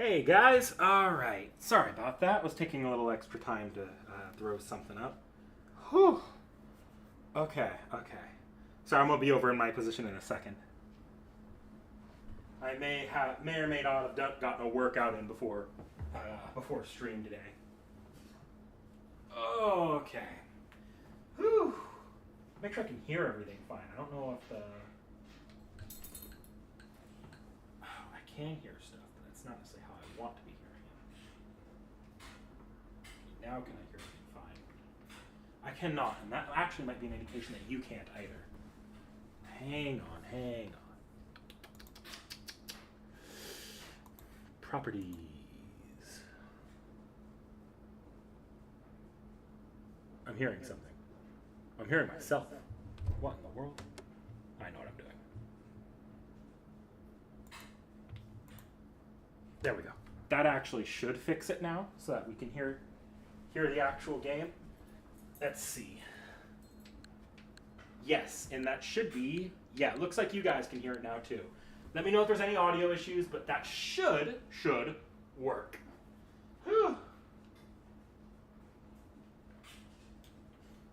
Hey guys, alright. Sorry about that. Was taking a little extra time to throw something up. Whew. Okay. Sorry, I'm gonna be over in my position in a second. I may or may not have gotten a workout in before stream today. Okay. Whew. Make sure I can hear everything fine. I don't know if the... Oh, I can hear stuff, but that's not necessarily how I want to be hearing it. Now can I hear everything fine? I cannot, and that actually might be an indication that you can't either. Hang on. Properties. I'm hearing something. I'm hearing myself. What in the world? I know what I'm doing. There we go. That actually should fix it now, so that we can hear the actual game. Let's see. Yes, and that should be... Yeah, it looks like you guys can hear it now too. Let me know if there's any audio issues, but that should work. Whew.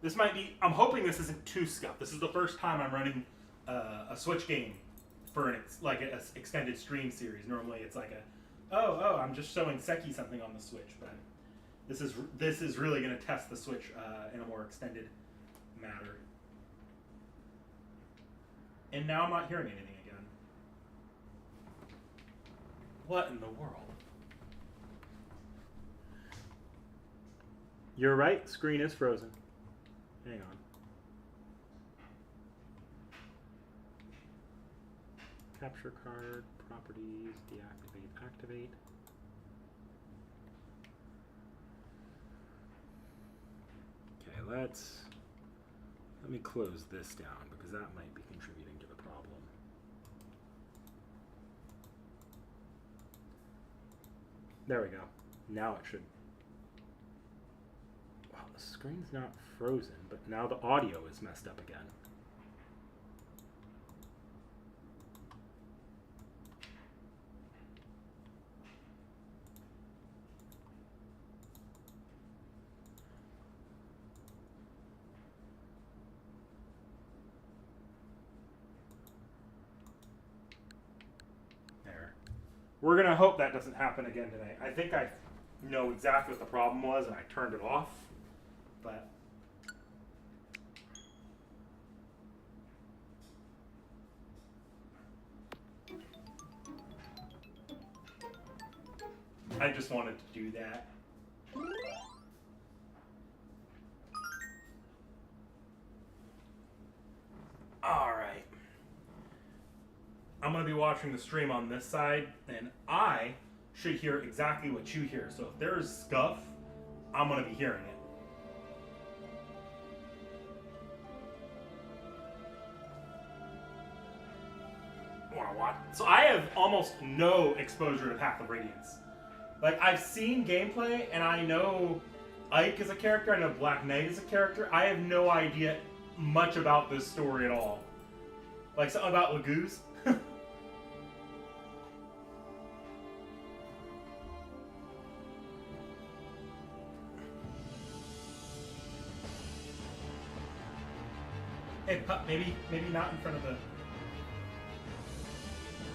This might be... I'm hoping this isn't too scuffed. This is the first time I'm running a Switch game for an extended stream series. Normally it's like I'm just showing Seki something on the Switch, but this is really going to test the Switch in a more extended matter. And now I'm not hearing anything again. What in the world? You're right, screen is frozen. Hang on. Capture card, properties, deactivate, activate. Okay, let me close this down because that might be contributing to the problem. There we go. Now it should. Wow, the screen's not frozen, but now the audio is messed up again. There. We're going to hope that doesn't happen again today. I think I know exactly what the problem was, and I turned it off, but... I just wanted to do that. Alright. I'm going to be watching the stream on this side, and I should hear exactly what you hear. So if there's scuff, I'm going to be hearing it. So I have almost no exposure to Path of Radiance. Like, I've seen gameplay, and I know Ike is a character, I know Black Knight is a character. I have no idea much about this story at all. Like, something about Lagoose. Hey, pup, maybe not in front of the...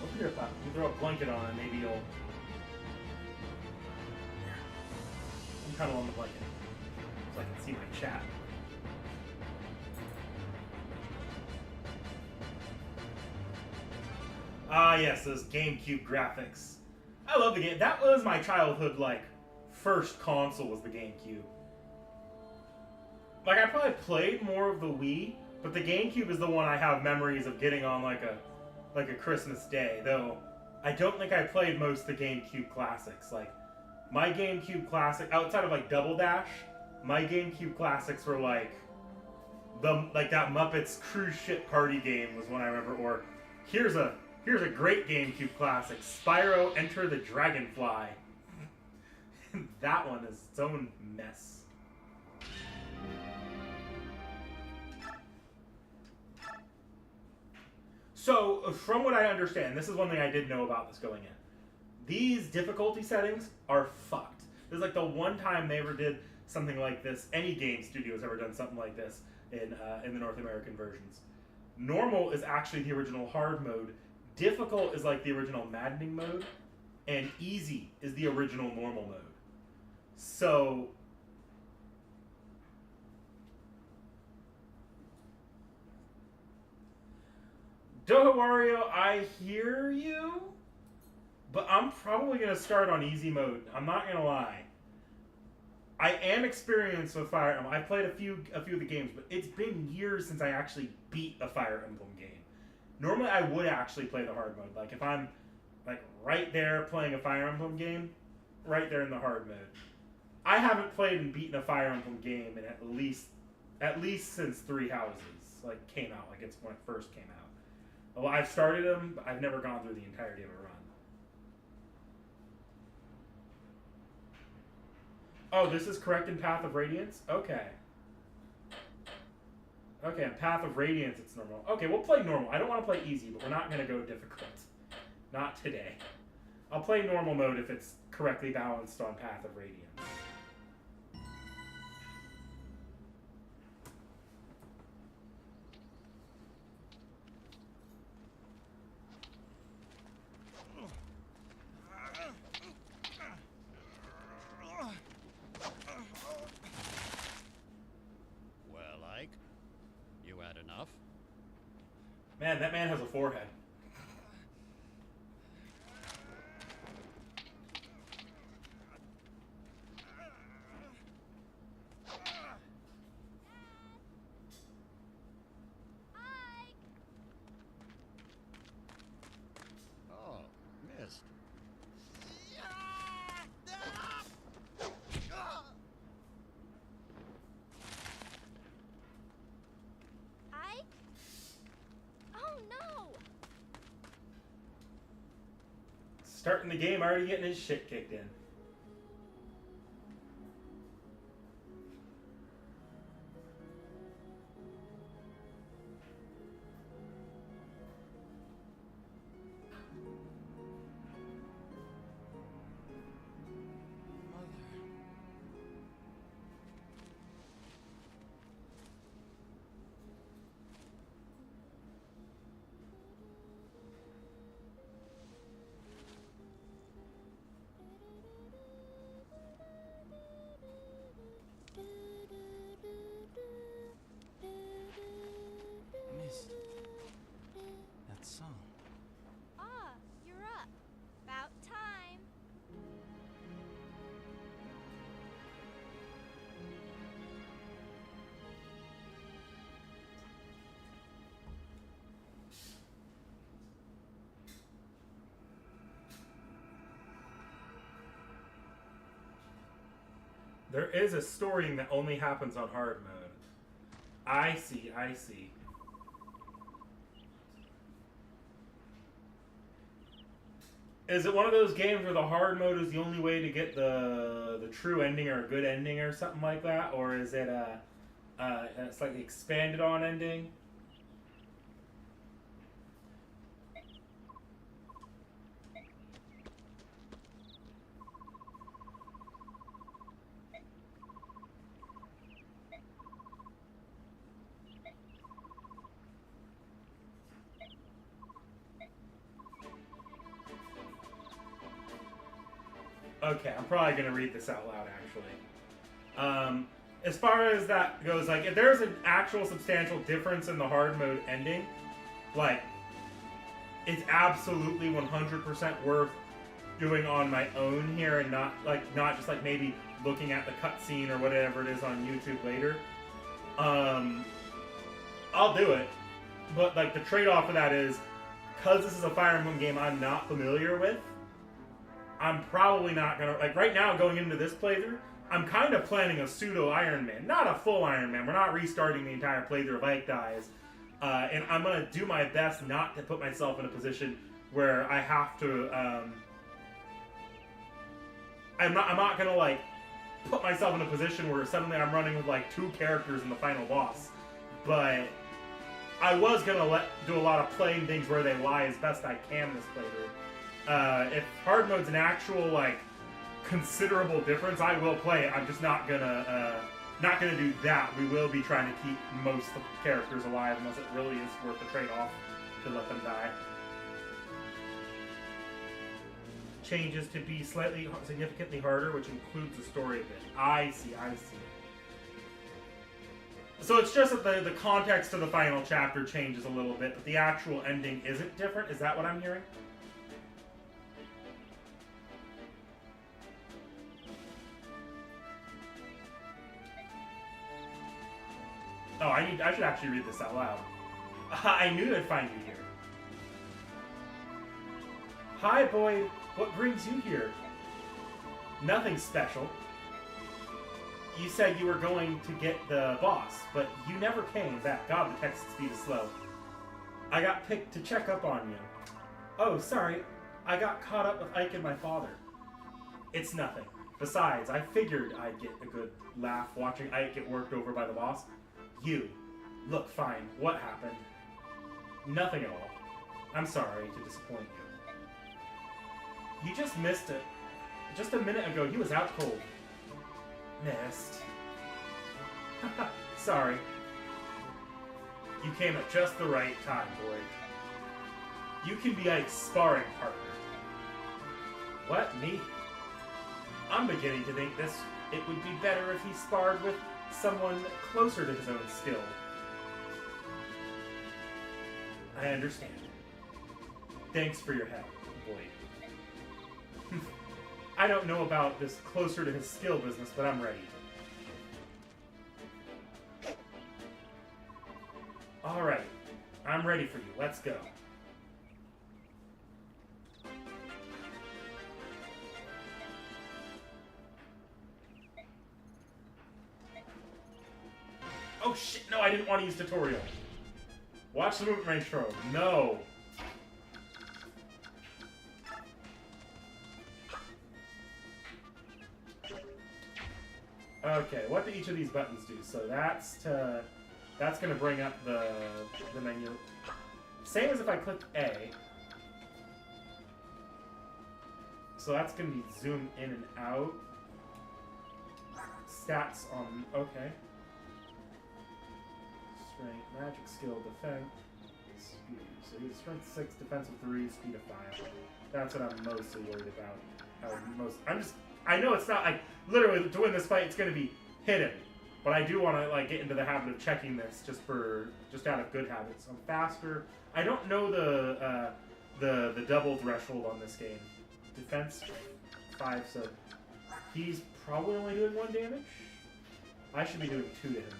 Over here, pup. You throw a blanket on, and maybe you'll... I'm kind of on the blanket, so I can see my chat. Ah, yes, those GameCube graphics. I love the game. That was my childhood, like, first console was the GameCube. Like, I probably played more of the Wii, but the GameCube is the one I have memories of getting on, like a Christmas day. Though, I don't think I played most of the GameCube classics. Like, my GameCube classic, outside of, like, Double Dash, my GameCube classics were, like that Muppets Cruise Ship Party game was one I remember, or here's a great GameCube classic, Spyro Enter the Dragonfly. That one is its own mess. So, from what I understand, this is one thing I did know about this going in. these difficulty settings are fucked. This is like the one time they ever did something like this. Any game studio has ever done something like this in the North American versions. Normal is actually the original hard mode. Difficult is like the original maddening mode. And easy is the original normal mode. So... Doha Wario, I hear you, but I'm probably going to start on easy mode. I'm not going to lie. I am experienced with Fire Emblem. I've played a few of the games, but it's been years since I actually beat a Fire Emblem game. Normally, I would actually play the hard mode. Like, if I'm like right there playing a Fire Emblem game, right there in the hard mode. I haven't played and beaten a Fire Emblem game in at least since Three Houses like came out. Like, it's when it first came out. Well, I've started them, but I've never gone through the entirety of a run. Oh, this is correct in Path of Radiance? Okay. Okay, in Path of Radiance it's normal. Okay, we'll play normal. I don't want to play easy, but we're not going to go difficult. Not today. I'll play normal mode if it's correctly balanced on Path of Radiance. Man, that man has a forehead. Oh, missed. Starting the game, already getting his shit kicked in. That song. Ah, you're up. About time. There is a story that only happens on hard mode. I see, I see. Is it one of those games where the hard mode is the only way to get the true ending or a good ending or something like that? Or is it a slightly expanded on ending? Okay, I'm probably going to read this out loud, actually. As far as that goes, like, if there's an actual substantial difference in the hard mode ending, like, it's absolutely 100% worth doing on my own here and not just, like, maybe looking at the cutscene or whatever it is on YouTube later. I'll do it. But, like, the trade-off for that is, because this is a Fire Emblem game I'm not familiar with, I'm probably not going to... Like, right now, going into this playthrough, I'm kind of planning a pseudo Iron Man. Not a full Iron Man. We're not restarting the entire playthrough if Ike dies. And I'm going to do my best not to put myself in a position where I have to... I'm not going to, like, put myself in a position where suddenly I'm running with, like, 2 characters in the final boss. But I was going to do a lot of playing things where they lie as best I can this playthrough. If hard mode's an actual, like, considerable difference, I will play it. I'm just not gonna do that. We will be trying to keep most of the characters alive unless it really is worth the trade-off to let them die. Changes to be significantly harder, which includes the story bit. I see. So it's just that the context of the final chapter changes a little bit, but the actual ending isn't different. Is that what I'm hearing? Oh, I should actually read this out loud. I knew I'd find you here. Hi, Boyd. What brings you here? Nothing special. You said you were going to get the boss, but you never came back. God, the text speed is slow. I got picked to check up on you. Oh, sorry. I got caught up with Ike and my father. It's nothing. Besides, I figured I'd get a good laugh watching Ike get worked over by the boss. You. Look fine. What happened? Nothing at all. I'm sorry to disappoint you. You just missed it. Just a minute ago, he was out cold. Missed. Sorry. You came at just the right time, Boyd. You can be Ike's sparring partner. What? Me? I'm beginning to think it would be better if he sparred with someone closer to his own skill. I understand. Thanks for your help, Boyd. I don't know about this closer to his skill business, but I'm ready. Alright. I'm ready for you. Let's go. Oh shit, no, I didn't want to use tutorial. Watch the movement range throw. No. Okay, what do each of these buttons do? So that's gonna bring up the menu. Same as if I click A. So that's gonna be zoom in and out. Stats on, okay. Strength, magic skill, defense, speed. So he's strength 6, defense of 3, speed of 5. That's what I'm mostly worried about. I know it's not, like, literally to win this fight, it's going to be hidden. But I do want to, like, get into the habit of checking this just out of good habits. I'm faster. I don't know the double threshold on this game. Defense 5, so he's probably only doing 1 damage. I should be doing 2 to him now.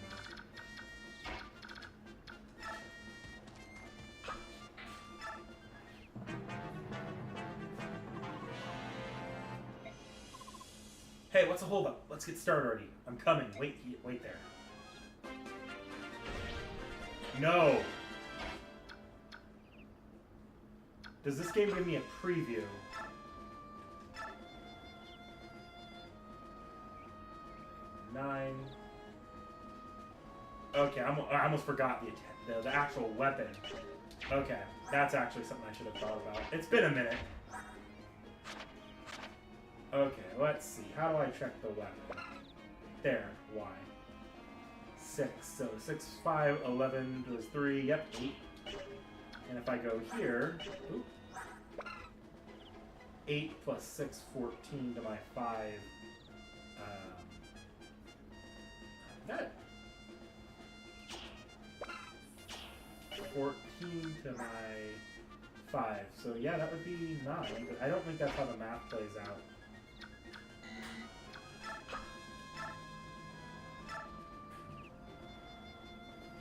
Hey, what's the holdup? Let's get started already. I'm coming. Wait there. No. Does this game give me a preview? Nine. Okay, I almost forgot the actual weapon. Okay, that's actually something I should have thought about. It's been a minute. Okay, let's see. How do I check the weapon? There. Y. 6. So 6, 5, 11 goes 3. Yep, 8. And if I go here, 8 plus 6, 14 to my 5. That 14 to my 5. So yeah, that would be 9. But I don't think that's how the math plays out.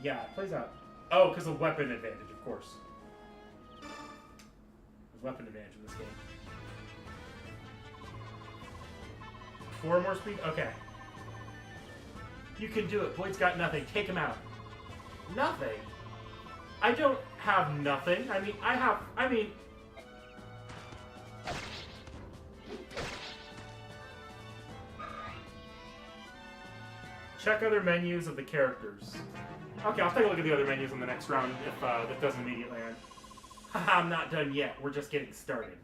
Yeah, it plays out. Oh, because of weapon advantage, of course. There's weapon advantage in this game. 4 more speed? Okay. You can do it. Boyd's got nothing. Take him out. Nothing? I don't have nothing. I mean... Check other menus of the characters. Okay, I'll take a look at the other menus in the next round if that doesn't immediately end. Haha, I'm not done yet. We're just getting started.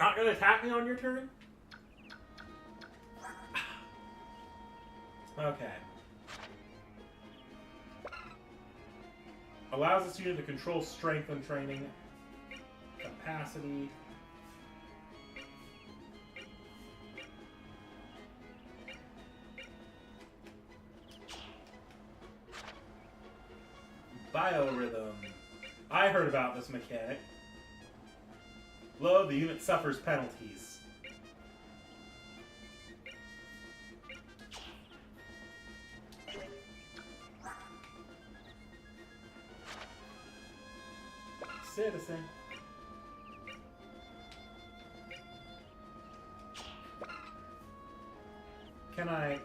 Not gonna attack me on your turn? Okay. Allows this unit to control strength and training. Capacity. Biorhythm. I heard about this mechanic. Below, the unit suffers penalties. Citizen. Can I...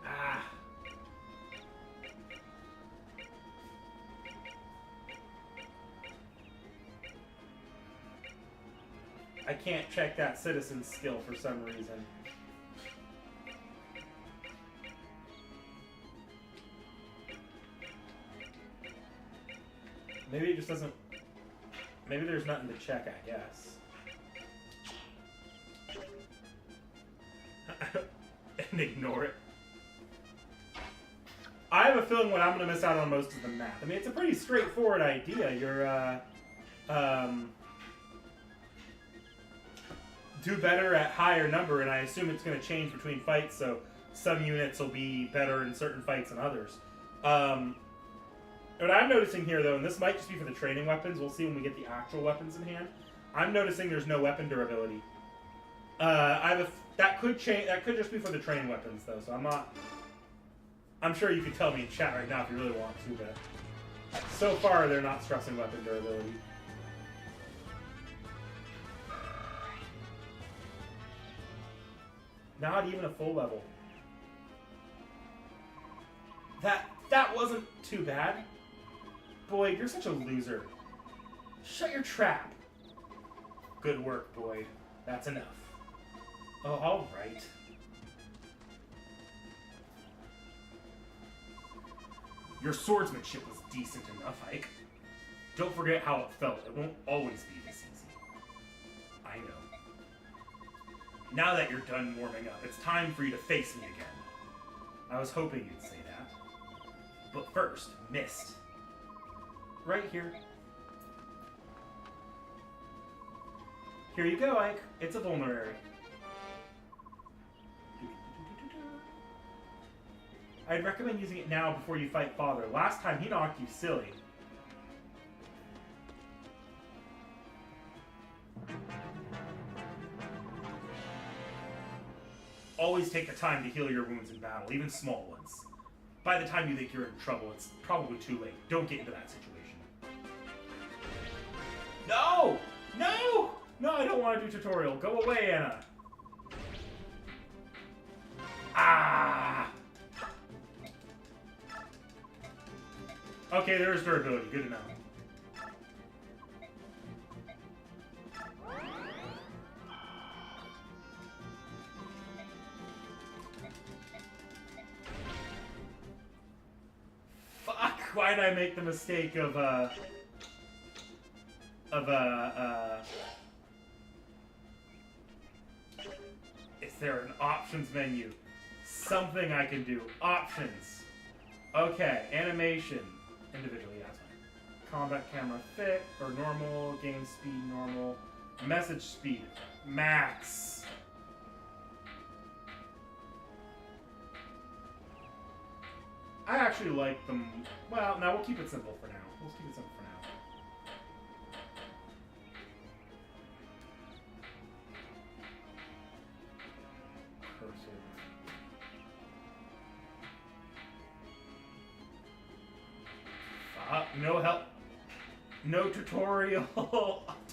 Ah. I can't check that citizen skill for some reason. Maybe it just doesn't... Maybe there's nothing to check, I guess. And ignore it. I have a feeling what I'm going to miss out on most is the math. I mean, it's a pretty straightforward idea. You're, do better at higher number, and I assume it's going to change between fights, so some units will be better in certain fights than others. What I'm noticing here, though, and this might just be for the training weapons, we'll see when we get the actual weapons in hand, I'm noticing there's no weapon durability. That could change. That could just be for the training weapons, though, so I'm not... I'm sure you could tell me in chat right now if you really want to, but so far they're not stressing weapon durability. Not even a full level. That wasn't too bad. Boyd, you're such a loser. Shut your trap. Good work, Boyd. That's enough. Oh, all right. Your swordsmanship was decent enough, Ike. Don't forget how it felt. It won't always be this easy. I know. Now that you're done warming up, it's time for you to face me again. I was hoping you'd say that. But first, Mist. Right here. Here you go, Ike. It's a vulnerary. I'd recommend using it now before you fight Father. Last time he knocked you silly. Always take the time to heal your wounds in battle, even small ones. By the time you think you're in trouble, it's probably too late. Don't get into that situation. No! No! No, I don't want to do tutorial. Go away, Anna. Ah! Okay, there's durability. Good to know. Fuck! Why did I make the mistake of is there an options menu? Something I can do. Options. Okay, animation. Individually, yeah, that's fine. Combat camera fit, or normal, game speed normal, message speed, max. I actually like them, well, no, we'll keep it simple for now. We'll keep it simple for now. Cursor. No help. No tutorial.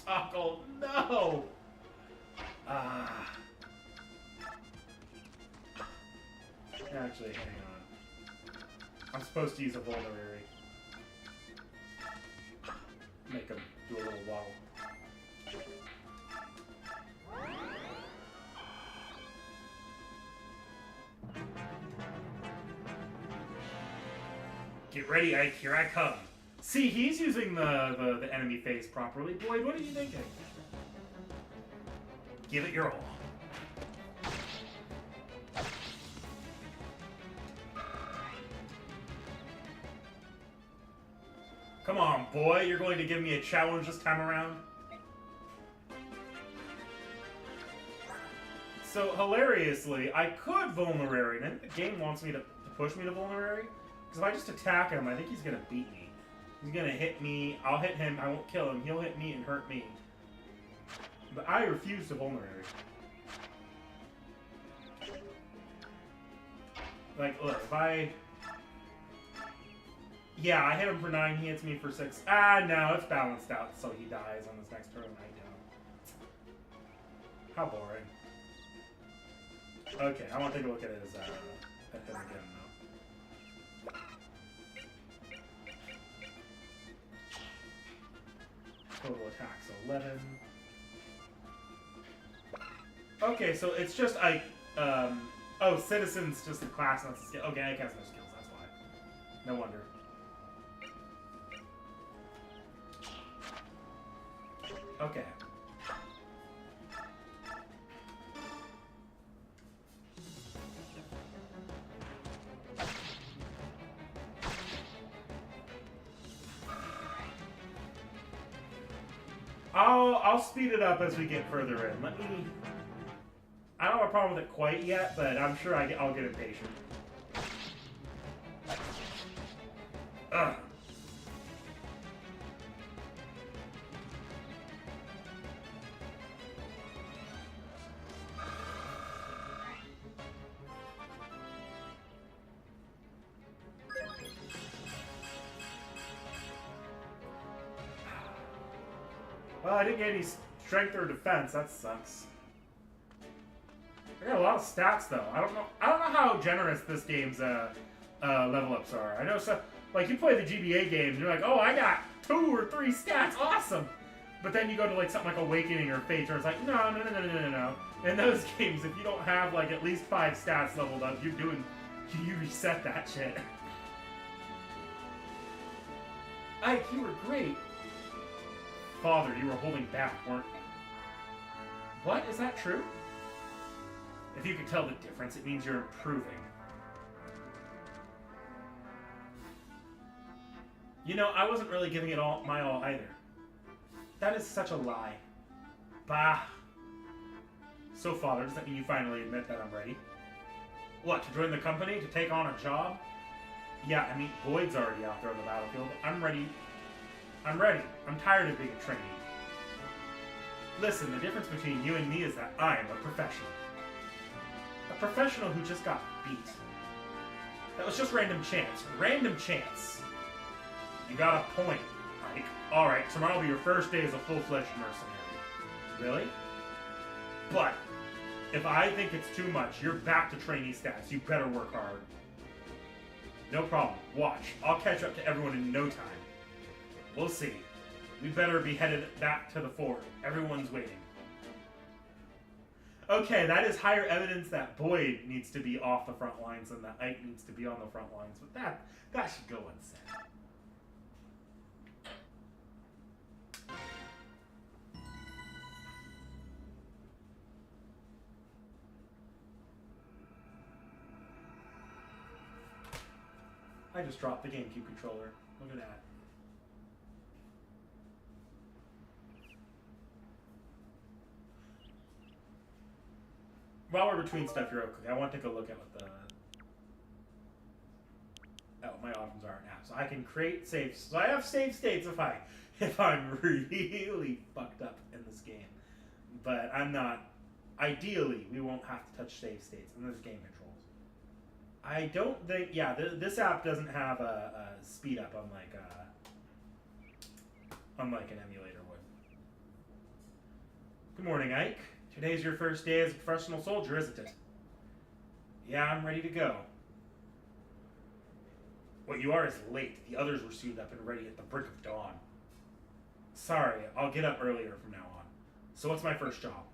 Toggle. No. Actually, hang on. I'm supposed to use a vulnerary. Make him do a little waddle. Get ready, Ike. Here I come. See, he's using the enemy phase properly. Boyd, what are you thinking? Give it your all. Come on, boy. You're going to give me a challenge this time around? So, hilariously, I could Vulnerary, and I think the game wants me to push me to Vulnerary. Because if I just attack him, I think he's going to beat me. He's going to hit me. I'll hit him. I won't kill him. He'll hit me and hurt me. But I refuse to Vulnerary. Like, look, if I... Yeah, I hit him for 9, he hits me for 6. Ah, no, it's balanced out, so he dies on this next turn, I don't. How boring. Okay, I want to take a look at his, at him again, though. Total attack, so 11. Okay, so it's just, oh, Citizen's just a class, not a skill. Okay, I guess no skills, that's why. No wonder. Okay. I'll speed it up as we get further in. Let me... I don't have a problem with it quite yet, but I'm sure I'll get impatient. Ugh. Well, I didn't get any strength or defense. That sucks. I got a lot of stats though. I don't know how generous this game's level ups are. I know so like you play the GBA games, and you're like, oh, I got 2 or 3 stats, awesome. But then you go to like something like Awakening or Fate, where it's like, no. In those games, if you don't have like at least 5 stats leveled up, you reset that shit. Ike, you were great. Father, you were holding back, weren't you? What? Is that true? If you could tell the difference, it means you're improving. You know, I wasn't really giving it all my all either. That is such a lie. Bah. So, Father, does that mean you finally admit that I'm ready? What, to join the company? To take on a job? Yeah, I mean, Boyd's already out there on the battlefield. I'm ready. I'm ready. I'm tired of being a trainee. Listen, the difference between you and me is that I'm a professional. A professional who just got beat. That was just random chance. Random chance. You got a point, Mike. Alright, tomorrow will be your first day as a full-fledged mercenary. Really? But, if I think it's too much, you're back to trainee stats. You better work hard. No problem. Watch. I'll catch up to everyone in no time. We'll see. We better be headed back to the fort. Everyone's waiting. Okay, that is higher evidence that Boyd needs to be off the front lines than that Ike needs to be on the front lines. But that should go unsaid. I just dropped the GameCube controller. Look at that. While we're between stuff here real quick, I want to take a look at what my options are now. So I can create saves. So I have save states if I'm really fucked up in this game. But I'm not. Ideally, we won't have to touch save states, and there's game controls. I don't think. Yeah, this app doesn't have a speed up unlike an emulator would. Good morning, Ike. Today's your first day as a professional soldier, isn't it? Yeah, I'm ready to go. What you are is late. The others were suited up and ready at the brink of dawn. Sorry, I'll get up earlier from now on. So what's my first job?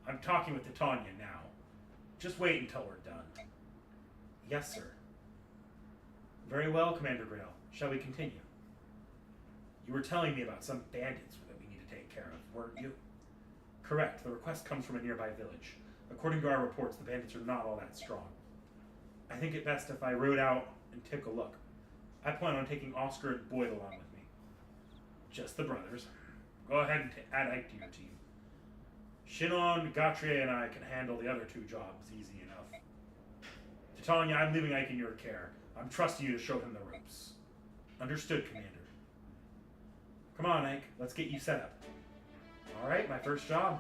I'm talking with Titania now. Just wait until we're done. Yes, sir. Very well, Commander Grail. Shall we continue? You were telling me about some bandits that we need to take care of, weren't you? Correct. The request comes from a nearby village. According to our reports, the bandits are not all that strong. I think it best if I rode out and take a look. I plan on taking Oscar and Boyd along with me. Just the brothers. Go ahead and add Ike to your team. Shinon, Gauthier, and I can handle the other 2 jobs easy enough. Titania, I'm leaving Ike in your care. I'm trusting you to show him the ropes. Understood, Commander. Come on, Ike. Let's get you set up. Alright, my first job.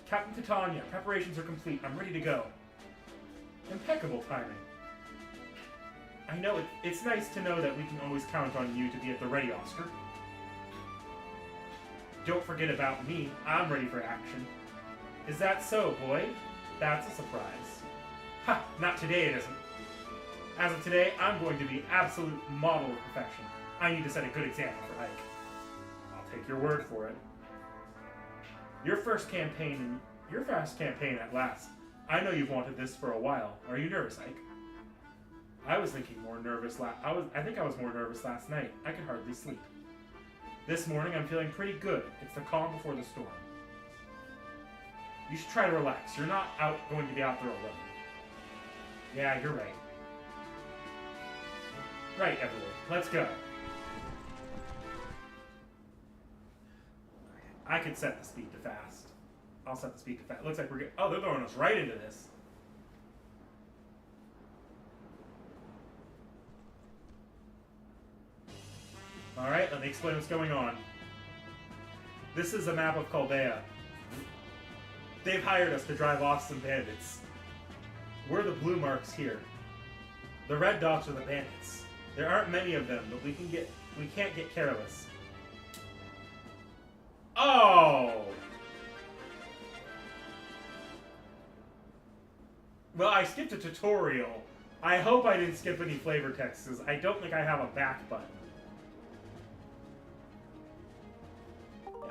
Captain Titania, preparations are complete. I'm ready to go. Impeccable timing. I know it's nice to know that we can always count on you to be at the ready, Oscar. Don't forget about me. I'm ready for action. Is that so, Boyd? That's a surprise. Ha! Not today it isn't. As of today, I'm going to be absolute model of perfection. I need to set a good example for Ike. I'll take your word for it. Your first campaign at last. I know you've wanted this for a while. Are you nervous, Ike? I was thinking more nervous I think I was more nervous last night. I could hardly sleep. This morning I'm feeling pretty good. It's the calm before the storm. You should try to relax. You're not going to be out there alone. Yeah, you're right. Right, everyone. Let's go. I could set the speed to fast. I'll set the speed to fast. Looks like we're getting... Oh, they're throwing us right into this. Alright, let me explain what's going on. This is a map of Chaldea. They've hired us to drive off some bandits. We're the blue marks here. The red dots are the bandits. There aren't many of them, but we can't get careless. Oh! Well, I skipped a tutorial. I hope I didn't skip any flavor texts, because I don't think I have a back button.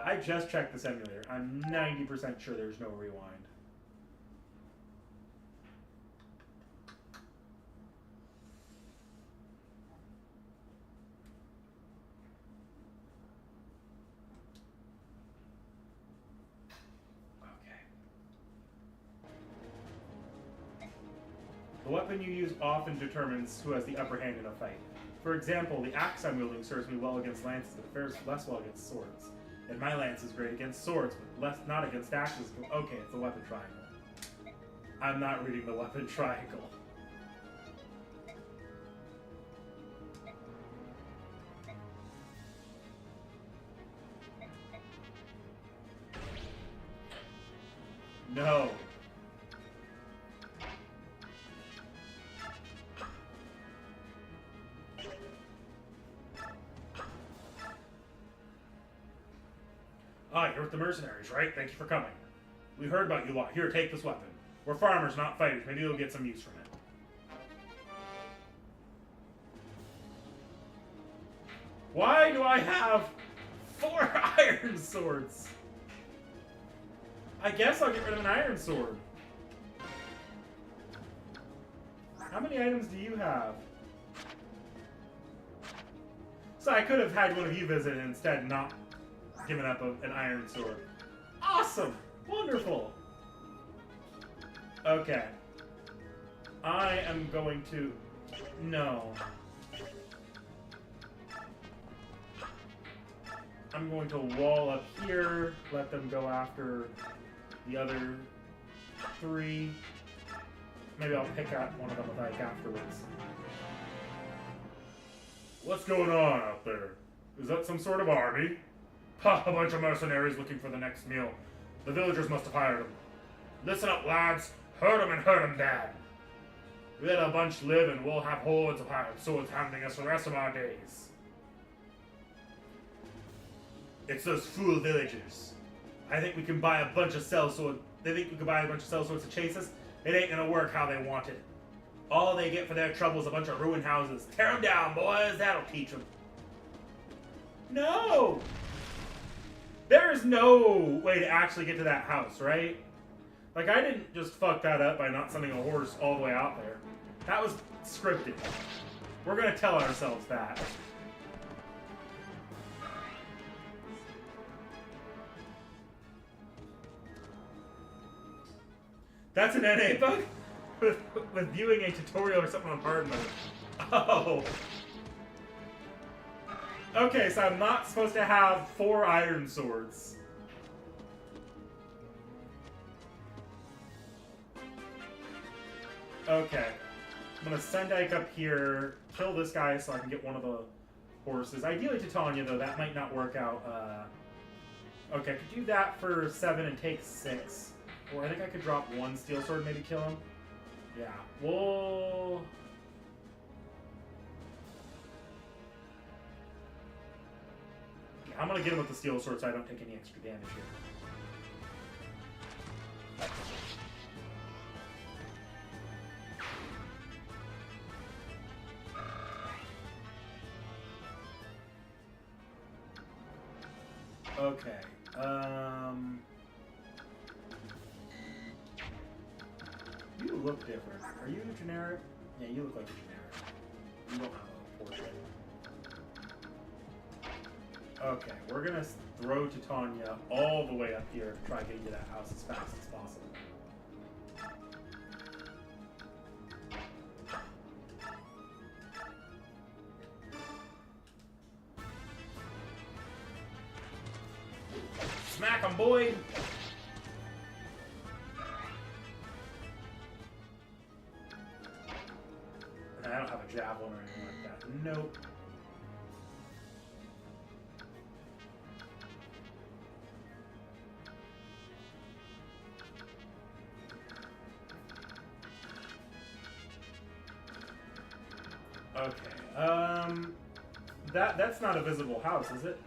I just checked this emulator. I'm 90% sure there's no rewind. The weapon you use often determines who has the upper hand in a fight. For example, the axe I'm wielding serves me well against lances, but fares less well against swords. And my lance is great against swords, but not against axes. Okay, it's a weapon triangle. I'm not reading the weapon triangle. No. Ah, you're with the mercenaries, right? Thank you for coming. We heard about you lot. Here, take this weapon. We're farmers, not fighters. Maybe you'll get some use from it. Why do I have 4 iron swords? I guess I'll get rid of an iron sword. How many items do you have? So I could have had one of you visit and instead not given up an iron sword. Awesome! Wonderful! Okay. I am going to... No. I'm going to wall up here, let them go after the other 3. Maybe I'll pick out one of them with Ike afterwards. What's going on out there? Is that some sort of army? Ha! A bunch of mercenaries looking for the next meal. The villagers must have hired them. Listen up, lads. Hurt them and hurt them bad. We let a bunch live and we'll have hordes of hired swords hounding us for the rest of our days. It's those fool villagers. I think we can buy a bunch of sellswords. They think we can buy a bunch of sellswords to chase us. It ain't gonna work how they want it. All they get for their trouble is a bunch of ruined houses. Tear them down, boys. That'll teach them. No! There is no way to actually get to that house, right? Like, I didn't just fuck that up by not sending a horse all the way out there. That was scripted. We're gonna tell ourselves that. That's an NA bug? with viewing a tutorial or something on hard mode. Oh. Okay, so I'm not supposed to have 4 iron swords. Okay. I'm gonna send Ike up here, kill this guy so I can get one of the horses. Ideally Titania, though, that might not work out. Okay, I could do that for 7 and take 6. Or I think I could drop 1 steel sword and maybe kill him. Yeah, we'll... Yeah, I'm gonna get him with the steel sword so I don't take any extra damage here. Okay, you look different. Are you generic? Yeah, you look like a generic. You don't have a portrait. Okay, we're gonna throw Titania all the way up here to try getting to that house as fast as possible. Smack him, boy! I don't have a javelin or anything like that. Nope. Okay. That's not a visible house, is it?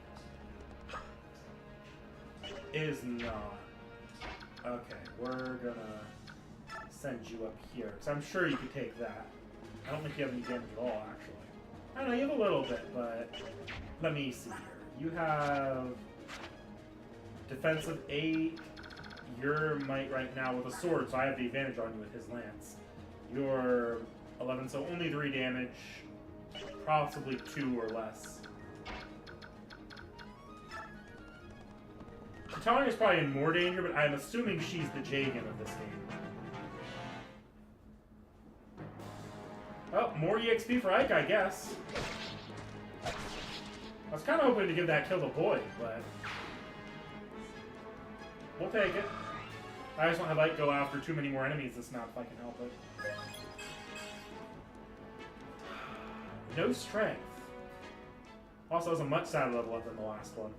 Is not. Okay, we're gonna send you up here, because I'm sure you could take that. I don't think you have any damage at all, actually. I don't know, you have a little bit, but let me see here. You have defensive 8. Your might right now with a sword, so I have the advantage on you with his lance. You're 11, so only 3 damage, possibly 2 or less. Titania's probably in more danger, but I'm assuming she's the Jagan of this game. Oh, more EXP for Ike, I guess. I was kind of hoping to give that kill to Boyd, but we'll take it. I just won't have Ike go after too many more enemies this map if I can help it. No strength. Also has a much sadder level up than the last one.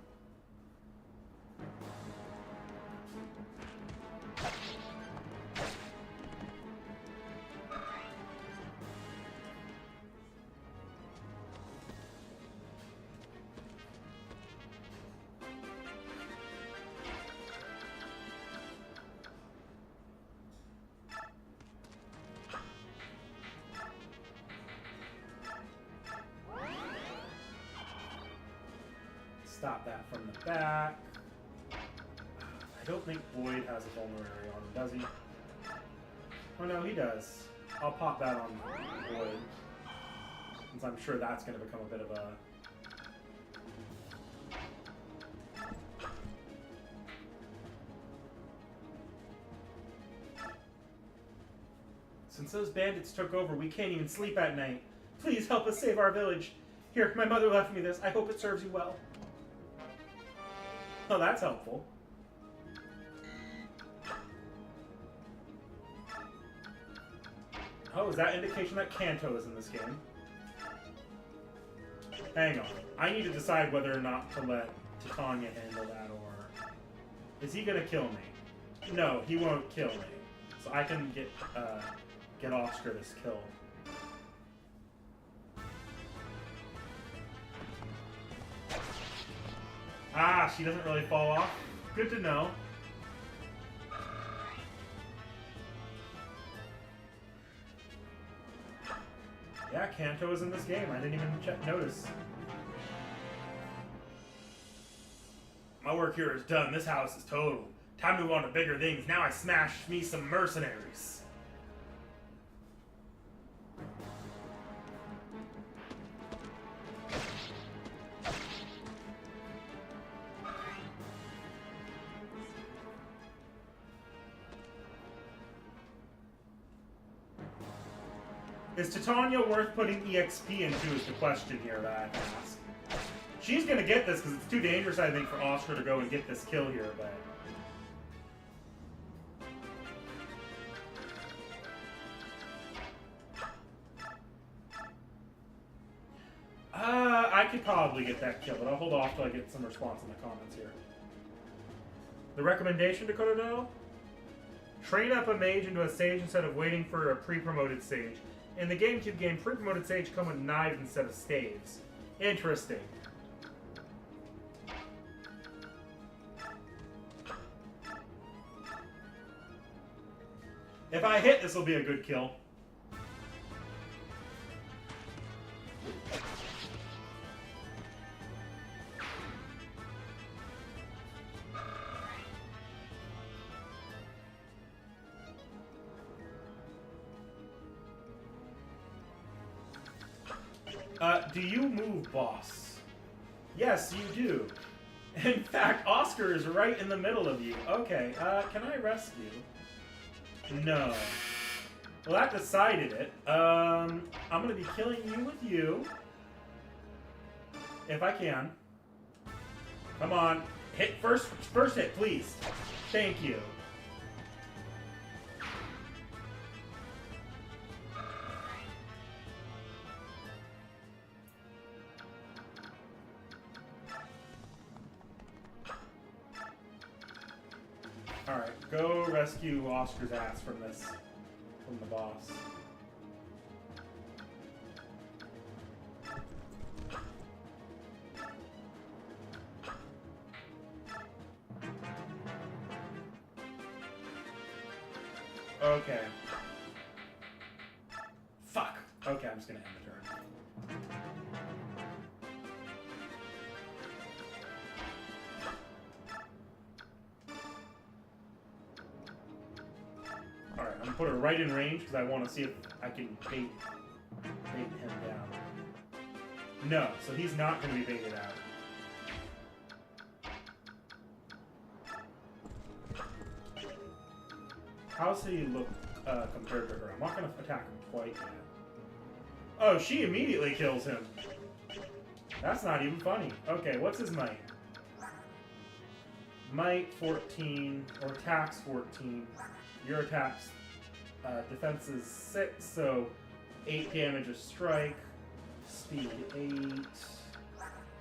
Stop that from the back. I don't think Boyd has a vulnerary on him, does he? Oh no, he does. I'll pop that on Boyd, since I'm sure that's going to become a bit of a... Since those bandits took over, we can't even sleep at night. Please help us save our village. Here, my mother left me this. I hope it serves you well. Oh, that's helpful. Oh, is that indication that Kanto is in this game? Hang on. I need to decide whether or not to let Titania handle that, or... Is he gonna kill me? No, he won't kill me. So I can get Oscar this kill. Ah, she doesn't really fall off. Good to know. Yeah, Kanto is in this game. I didn't even notice. My work here is done. This house is total. Time to move on to bigger things. Now I smash me some mercenaries. Is Titania worth putting EXP into is the question here that I have to ask. She's gonna get this because it's too dangerous, I think, for Oscar to go and get this kill here, but... I could probably get that kill, but I'll hold off till I get some response in the comments here. The recommendation, Dakota Doe? Train up a mage into a sage instead of waiting for a pre-promoted sage. In the GameCube game, pre-promoted sage come with knives instead of staves. Interesting. If I hit, this will be a good kill. Do you move, boss? Yes, you do. In fact, Oscar is right in the middle of you. Okay, can I rescue? No. Well, that decided it. I'm gonna be killing you with you. If I can. Come on. Hit first hit, please. Thank you. Alright, go rescue Oscar's ass from the boss. Okay. Fuck! Okay, I'm just gonna end the turn. Alright, I'm gonna put her right in range because I want to see if I can bait him down. No, so he's not going to be baited out. How's he look compared to her? I'm not going to attack him quite yet. Oh, she immediately kills him. That's not even funny. Okay, what's his might? Might 14, or attacks 14. Your attacks, defense is 6, so 8 damage a strike. Speed 8.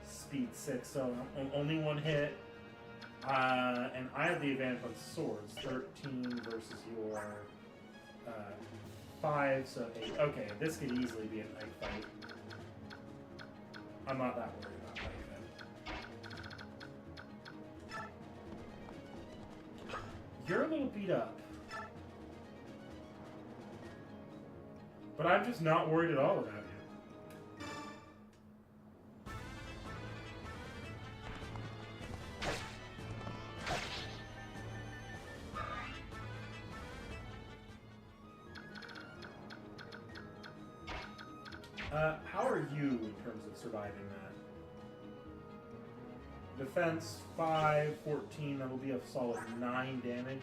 Speed 6, so only 1 hit. And I have the advantage on swords. 13 versus your 5, so 8. Okay, this could easily be a knife fight. I'm not that worried about knife fight. You're a little beat up. But I'm just not worried at all about you. How are you in terms of surviving that? Defense 5, 14, that'll be a solid 9 damage.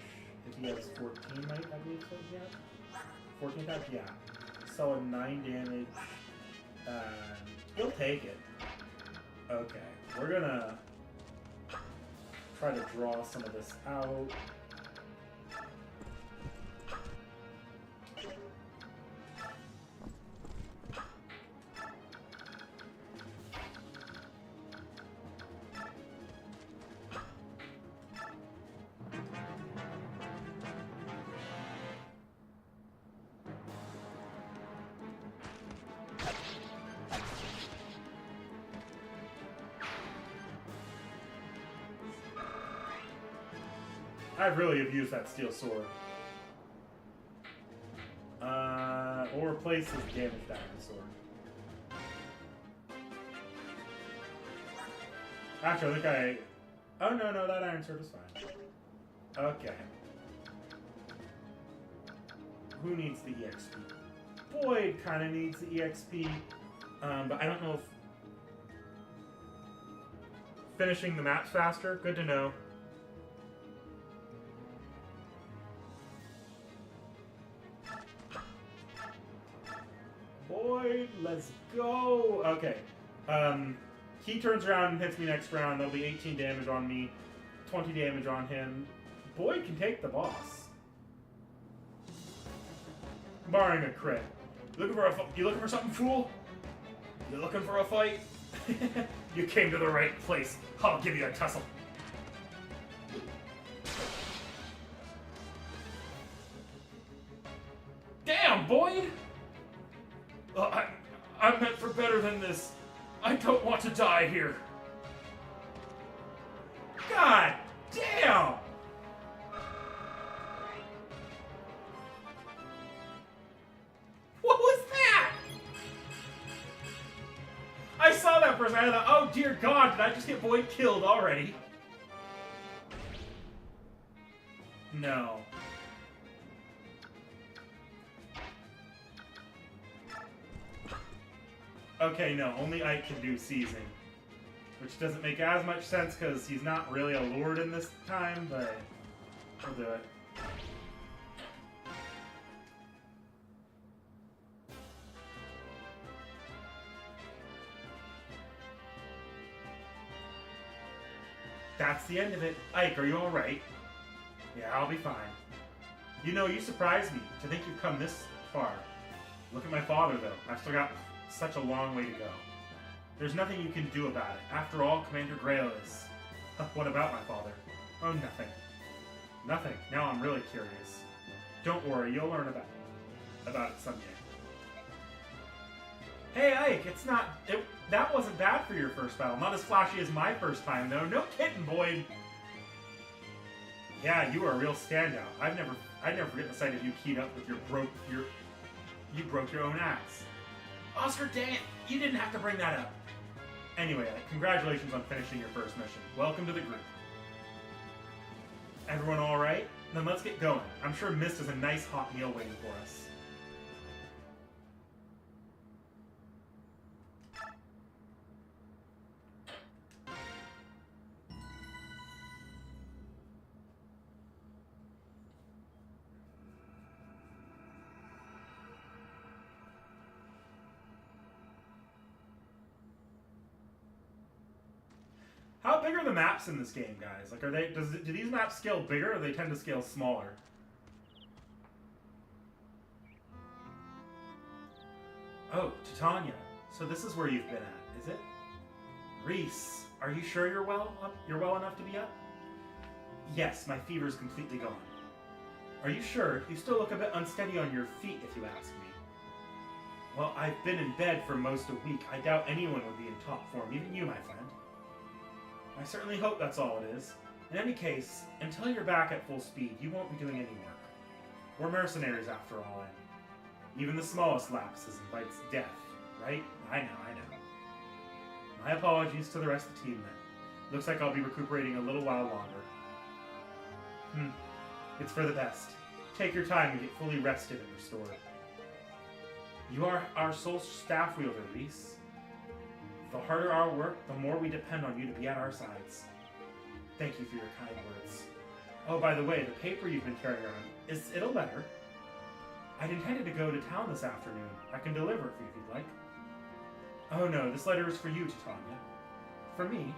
If he has 14 might, I believe so, yeah? 14 attack? Yeah. Solid 9 damage. He'll take it. Okay, we're gonna try to draw some of this out. I really have used that steel sword. Or replace his damage diamond sword. Actually, I think I... Oh, no, that iron sword is fine. Okay. Who needs the EXP? Boyd kind of needs the EXP, but I don't know if... Finishing the maps faster? Good to know. Okay. He turns around and hits me next round. There'll be 18 damage on me, 20 damage on him. Boyd can take the boss. Barring a crit. You looking for something, fool? You looking for a fight? You came to the right place. I'll give you a tussle. Damn, Boyd! I'm meant for better than this. I don't want to die here. God damn! What was that? I saw that person. I thought, oh dear God, did I just get Boyd killed already? No. Okay, no, only Ike can do seizing. Which doesn't make as much sense because he's not really a lord in this time, but we'll do it. That's the end of it. Ike, are you alright? Yeah, I'll be fine. You know, you surprised me to think you've come this far. Look at my father, though. I've still got such a long way to go. There's nothing you can do about it. After all, Commander Grail is... What about my father? Oh, nothing. Nothing. Now I'm really curious. Don't worry, you'll learn about it someday. Hey, Ike, that wasn't bad for your first battle. Not as flashy as my first time, though. No kidding, Boyd. Yeah, you are a real standout. I'd never forget the sight of you keyed up with you broke your own axe. Oscar, dang it! You didn't have to bring that up. Anyway, congratulations on finishing your first mission. Welcome to the group. Everyone all right? Then let's get going. I'm sure Mist has a nice hot meal waiting for us. How big are the maps in this game, guys? Like, do these maps scale bigger, or they tend to scale smaller? Oh, Titania. So this is where you've been at, is it? Reese, are you sure you're well enough to be up? Yes, my fever's completely gone. Are you sure? You still look a bit unsteady on your feet, if you ask me. Well, I've been in bed for most of the week. I doubt anyone would be in top form, even you, my friend. I certainly hope that's all it is. In any case, until you're back at full speed, you won't be doing any work. We're mercenaries after all, and even the smallest lapses invites death, right? I know. My apologies to the rest of the team then. Looks like I'll be recuperating a little while longer. It's for the best. Take your time and get fully rested and restored. You are our sole staff wielder, Reese. The harder our work, the more we depend on you to be at our sides. Thank you for your kind words. Oh, by the way, the paper you've been carrying around, is it a letter? I'd intended to go to town this afternoon. I can deliver it for you if you'd like. Oh no, this letter is for you, Titania. For me?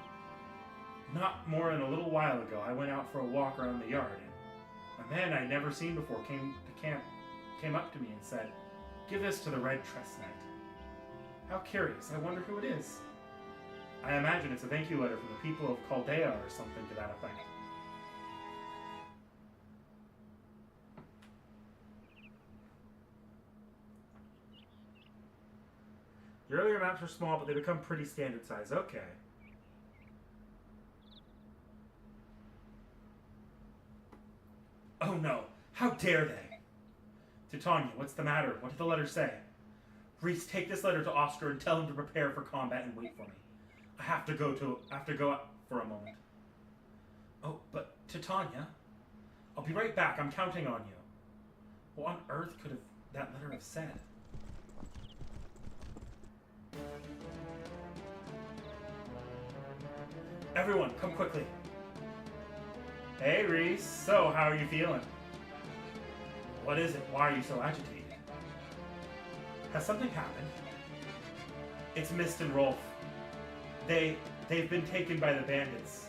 Not more than a little while ago, I went out for a walk around the yard, and a man I'd never seen before came to camp, came up to me and said, "Give this to the Red Tress Knight." How curious. I wonder who it is. I imagine it's a thank you letter from the people of Chaldea or something to that effect. The earlier maps were small, but they become pretty standard size. Okay. Oh no. How dare they? Titania, what's the matter? What did the letter say? Reese, take this letter to Oscar and tell him to prepare for combat and wait for me. I have to go out for a moment. Oh, but Titania, I'll be right back. I'm counting on you. What on earth could that letter have said? Everyone, come quickly. Hey, Reese. So, how are you feeling? What is it? Why are you so agitated? Has something happened? It's Mist and Rolf. They've been taken by the bandits.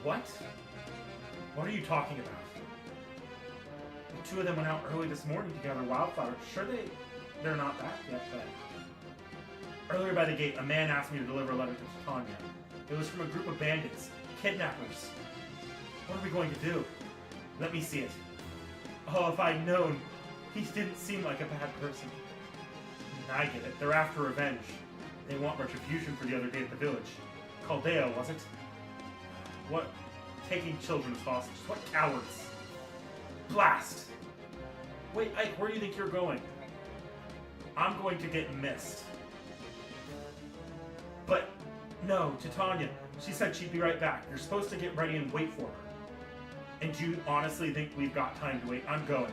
What? What are you talking about? The two of them went out early this morning to gather wildflowers. Sure they're not back yet, but... Earlier by the gate, a man asked me to deliver a letter to Titania. It was from a group of bandits. Kidnappers. What are we going to do? Let me see it. Oh, if I'd known. He didn't seem like a bad person. I get it. They're after revenge. They want retribution for the other day at the village. Chaldea, was it? What? Taking children as hostages. What cowards? Blast! Wait, Ike, where do you think you're going? I'm going to get Mist. But, no, Titania. She said she'd be right back. You're supposed to get ready and wait for her. And do you honestly think we've got time to wait? I'm going.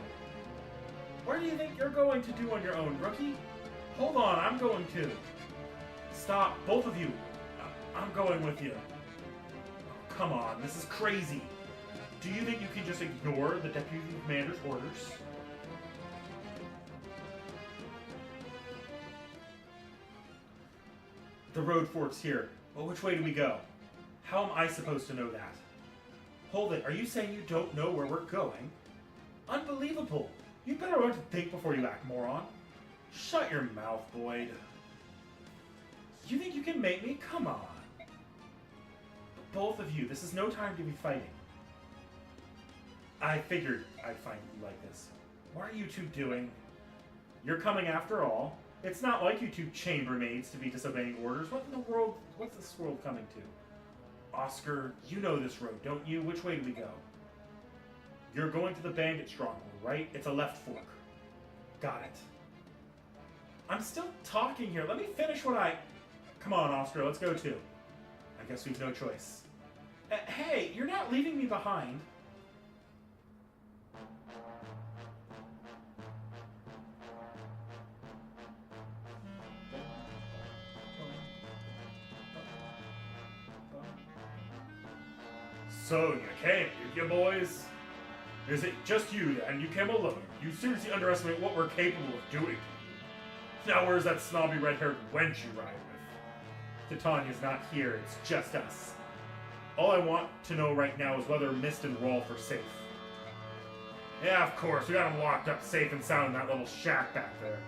Where do you think you're going to do on your own, rookie? Hold on, I'm going too. Stop, both of you. I'm going with you. Oh, come on, this is crazy. Do you think you can just ignore the deputy commander's orders? The road forks here. Well, which way do we go? How am I supposed to know that? Hold it, are you saying you don't know where we're going? Unbelievable! You better learn to think before you act, moron. Shut your mouth, Boyd. You think you can make me? Come on. Both of you, this is no time to be fighting. I figured I'd find you like this. What are you two doing? You're coming after all. It's not like you two chambermaids to be disobeying orders. What in the world? What's this world coming to? Oscar, you know this road, don't you? Which way do we go? You're going to the bandit stronghold, right? It's a left fork. Got it. I'm still talking here. Let me finish what I... Come on, Oscar, let's go too. I guess we've no choice. Hey, you're not leaving me behind. So, you came, did you, boys? Is it just you, then? You came alone. You seriously underestimate what we're capable of doing. Now where's that snobby red-haired wench you ride with? Titania's not here, it's just us. All I want to know right now is whether Mist and Rolf are safe. Yeah, of course, we got them locked up safe and sound in that little shack back there.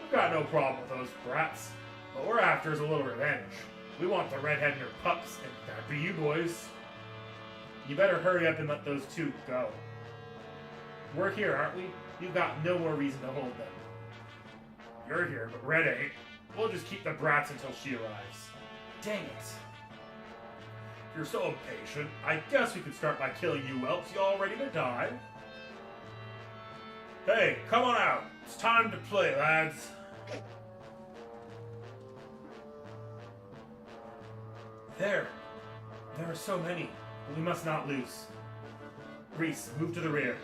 We've got no problem with those brats. What we're after is a little revenge. We want the redhead and her pups, and that'd be you boys. You better hurry up and let those two go. We're here, aren't we? You've got no more reason to hold them. You're here, but Red ain't. We'll just keep the brats until she arrives. Dang it. If you're so impatient, I guess we could start by killing you whelps. You all ready to die? Hey, come on out. It's time to play, lads. There are so many. We must not lose. Reese, move to the rear.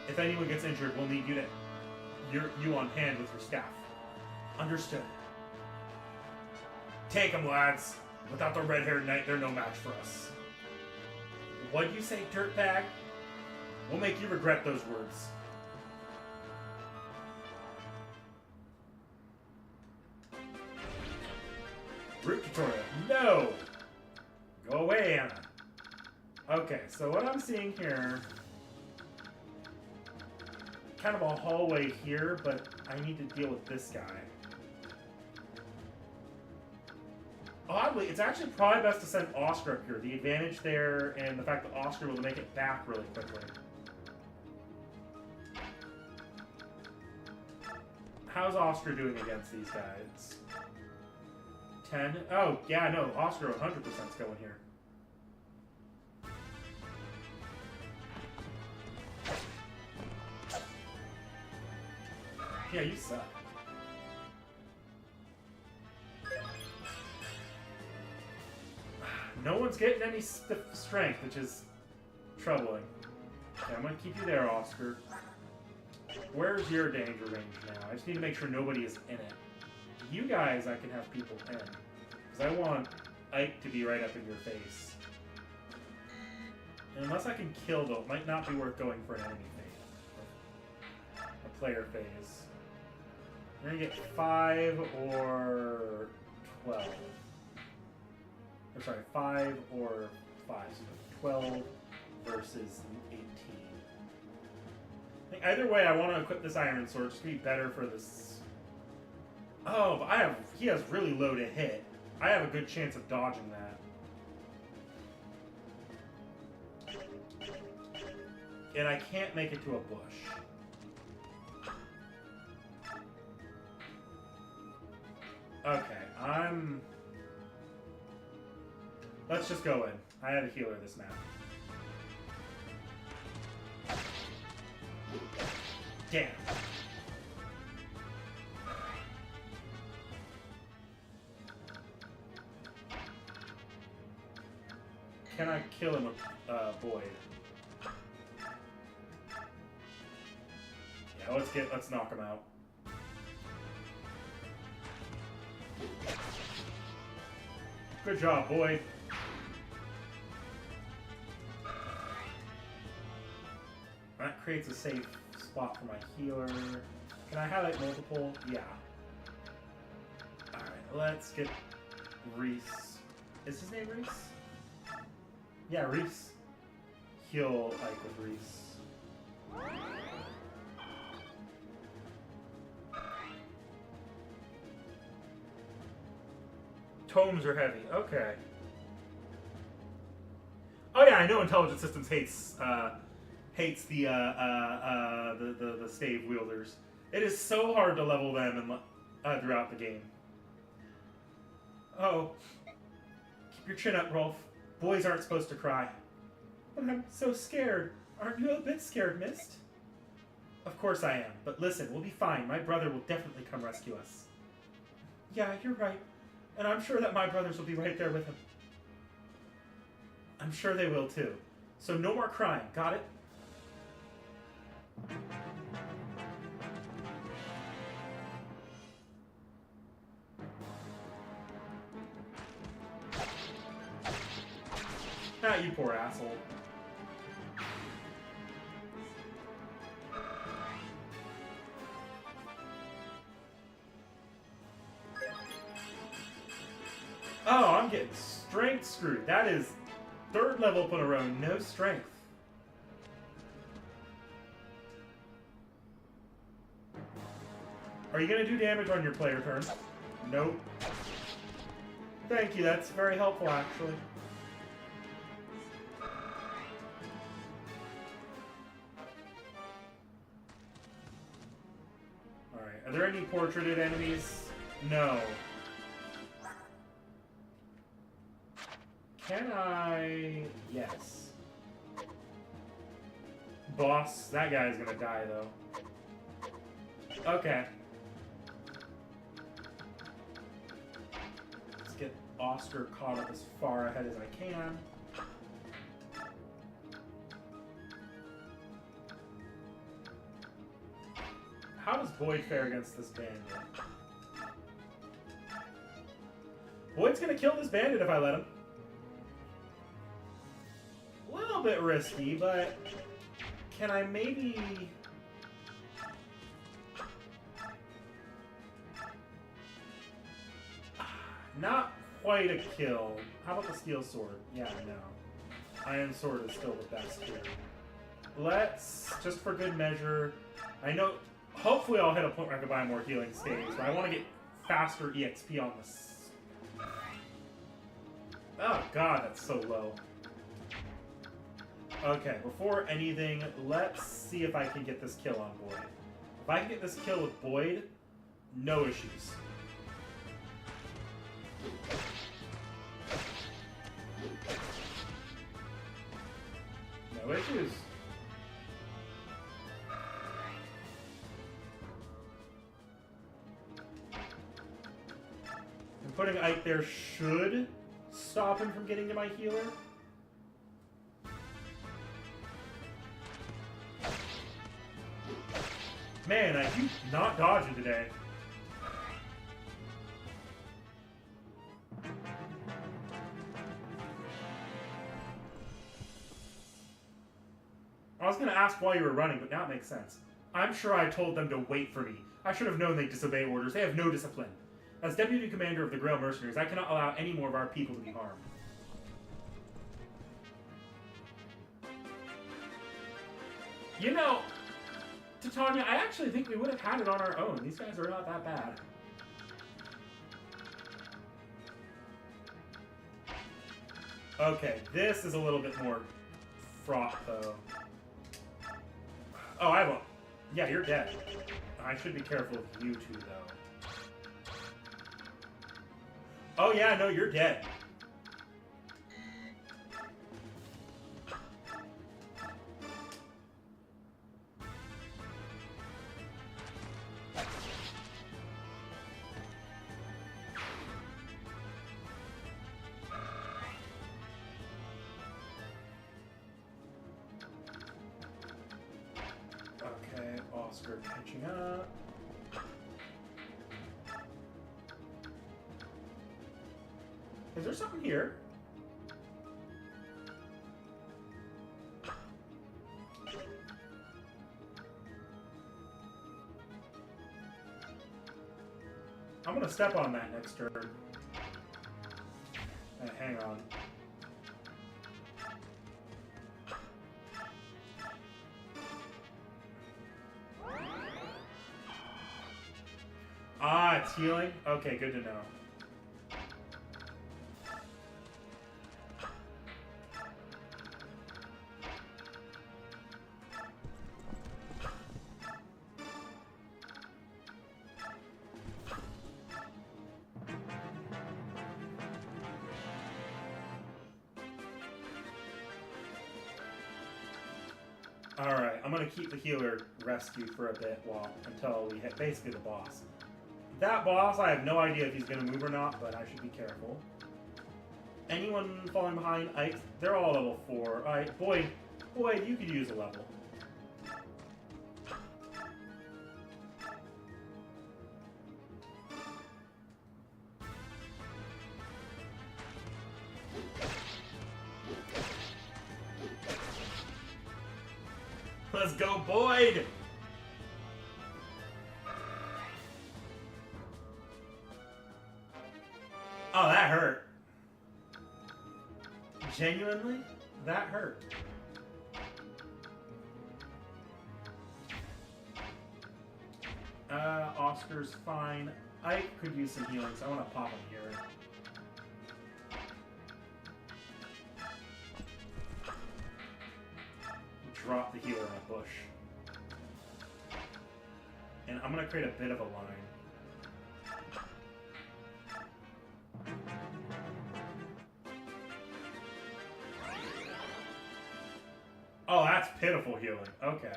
If anyone gets injured, we'll need you on hand with your staff. Understood. Take them, lads. Without the red-haired knight, they're no match for us. What'd you say, dirtbag? We'll make you regret those words. Route tutorial. No! Go away, Anna. Okay, so what I'm seeing here... kind of a hallway here, but I need to deal with this guy. Oddly, it's actually probably best to send Oscar up here. The advantage there and the fact that Oscar will make it back really quickly. How's Oscar doing against these guys? 10? Oh, yeah, no, Oscar 100% is going here. Yeah, you suck. No one's getting any strength, which is troubling. Okay, I'm gonna keep you there, Oscar. Where's your danger range now? I just need to make sure nobody is in it. You guys, I can have people in. Because I want Ike to be right up in your face. And unless I can kill, though, it might not be worth going for an enemy phase. A player phase. We're gonna get 5 or 12. Or sorry, 5 or 5. So 12 versus 18. I think either way, I want to equip this Iron Sword just to be better for this. Oh, but he has really low to hit. I have a good chance of dodging that. And I can't make it to a bush. Okay, let's just go in. I had a healer this map. Damn. Can I kill him with Void? Yeah, let's knock him out. Good job, Void. That creates a safe spot for my healer. Can I highlight multiple? Yeah. Alright, let's get Reese. Is his name Reese? Yeah, Reese. Heal Ike with Reese. Tomes are heavy. Okay. Oh yeah, I know Intelligent Systems hates the stave wielders. It is so hard to level them throughout the game. Oh, keep your chin up, Rolf. Boys aren't supposed to cry. But I'm so scared. Aren't you a bit scared, Mist? Of course I am. But listen, we'll be fine. My brother will definitely come rescue us. Yeah, you're right. And I'm sure that my brothers will be right there with him. I'm sure they will too. So no more crying, got it? Ah, you poor asshole. Oh, I'm getting strength screwed. That is third level up in a row, no strength. Are you going to do damage on your player turn? Nope. Thank you, that's very helpful actually. Alright, are there any portraited enemies? No. Can I... Yes. Boss, that guy's gonna die though. Okay. Let's get Oscar caught up as far ahead as I can. How does Boyd fare against this bandit? Boyd's gonna kill this bandit if I let him. A little bit risky, but can I maybe... Not quite a kill. How about the steel sword? Yeah, no. Iron sword is still the best here. Let's, just for good measure, I know, hopefully I'll hit a point where I can buy more healing staves, but I want to get faster EXP on this. Oh god, that's so low. Okay, before anything, let's see if I can get this kill on Boyd. If I can get this kill with Boyd, no issues. No issues. And putting Ike there should stop him from getting to my healer. Man, I keep not dodging today. I was going to ask why you were running, but now it makes sense. I'm sure I told them to wait for me. I should have known they'd disobey orders. They have no discipline. As Deputy Commander of the Grail Mercenaries, I cannot allow any more of our people to be harmed. You know, Titania, I actually think we would have had it on our own. These guys are not that bad. Okay, this is a little bit more fraught, though. Oh, I have a... Yeah, you're dead. I should be careful with you two, though. Oh, yeah, no, you're dead. Okay, Oscar catching up. Is there something here? I'm gonna step on that next turn. Hang on. Ah, it's healing? Okay, good to know. Alright, I'm gonna keep the healer rescued for a bit until we hit basically the boss. That boss, I have no idea if he's gonna move or not, but I should be careful. Anyone falling behind? They're all level 4. Alright, Boyd, you could use a level. Let's go, Boyd! Oh, that hurt. Genuinely, that hurt. Oscar's fine. Ike could use some healing, so I want to pop him here. Drop the healer in a bush. And I'm going to create a bit of a line. Oh, that's pitiful healing. Okay.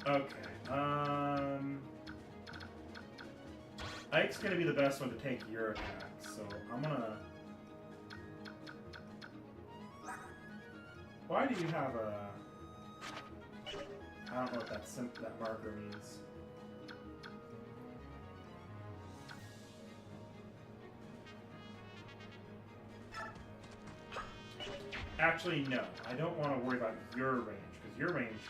Okay. Ike's gonna be the best one to take your attack, so I'm gonna... Why do you have a... I don't know what that marker means. Actually, no. I don't want to worry about your range, because your range...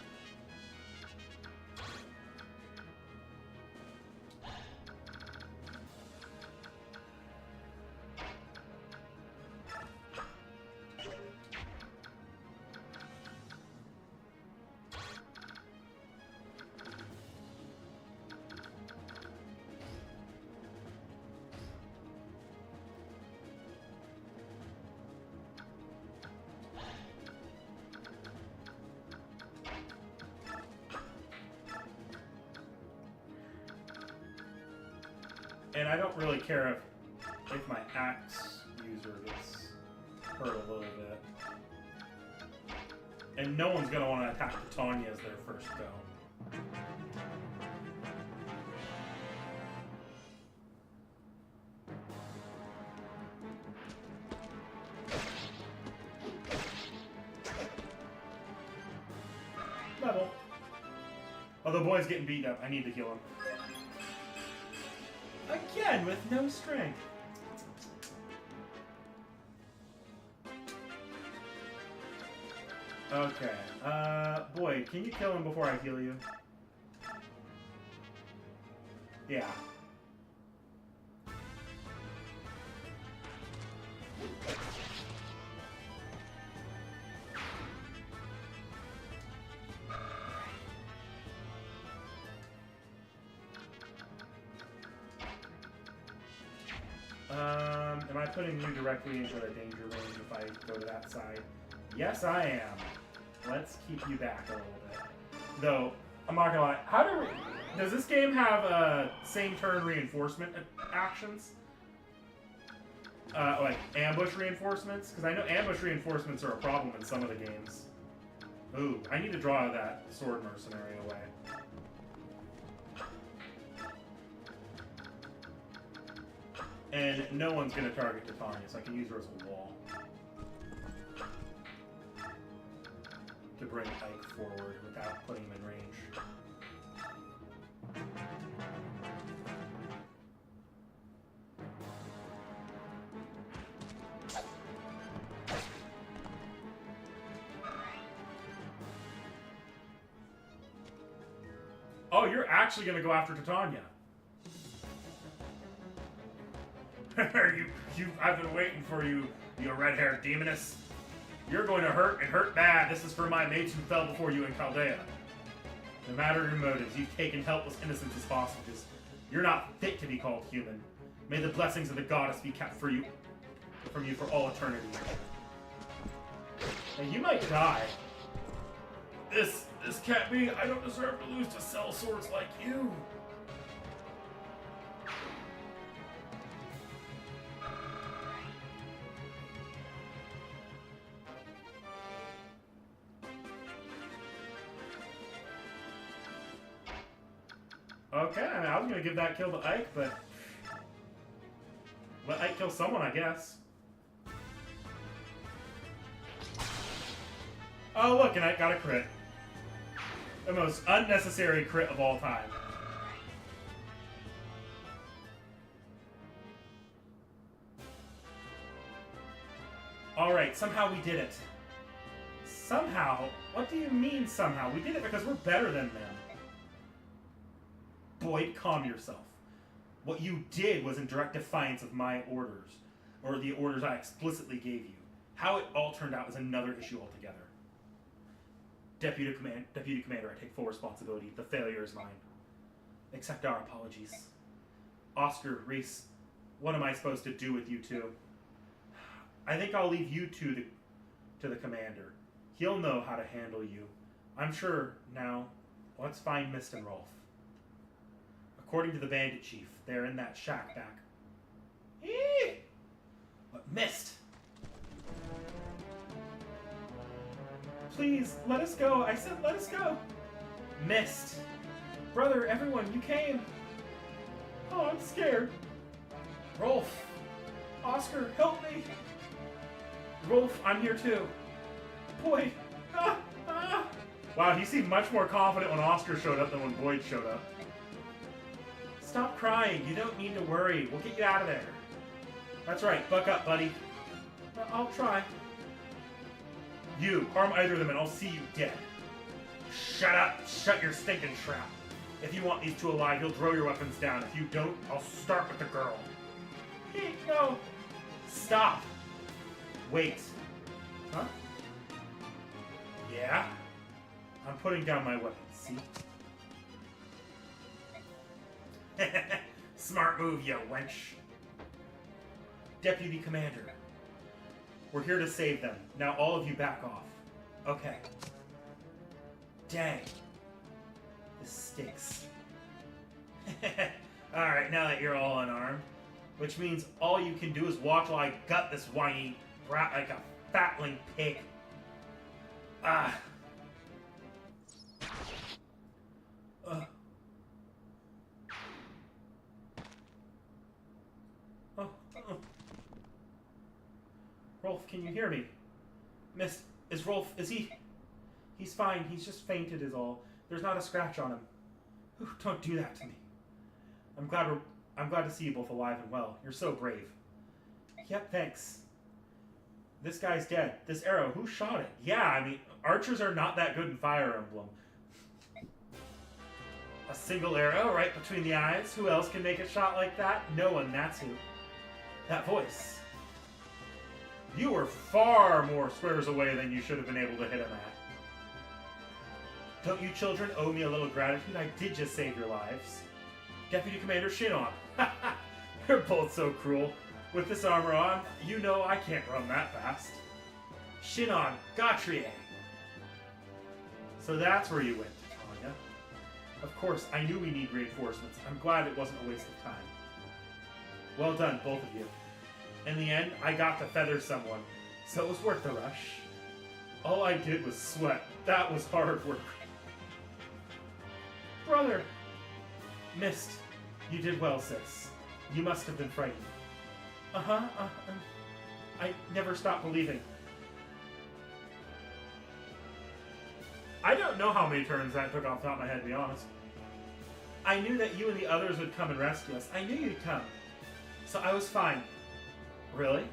And I don't really care if my axe user gets hurt a little bit. And no one's going to want to attack Titania as their first go. Oh, the boy's getting beat up. I need to heal him. Again, with no strength. Okay. Boy, can you kill him before I heal you? Yeah. Am I putting you directly into the danger range if I go to that side? Yes, I am. Let's keep you back a little bit. Though, I'm not gonna lie. Does this game have same turn reinforcement actions? Like ambush reinforcements? Because I know ambush reinforcements are a problem in some of the games. Ooh, I need to draw that sword mercenary away. And no one's going to target Titania, so I can use her as a wall. To bring Ike forward without putting him in range. Oh, you're actually going to go after Titania. I've been waiting for you, you red-haired demoness. You're going to hurt, and hurt bad. This is for my mates who fell before you in Chaldea. No matter your motives, you've taken helpless innocents as hostages. You're not fit to be called human. May the blessings of the goddess be kept from you for all eternity. And you might die. This can't be. I don't deserve to lose to sell swords like you. Okay, I mean, I was gonna give that kill to Ike, but let Ike kill someone, I guess. Oh, look, and Ike got a crit. The most unnecessary crit of all time. Alright, somehow we did it. Somehow? What do you mean somehow? We did it because we're better than them. Boyd, calm yourself. What you did was in direct defiance of my orders, or the orders I explicitly gave you. How it all turned out is another issue altogether. Deputy Commander, I take full responsibility. The failure is mine. Accept our apologies. Oscar, Reese, what am I supposed to do with you two? I think I'll leave you two to the commander. He'll know how to handle you. I'm sure now. Let's find Mist and Rolf. According to the bandit chief, they're in that shack back. Eee! What, Mist? Please, let us go. I said let us go. Mist. Brother, everyone, you came. Oh, I'm scared. Rolf. Oscar, help me. Rolf, I'm here too. Boyd. Ah, ah. Wow, he seemed much more confident when Oscar showed up than when Boyd showed up. Stop crying. You don't need to worry. We'll get you out of there. That's right. Buck up, buddy. I'll try. You, harm either of them and I'll see you dead. Shut up. Shut your stinking trap. If you want these two alive, you'll throw your weapons down. If you don't, I'll start with the girl. Hey, no. Stop. Wait. Huh? Yeah? I'm putting down my weapons, see? Smart move, you wench. Deputy Commander. We're here to save them. Now all of you back off. Okay. Dang. This stinks. Alright, now that you're all unarmed. Which means all you can do is watch while I gut this whiny brat like a fatling pig. Ah. Rolf, can you hear me? Mist, is he... He's fine, he's just fainted is all. There's not a scratch on him. Ooh, don't do that to me. I'm glad to see you both alive and well. You're so brave. Yep, thanks. This guy's dead. This arrow, who shot it? Yeah, I mean, archers are not that good in Fire Emblem. A single arrow right between the eyes? Who else can make a shot like that? No one, that's who. That voice. You were far more squares away than you should have been able to hit him at. Don't you children owe me a little gratitude? I did just save your lives. Deputy Commander Shinon. You're both so cruel. With this armor on, you know I can't run that fast. Shinon, T.H.E. So that's where you went, Tanya. Of course, I knew we need reinforcements. I'm glad it wasn't a waste of time. Well done, both of you. In the end, I got to feather someone, so it was worth the rush. All I did was sweat. That was hard work. Brother! Missed. You did well, sis. You must have been frightened. I never stopped believing. I don't know how many turns that took off the top of my head, to be honest. I knew that you and the others would come and rescue us. I knew you'd come. So I was fine. Really?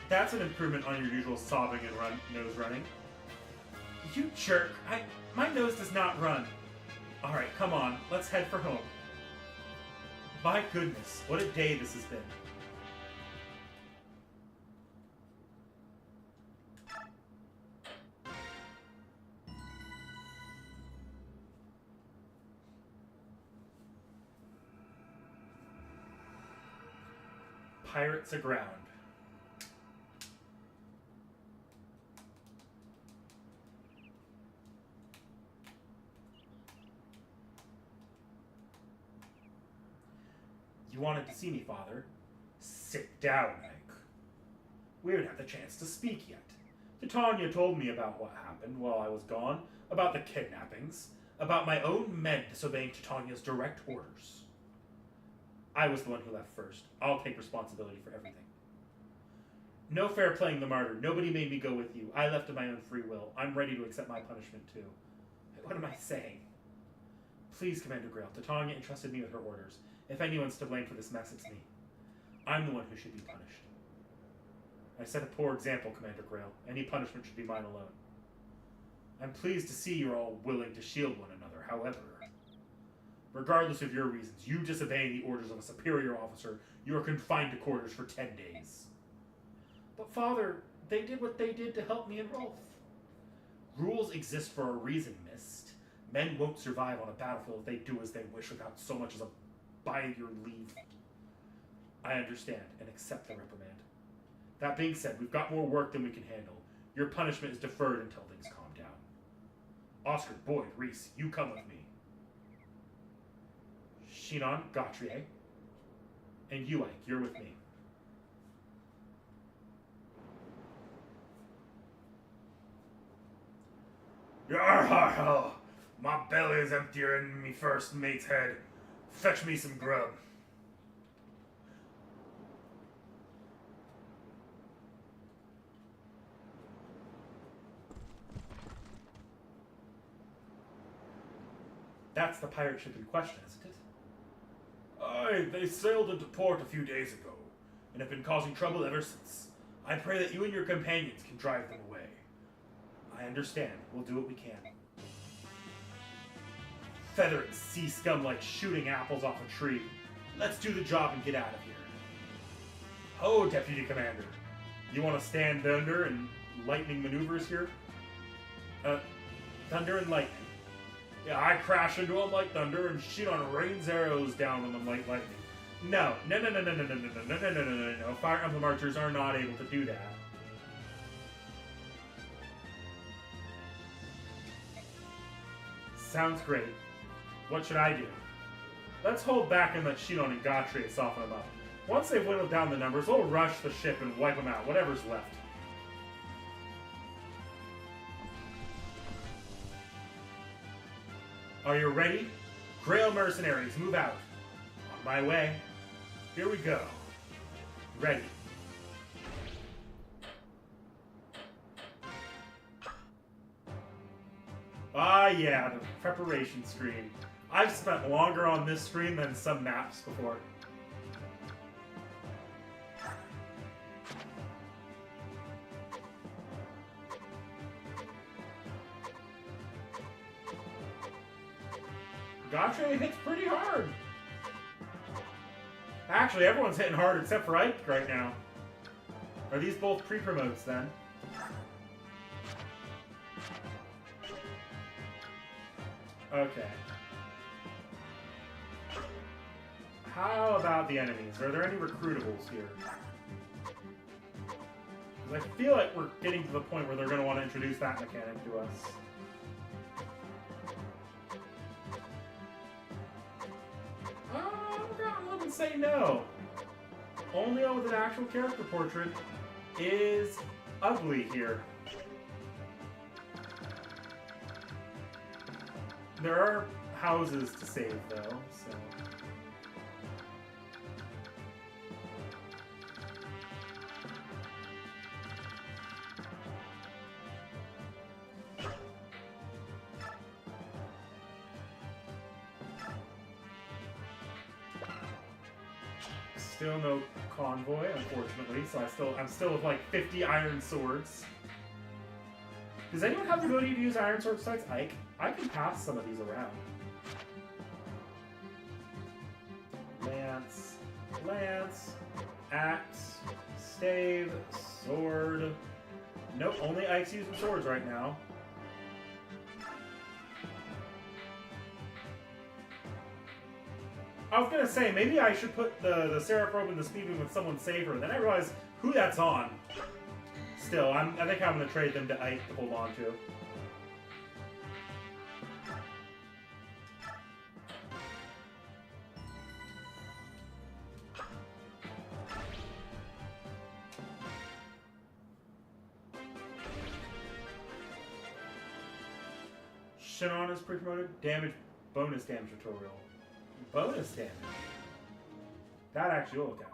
That's an improvement on your usual sobbing and nose running. You jerk. My nose does not run. Alright, come on. Let's head for home. My goodness, what a day this has been. Pirates aground. You wanted to see me, Father? Sit down, Hank. We haven't had the chance to speak yet. Titania told me about what happened while I was gone, about the kidnappings, about my own men disobeying Titania's direct orders. I was the one who left first. I'll take responsibility for everything. No fair playing the martyr. Nobody made me go with you. I left of my own free will. I'm ready to accept my punishment, too. What am I saying? Please, Commander Grail. Titania entrusted me with her orders. If anyone's to blame for this mess, it's me. I'm the one who should be punished. I set a poor example, Commander Grail. Any punishment should be mine alone. I'm pleased to see you're all willing to shield one another. However, regardless of your reasons, you disobeying the orders of a superior officer, you are confined to quarters for 10 days. But Father, they did what they did to help me and Rolf. Rules exist for a reason, Mist. Men won't survive on a battlefield if they do as they wish without so much as a by your leave. I understand and accept the reprimand. That being said, we've got more work than we can handle. Your punishment is deferred until things calm down. Oscar, Boyd, Reese, you come with me. Shinon, T.H.E. And you, Ike, you're with me. Yarr-har-ho! My belly is emptier than me first mate's head. Fetch me some grub. That's the pirate ship in question, isn't it? Aye, they sailed into port a few days ago, and have been causing trouble ever since. I pray that you and your companions can drive them away. I understand. We'll do what we can. Feathering sea scum like shooting apples off a tree. Let's do the job and get out of here. Oh, Deputy Commander. You want to stand thunder and lightning maneuvers here? Thunder and lightning. Yeah, I crash into them like thunder and Shinon rains arrows down on them like lightning. No. Fire Emblem archers are not able to do that. Sounds great. What should I do? Let's hold back and let Shinon and T.H.E. soften them up. Once they've whittled down the numbers, we'll rush the ship and wipe them out, whatever's left. Are you ready? Grail mercenaries, move out. On my way. Here we go. Ready. Ah, yeah, the preparation screen. I've spent longer on this stream than some maps before. Gotcha hits pretty hard. Actually, everyone's hitting hard except for Ike right now. Are these both pre-promotes then? Okay. How about the enemies? Are there any recruitables here? Because I feel like we're getting to the point where they're going to want to introduce that mechanic to us. I'm going to say no. Only one with an actual character portrait is ugly here. There are houses to save, though, so... Still no convoy, unfortunately, so I'm still with like 50 iron swords. Does anyone have the ability to use iron swords besides Ike? I can pass some of these around. Lance, axe, stave, sword. Nope, only Ike's using swords right now. I was gonna say, maybe I should put the Seraph Robe and the Speedwing with someone safer. Then I realized who that's on. Still, I think I'm gonna trade them to Ike to hold on to. Shinon is pre-promoted. Bonus damage tutorial. Bonus damage? That actually will look at.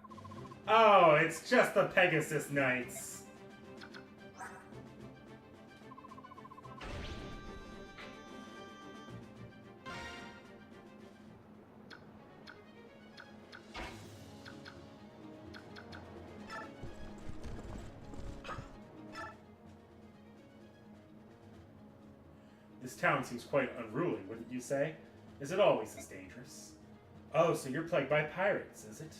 Oh, it's just the Pegasus Knights. This town seems quite unruly, wouldn't you say? Is it always this dangerous? Oh, so you're plagued by pirates, is it?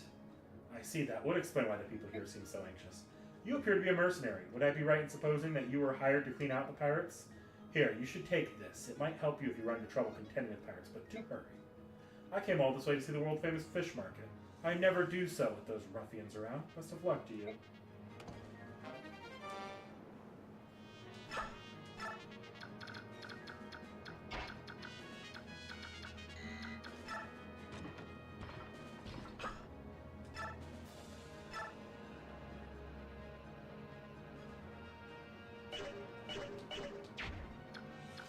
I see that. Would explain why the people here seem so anxious. You appear to be a mercenary. Would I be right in supposing that you were hired to clean out the pirates? Here, you should take this. It might help you if you run into trouble contending with pirates, but do hurry. I came all this way to see the world-famous fish market. I never do so with those ruffians around. Best of luck to you.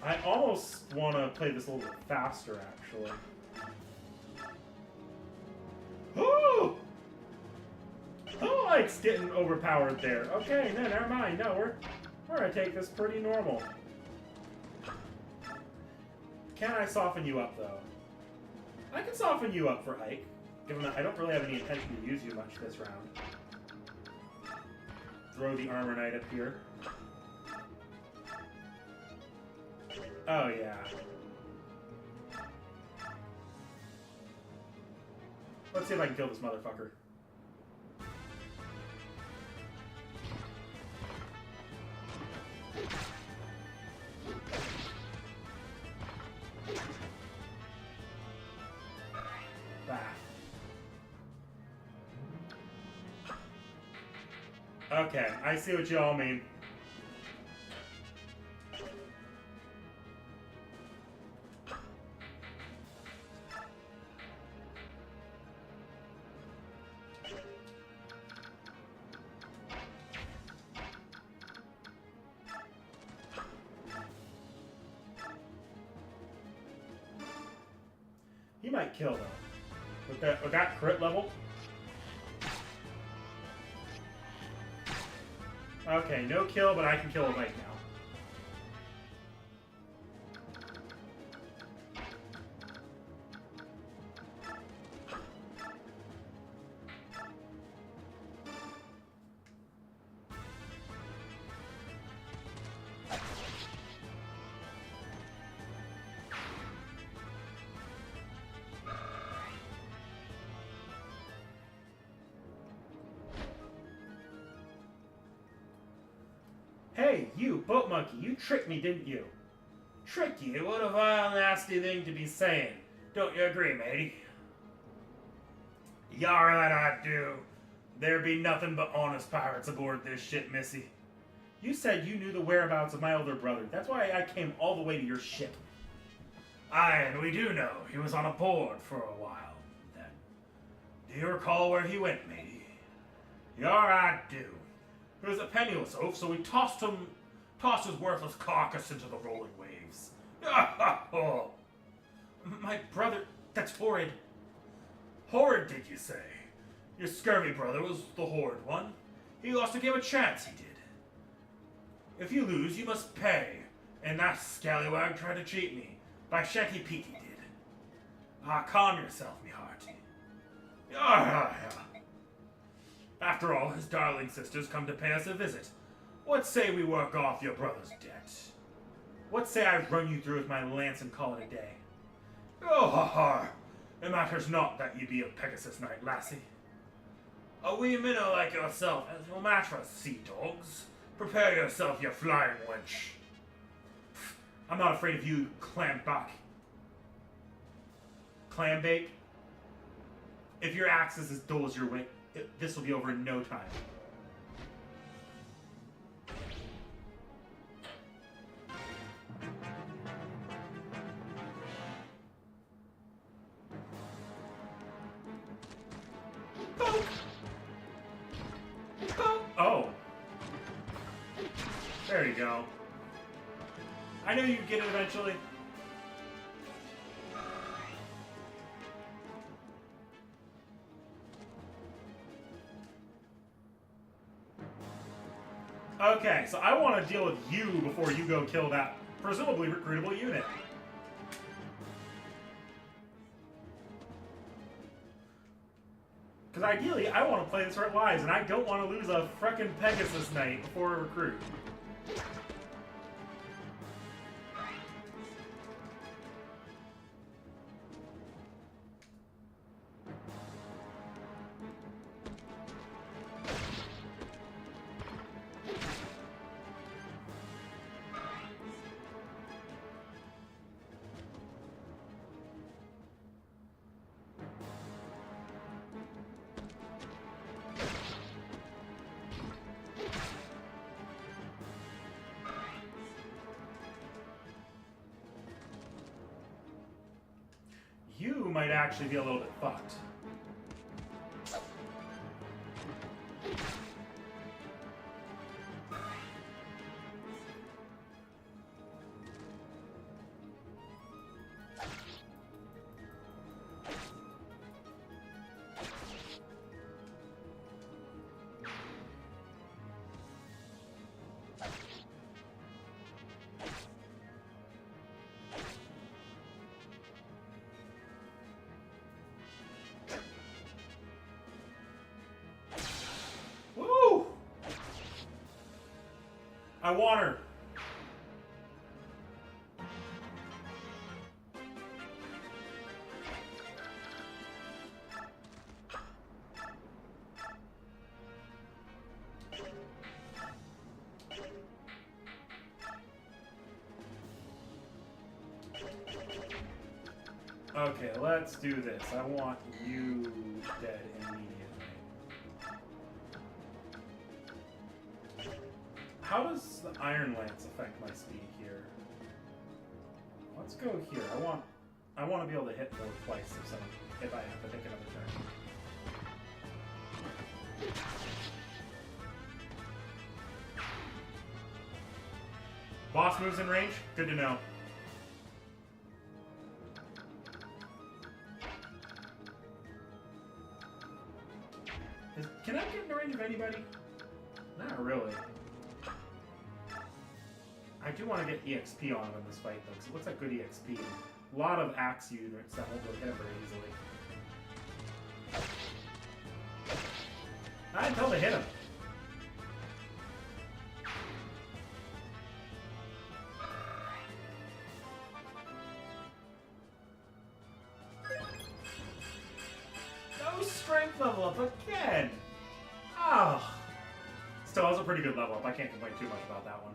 I almost want to play this a little bit faster, actually. Ooh! Oh, it's getting overpowered there. Okay, no, never mind. No, we're gonna take this pretty normal. Can I soften you up, though? I can soften you up for Ike, given that I don't really have any intention to use you much this round. Throw the Armor Knight up here. Oh, yeah. Let's see if I can kill this motherfucker. Bah. Okay, I see what y'all mean. He might kill though. With that crit level. Okay, no kill, but I can kill a Ike now. Hey, you, boat monkey, you tricked me, didn't you? Trick you? What a vile, nasty thing to be saying. Don't you agree, matey? Yar that I do. There be nothing but honest pirates aboard this ship, missy. You said you knew the whereabouts of my older brother. That's why I came all the way to your ship. Aye, and we do know he was on a board for a while. Then, do you recall where he went, matey? Yar I do. He was a penniless oaf, so we tossed his worthless carcass into the rolling waves. Oh, my brother, that's horrid. Horrid, did you say? Your scurvy brother was the horrid one. He lost to give a chance, he did. If you lose, you must pay. And that scallywag tried to cheat me. By Shanky Pete he did. Ah, calm yourself, me hearty. Ah. After all, his darling sisters come to pay us a visit. What say we work off your brother's debt? What say I run you through with my lance and call it a day? Oh, ha ha! It matters not that you be a Pegasus Knight, lassie. A wee minnow like yourself has no match for sea dogs. Prepare yourself, you flying wench. I'm not afraid of you, clambake. Clambake? If your axe is as dull as your wit, this will be over in no time. Poke! Poke! Oh. There you go. I knew you'd get it eventually. Okay, so I want to deal with you before you go kill that presumably recruitable unit. Because ideally, I want to play this where it lies, and I don't want to lose a frickin' Pegasus Knight before a recruit. You might actually be a little bit fucked. I want her. Okay, let's do this. I want you dead immediately. How does the Iron Lance affect my speed here? Let's go here. I want to be able to hit more twice if I have to take another turn. Boss moves in range? Good to know. Can I get in the range of anybody? Not really. I do want to get EXP on him in this fight, though, because it looks like good EXP. A lot of axe units that won't go hit him very easily. Not until they hit him. No strength level up again! Oh. Still has a pretty good level up. I can't complain too much about that one.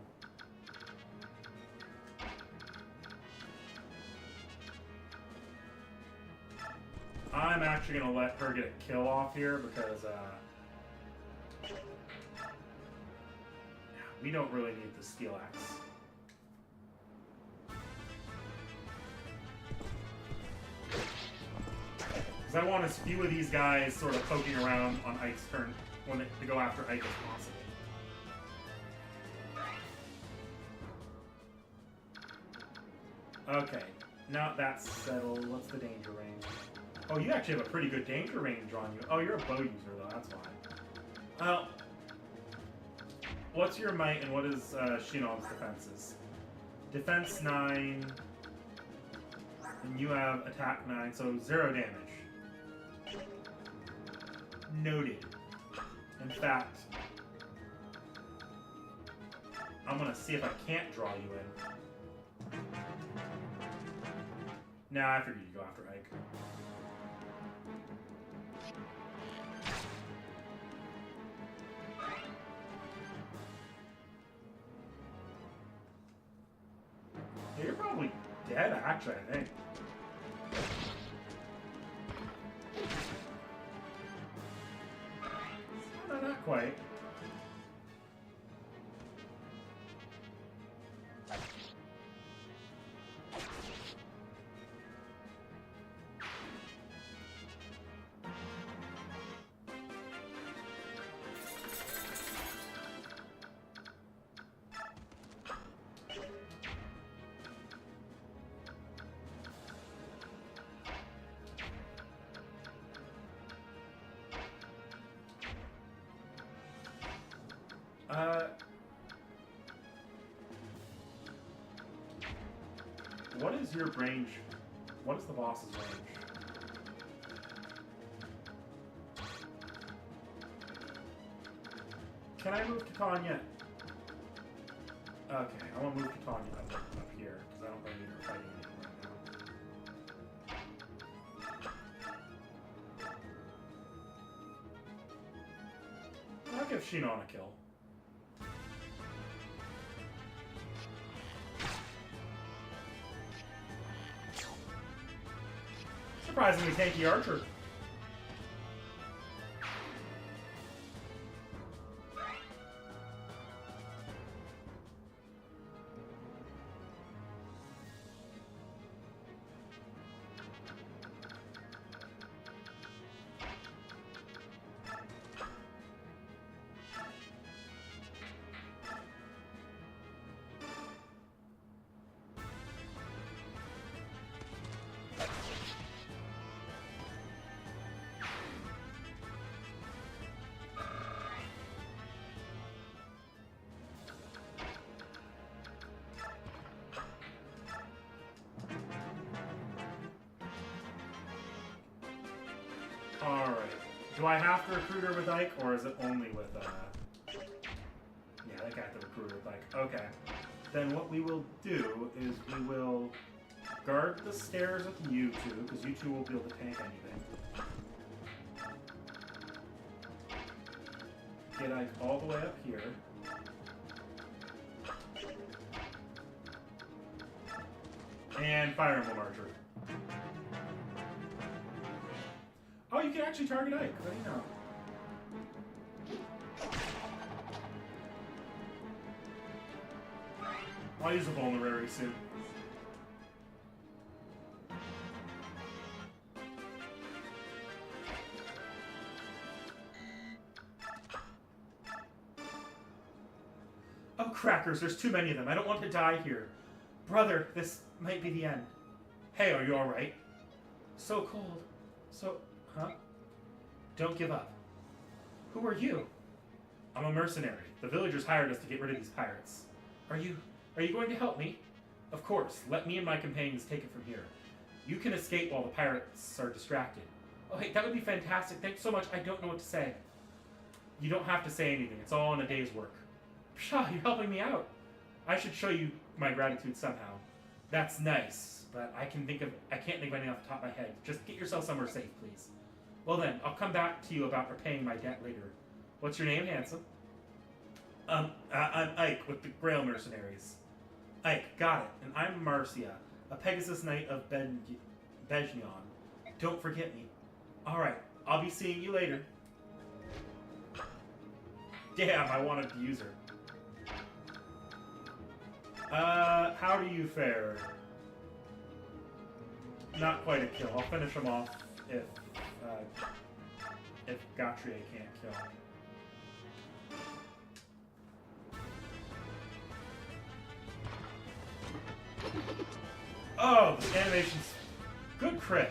I'm actually going to let her get a kill off here because we don't really need the steel axe. Because I want as few of these guys sort of poking around on Ike's turn when they go after Ike as possible. Okay, now that's settled. What's the danger range? Oh, you actually have a pretty good danger range on you. Oh, you're a bow user, though. That's why. Well, what's your might and what is Shinom's defenses? Defense 9, and you have attack 9, so 0 damage. Noted. In fact, I'm going to see if I can't draw you in. Nah, I figured you'd go after Ike. You're probably dead, actually, I think. No, not quite. What is your range? What is the boss's range? Can I move Titania yet? Okay, I want to move Titania up here, because I don't really need her fighting anything right now. I'll give Shinon a kill. Surprisingly tanky archer. Alright. Do I have to recruit her with Ike, or is it only with, Yeah, I think I have to recruit her with Ike. Okay. Then what we will do is we will guard the stairs with you two, because you two will be able to tank anything. Get Ike all the way up here. And Fire Emblem Archer. Oh, you can actually target Ike. What do you know? I'll use a vulnerary soon. Oh, crackers, there's too many of them. I don't want to die here. Brother, this might be the end. Hey, are you alright? So cold. So... Huh? Don't give up. Who are you? I'm a mercenary. The villagers hired us to get rid of these pirates. Are you going to help me? Of course. Let me and my companions take it from here. You can escape while the pirates are distracted. Oh, hey, that would be fantastic. Thanks so much. I don't know what to say. You don't have to say anything. It's all in a day's work. Pshaw, you're helping me out. I should show you my gratitude somehow. That's nice, but I can't think of anything off the top of my head. Just get yourself somewhere safe, please. Well then, I'll come back to you about repaying my debt later. What's your name, handsome? I'm Ike with the Grail Mercenaries. Ike, got it. And I'm Marcia, a Pegasus Knight of Bejnion. Don't forget me. Alright, I'll be seeing you later. Damn, I wanted to use her. How do you fare? Not quite a kill. I'll finish him off if Gauthier can't kill. Oh, the animation's good crit.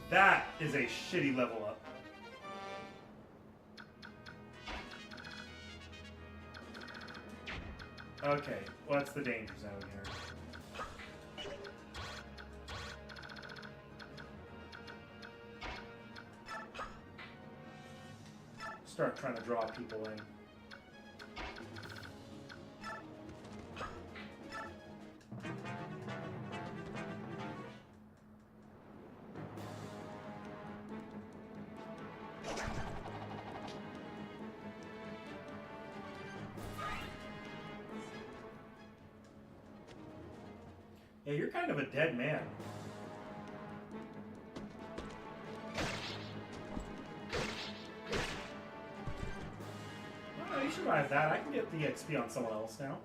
That is a shitty level up. Okay, what's the danger zone here? Start trying to draw people in. Yeah, you're kind of a dead man. Oh, you survived that. I can get the XP on someone else now.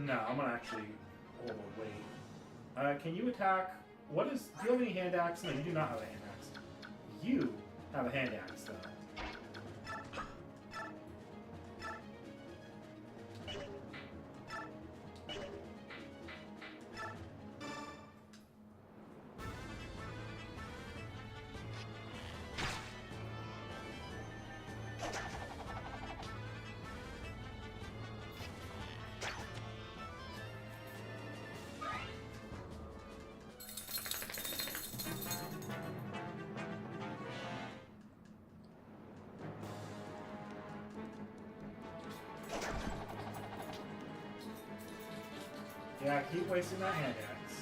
No, I'm gonna actually hold on, wait. Can you attack? What is? Do you have any hand axe? No, you do not have a hand axe. You have a hand axe, though. Yeah, keep wasting that hand axe.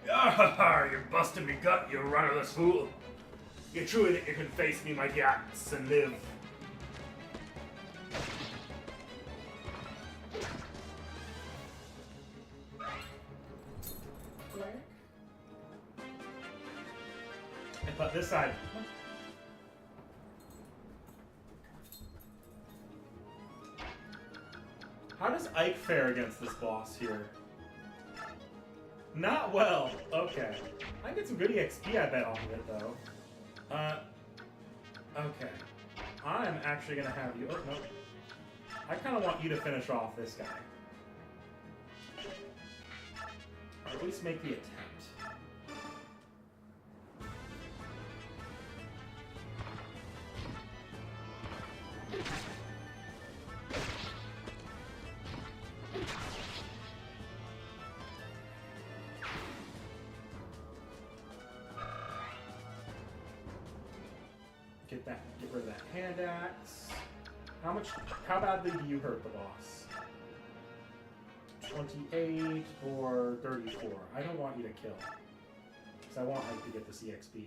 Ah, you're busting me gut, you rudderless fool. You're truly that you can face me, my gats, and live. And put this side. How does Ike fare against this boss here? Not well. Okay. I can get some good EXP, I bet, off of it, though. Okay. I'm actually going to have you... Oh, no. I kind of want you to finish off this guy. Or at least make the attempt. Get rid of that hand axe. How badly do you hurt the boss? 28 or 34. I don't want you to kill. Because I want Ike to get this EXP.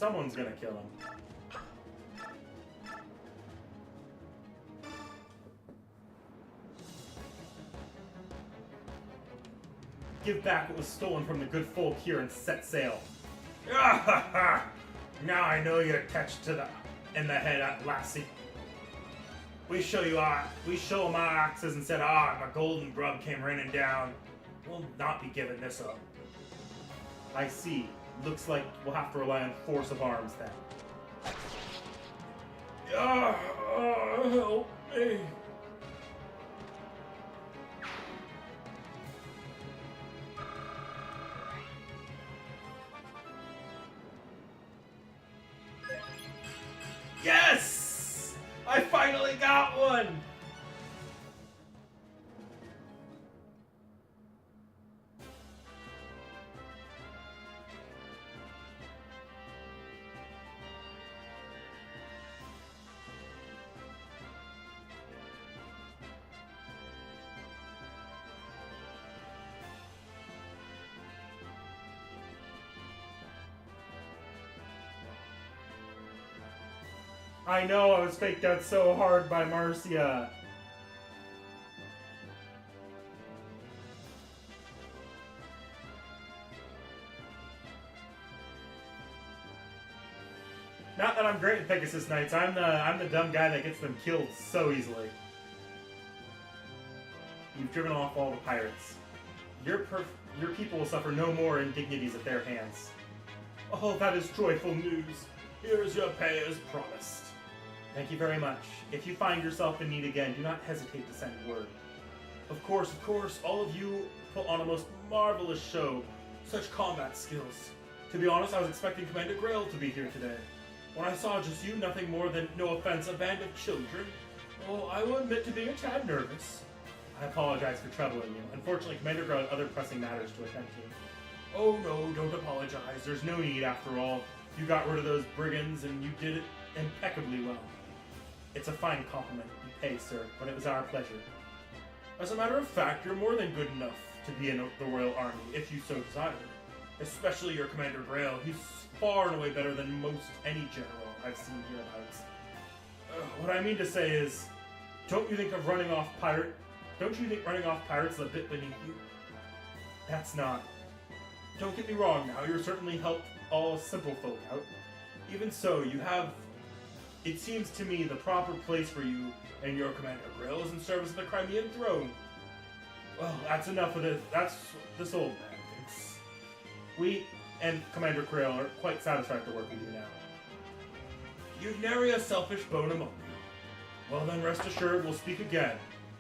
Someone's gonna kill him. Give back what was stolen from the good folk here and set sail. Ah ha ha! Now I know you're attached to the in the head at lassie. We show them our axes and said, my golden grub came raining down. We'll not be giving this up. I see. Looks like we'll have to rely on force of arms then. Help me. Yes! I finally got one! I know, I was faked out so hard by Marcia. Not that I'm great at Pegasus Knights, I'm the dumb guy that gets them killed so easily. You've driven off all the pirates. Your people will suffer no more indignities at their hands. Oh, that is joyful news. Here is your pay as promised. Thank you very much. If you find yourself in need again, do not hesitate to send word. Of course, all of you put on a most marvelous show. Such combat skills. To be honest, I was expecting Commander Grail to be here today. When I saw just you, nothing more than, no offense, a band of children, well, I will admit to being a tad nervous. I apologize for troubling you. Unfortunately, Commander Grail had other pressing matters to attend to. Oh no, don't apologize. There's no need after all. You got rid of those brigands and you did it impeccably well. It's a fine compliment you pay, sir, but it was our pleasure. As a matter of fact, you're more than good enough to be in the Royal Army, if you so desire. Especially your Commander Grail. He's far and away better than most any general I've seen hereabouts. What I mean to say is, don't you think running off pirates is a bit beneath you? That's not. Don't get me wrong now, you're certainly helped all simple folk out. Even so, you have, it seems to me, the proper place for you and your Commander Grail is in service of the Crimean throne. Well, that's enough of this. That's this old man thinks. We and Commander Grail are quite satisfied with the work we do now. You've nary a selfish bone among you. Well then, rest assured, we'll speak again.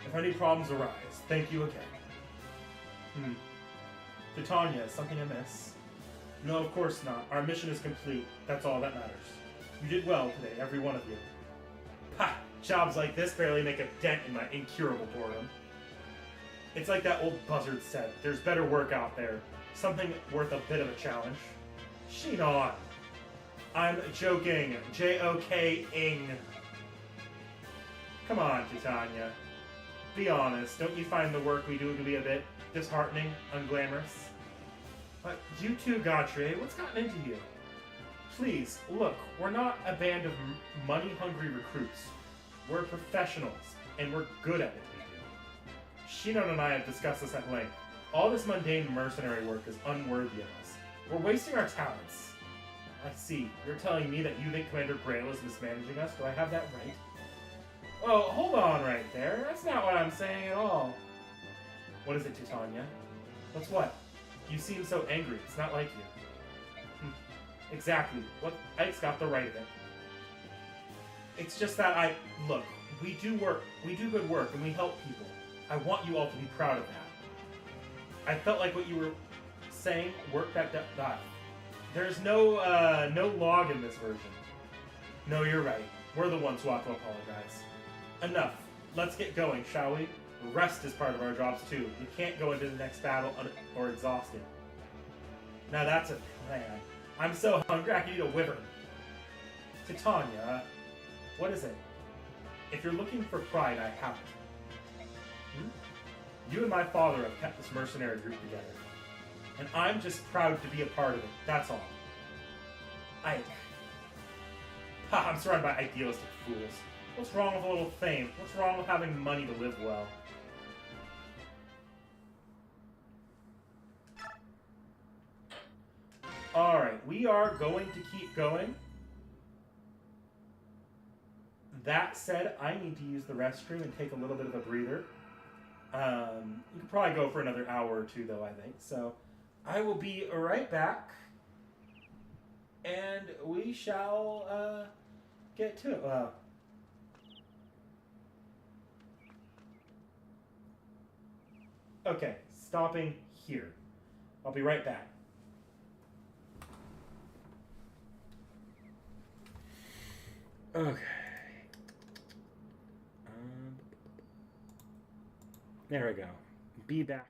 If any problems arise, thank you again. Titania, is something amiss? No, of course not. Our mission is complete. That's all that matters. You did well today, every one of you. Ha! Jobs like this barely make a dent in my incurable boredom. It's like that old buzzard said, there's better work out there. Something worth a bit of a challenge. Sheen on. I'm joking. J-O-K-ing. Come on, Titania. Be honest, don't you find the work we do to be a bit disheartening, unglamorous? But you too, Gauthier, what's gotten into you? Please, look, we're not a band of money-hungry recruits. We're professionals, and we're good at it we do. Shinon and I have discussed this at length. All this mundane mercenary work is unworthy of us. We're wasting our talents. I see. You're telling me that you think Commander Grail is mismanaging us? Do I have that right? Oh, hold on right there. That's not what I'm saying at all. What is it, Titania? What's what? You seem so angry. It's not like you. Exactly. What? Ike's got the right of it. It's just that look, we do good work, and we help people. I want you all to be proud of that. I felt like what you were saying worked that. There's no log in this version. No, you're right. We're the ones who ought to apologize. Enough. Let's get going, shall we? Rest is part of our jobs too. We can't go into the next battle or exhausted. Now that's a plan. I'm so hungry I can eat a wyvern. Titania, what is it? If you're looking for pride, I have it. You and my father have kept this mercenary group together. And I'm just proud to be a part of it, that's all. Ike, Ha, I'm surrounded by idealistic fools. What's wrong with a little fame? What's wrong with having money to live well? Alright, we are going to keep going. That said, I need to use the restroom and take a little bit of a breather. You could probably go for another hour or two, though, I think. So, I will be right back. And we shall, get to it. Okay, stopping here. I'll be right back. Okay. There we go. Be back.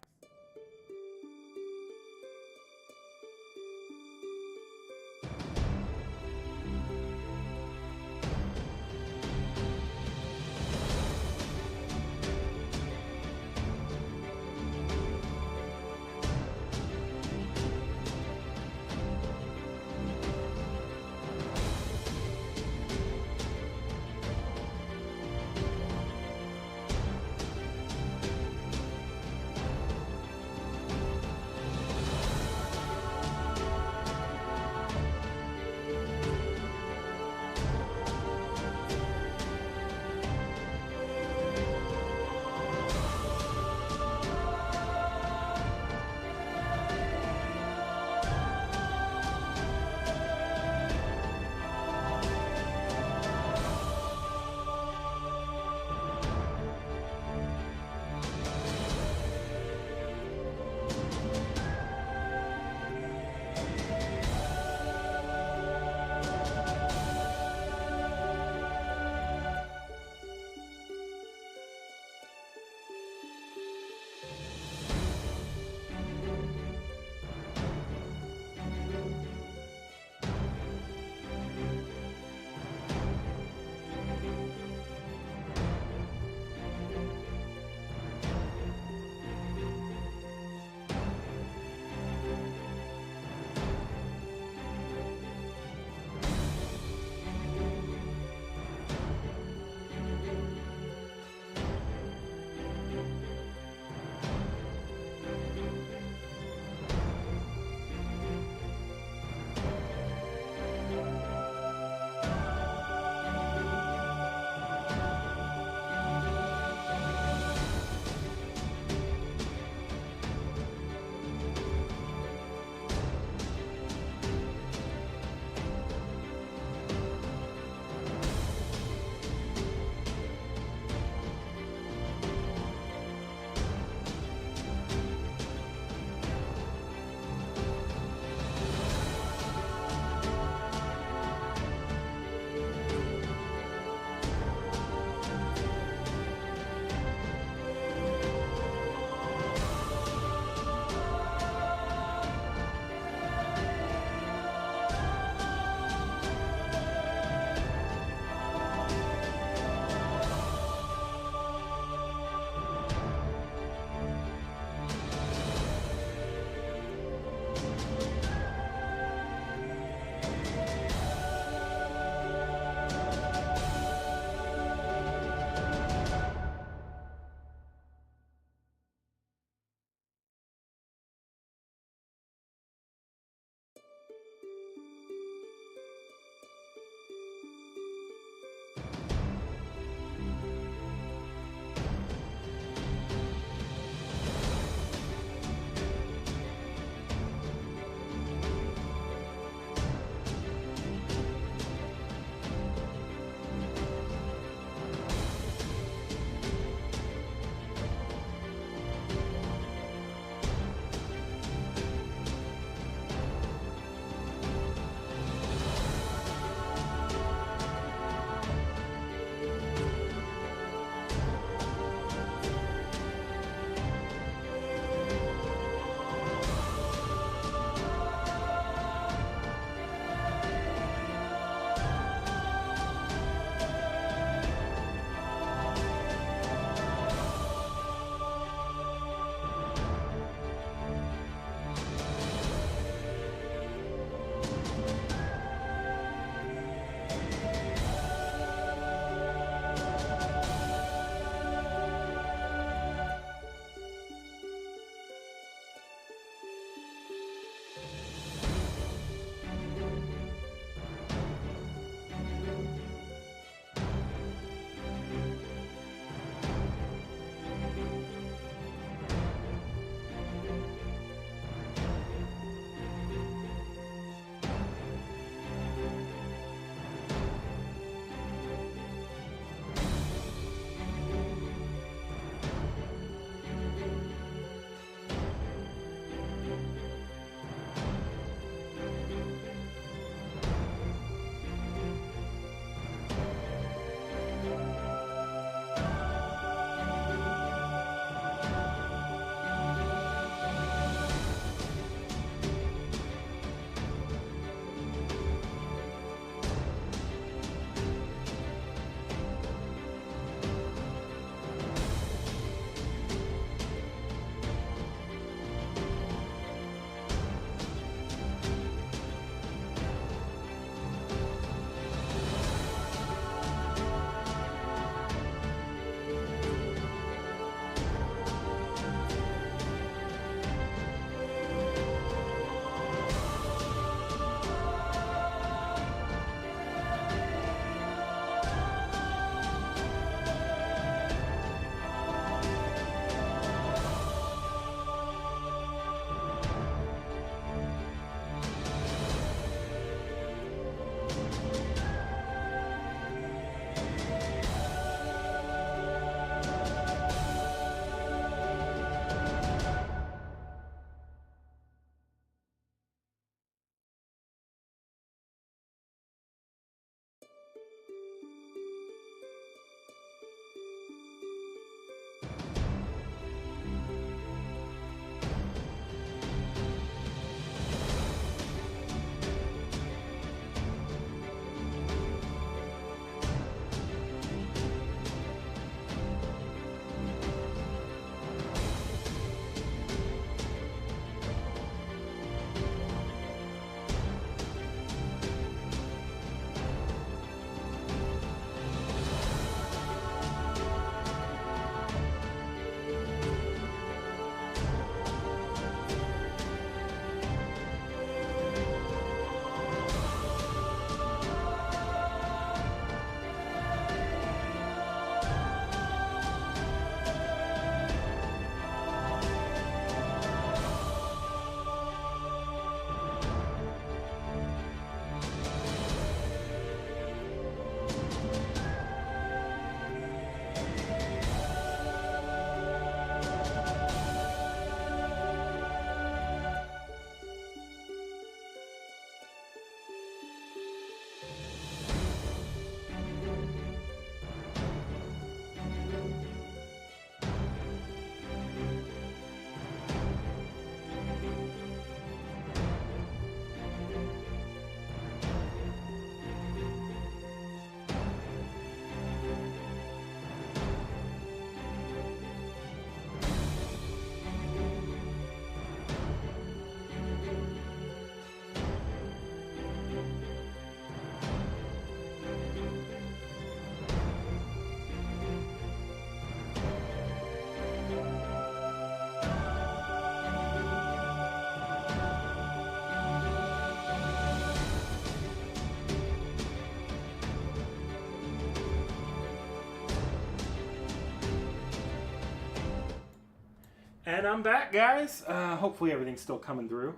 And I'm back, guys. Hopefully everything's still coming through.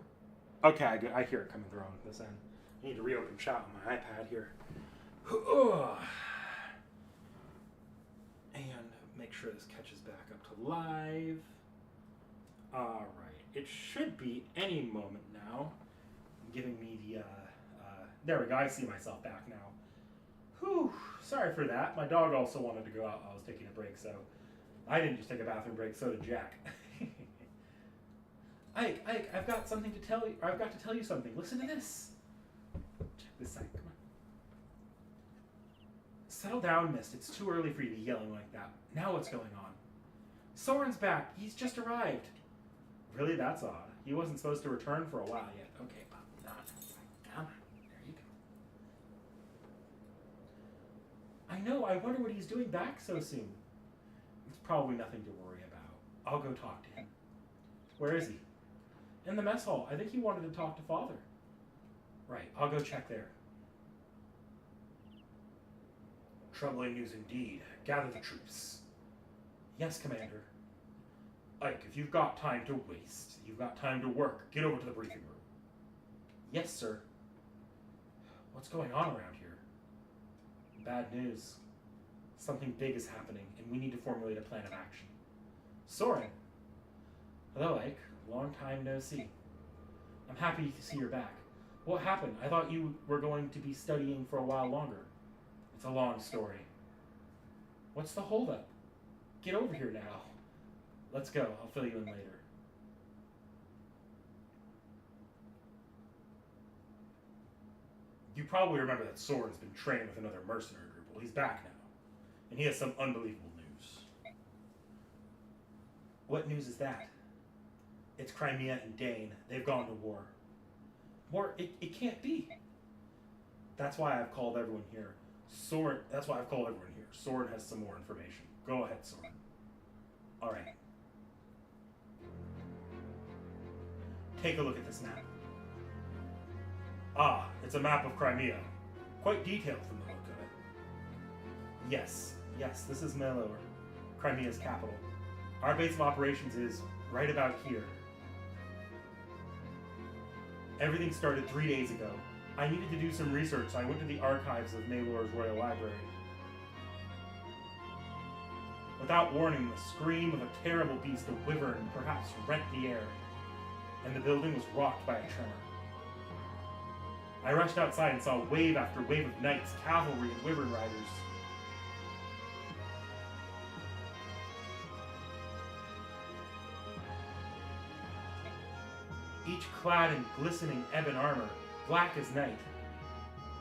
Okay, I hear it coming through on this end. I need to reopen chat on my iPad here. And make sure this catches back up to live. Alright, it should be any moment now. Giving me the, there we go, I see myself back now. Whew, sorry for that. My dog also wanted to go out while I was taking a break, so I didn't just take a bathroom break, so did Jack. Ike, I've got something to tell you, or I've got to tell you something. Listen to this. Check this out, come on. Settle down, Mist. It's too early for you to be yelling like that. Now what's going on? Soren's back. He's just arrived. Really? That's odd. He wasn't supposed to return for a while yet. Okay, Bob. No, come on. There you go. I know. I wonder what he's doing back so soon. It's probably nothing to worry about. I'll go talk to him. Where is he? In the mess hall. I think he wanted to talk to Father. Right. I'll go check there. Troubling news indeed. Gather the troops. Yes, Commander. Ike, if you've got time to waste, you've got time to work, get over to the briefing room. Yes, sir. What's going on around here? Bad news. Something big is happening, and we need to formulate a plan of action. Soren. Hello, Ike. Long time no see. I'm happy to see you're back. What happened? I thought you were going to be studying for a while longer. It's a long story. What's the holdup? Get over here now. Let's go. I'll fill you in later. You probably remember that Soren's been training with another mercenary group. Well, he's back now. And he has some unbelievable news. What news is that? It's Crimea and Dane. They've gone to war. War? It can't be. That's why I've called everyone here. That's why I've called everyone here. Soren has some more information. Go ahead, Soren. Alright. Take a look at this map. Ah, it's a map of Crimea. Quite detailed from the look of it. Yes, this is Melor, Crimea's capital. Our base of operations is right about here. Everything started 3 days ago. I needed to do some research, so I went to the archives of Melor's Royal Library. Without warning, the scream of a terrible beast, a wyvern, perhaps rent the air, and the building was rocked by a tremor. I rushed outside and saw wave after wave of knights, cavalry, and wyvern riders. Each clad in glistening ebon armor, black as night.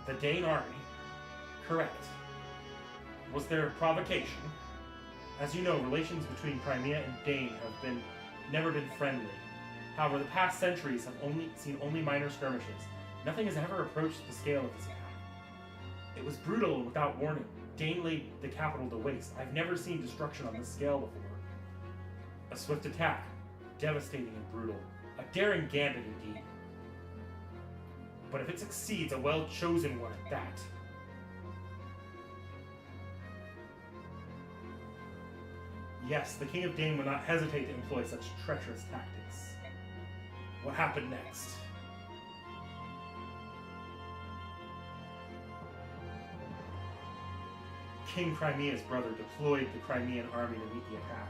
The Dane army? Correct. Was there provocation? As you know, relations between Crimea and Dane have never been friendly. However, the past centuries have seen only minor skirmishes. Nothing has ever approached the scale of this attack. It was brutal and without warning. Dane laid the capital to waste. I've never seen destruction on this scale before. A swift attack, devastating and brutal. A daring gambit indeed. But if it succeeds, a well-chosen one at that. Yes, the King of Dane would not hesitate to employ such treacherous tactics. What happened next? King Crimea's brother deployed the Crimean army to meet the attack.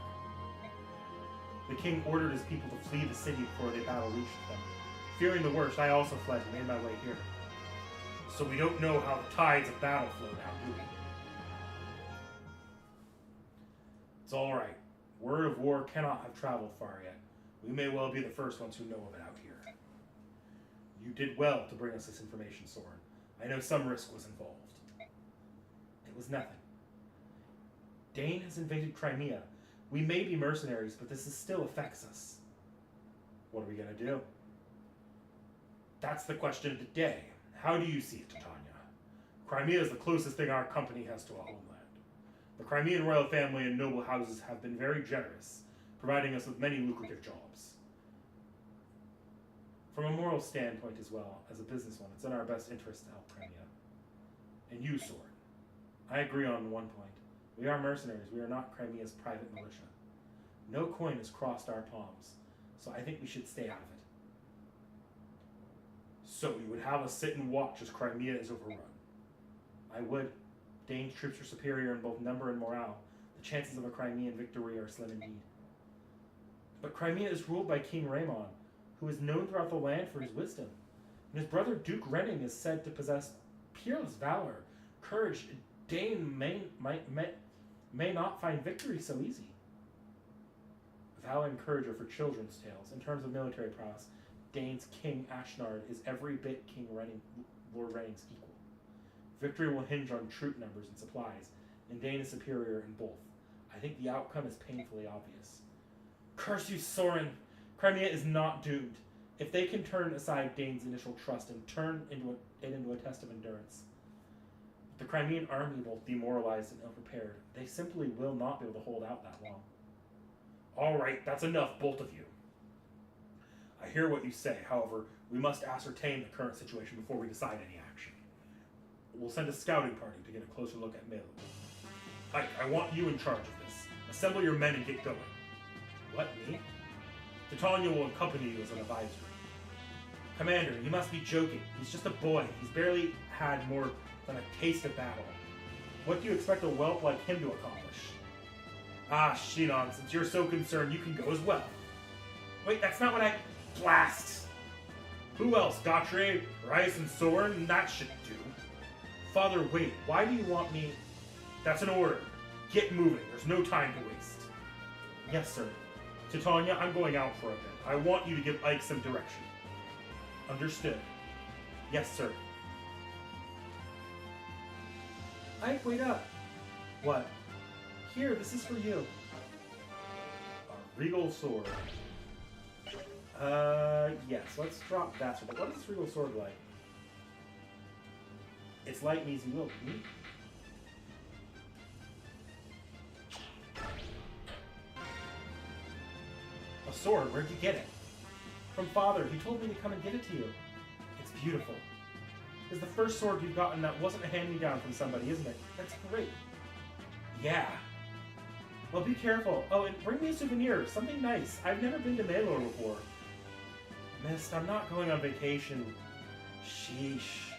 The king ordered his people to flee the city before the battle reached them. Fearing the worst, I also fled and made my way here. So we don't know how the tides of battle flow now, do we? It's alright. Word of war cannot have traveled far yet. We may well be the first ones who know of it out here. You did well to bring us this information, Soren. I know some risk was involved. It was nothing. Dane has invaded Crimea. We may be mercenaries, but this still affects us. What are we going to do? That's the question of the day. How do you see it, Titania? Crimea is the closest thing our company has to a homeland. The Crimean royal family and noble houses have been very generous, providing us with many lucrative jobs. From a moral standpoint as well, as a business one, it's in our best interest to help Crimea. And you, Soren. I agree on one point. We are mercenaries. We are not Crimea's private militia. No coin has crossed our palms, so I think we should stay out of it. So you would have us sit and watch as Crimea is overrun? I would. Dane's troops are superior in both number and morale. The chances of a Crimean victory are slim indeed. But Crimea is ruled by King Raymond, who is known throughout the land for his wisdom. And his brother Duke Renning is said to possess peerless valor, courage. Dane may not find victory so easy. Valor and courage are for children's tales. In terms of military prowess, Dane's King Ashnard is every bit Lord Renning's equal. Victory will hinge on troop numbers and supplies, and Dane is superior in both. I think the outcome is painfully obvious. Curse you, Soren! Crimea is not doomed. If they can turn aside Dane's initial trust and turn it into a test of endurance. With the Crimean army both demoralized and ill-prepared, they simply will not be able to hold out that long. All right, that's enough, both of you. I hear what you say. However, we must ascertain the current situation before we decide any action. We'll send a scouting party to get a closer look at Mill. Ike, I want you in charge of this. Assemble your men and get going. What, me? Titania will accompany you as an advisory. Commander, you must be joking. He's just a boy. He's barely had more than a taste of battle. What do you expect a whelp like him to accomplish? Ah, Shinon, since you're so concerned, you can go as well. Wait, that's not what I... Blast! Who else? Gauthier, Rice, and Soren? That should do. Father, wait. Why do you want me... That's an order. Get moving. There's no time to waste. Yes, sir. Titania, I'm going out for a bit. I want you to give Ike some direction. Understood. Yes, sir. Ike, wait up. What? Here, this is for you. A regal sword. Yes, let's drop that sword. What is this regal sword like? It's light and easy wield. A sword? Where'd you get it? From Father. He told me to come and give it to you. It's beautiful. It's the first sword you've gotten that wasn't a hand-me-down from somebody, isn't it? That's great. Yeah. Well, be careful. Oh, and bring me a souvenir. Something nice. I've never been to Malor before. Mist, I'm not going on vacation. Sheesh.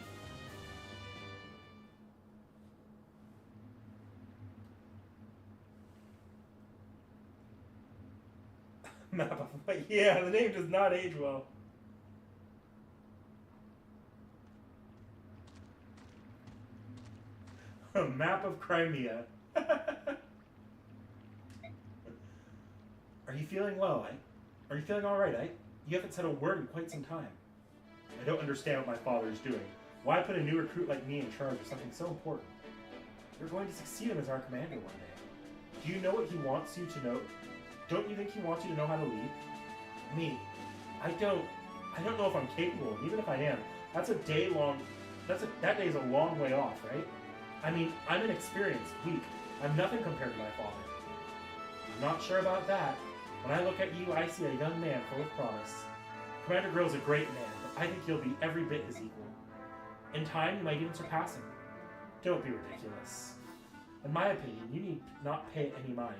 Map of... Yeah, the name does not age well. A map of Crimea. Are you feeling well, Ike? Are you feeling alright, Ike? You haven't said a word in quite some time. I don't understand what my father is doing. Why put a new recruit like me in charge of something so important? You're going to succeed him as our commander one day. Do you know what he wants you to know? Don't you think he wants you to know how to lead? Me. I don't know if I'm capable, and even if I am, that's a day long... That day's a long way off, right? I mean, I'm inexperienced, weak. I'm nothing compared to my father. I'm not sure about that. When I look at you, I see a young man full of promise. Commander Grill's a great man, but I think he'll be every bit his equal. In time, you might even surpass him. Don't be ridiculous. In my opinion, you need not pay it any mind.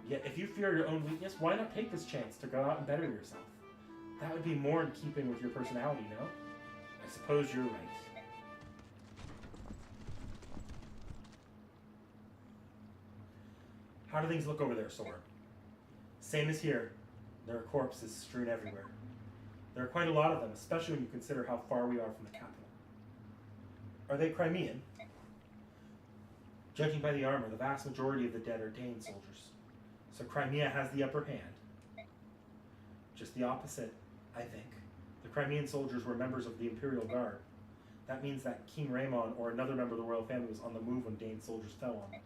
Yet, if you fear your own weakness, why not take this chance to go out and better yourself? That would be more in keeping with your personality, no? I suppose you're right. How do things look over there, Soren? Same as here. There are corpses strewn everywhere. There are quite a lot of them, especially when you consider how far we are from the capital. Are they Crimean? Judging by the armor, the vast majority of the dead are Dane soldiers. So Crimea has the upper hand. Just the opposite, I think. The Crimean soldiers were members of the Imperial Guard. That means that King Raymond or another member of the royal family was on the move when Dane soldiers fell on them.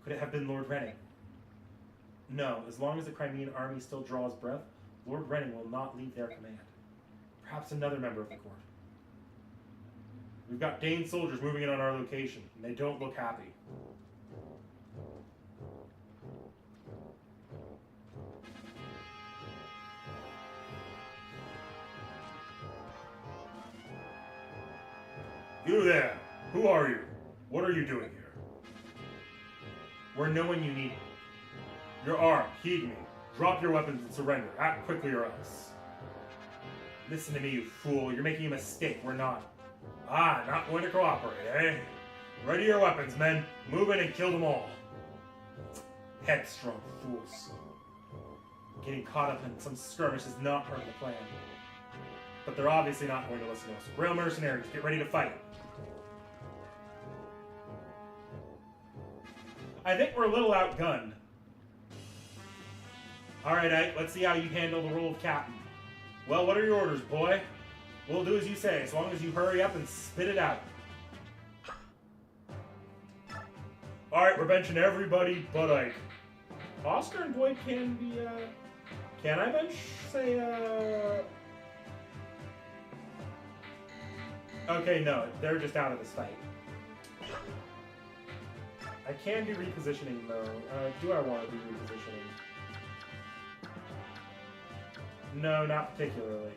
Could it have been Lord Renning? No, as long as the Crimean army still draws breath, Lord Renning will not leave their command. Perhaps another member of the court. We've got Dane soldiers moving in on our location, and they don't look happy. You there! Who are you? What are you doing here? We're no one you need. You're armed. Heed me. Drop your weapons and surrender. Act quickly or else. Listen to me, you fool. You're making a mistake. We're not. Ah, not going to cooperate, eh? Ready your weapons, men. Move in and kill them all. Headstrong fools. Getting caught up in some skirmish is not part of the plan. But they're obviously not going to listen to us. Real mercenaries, get ready to fight. I think we're a little outgunned. Alright, Ike, let's see how you handle the role of captain. Well, what are your orders, boy? We'll do as you say, as long as you hurry up and spit it out. Alright, we're benching everybody but Ike. Oscar and Boyd can be, Can I bench, say, Okay, no, they're just out of this fight. I can do repositioning, though. Do I want to do repositioning? No, not particularly.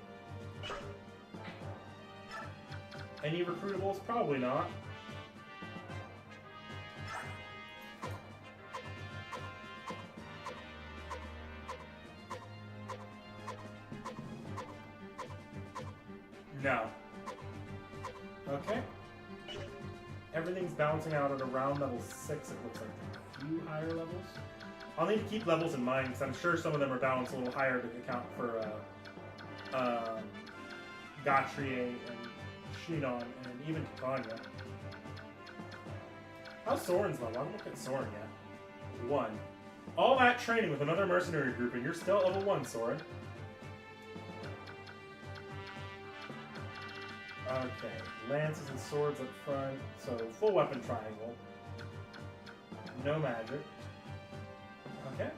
Any recruitables? Probably not. No. Okay. Everything's balancing out at around level 6, it looks like. A few higher levels. I'll need to keep levels in mind, because I'm sure some of them are balanced a little higher to account for Gauthier and Shinon, and even Titania. How's Soren's level? I haven't looked at Soren yet. 1. All that training with another mercenary group, and you're still level 1, Soren. Okay, lances and swords up front, so full weapon triangle. No magic. Okay.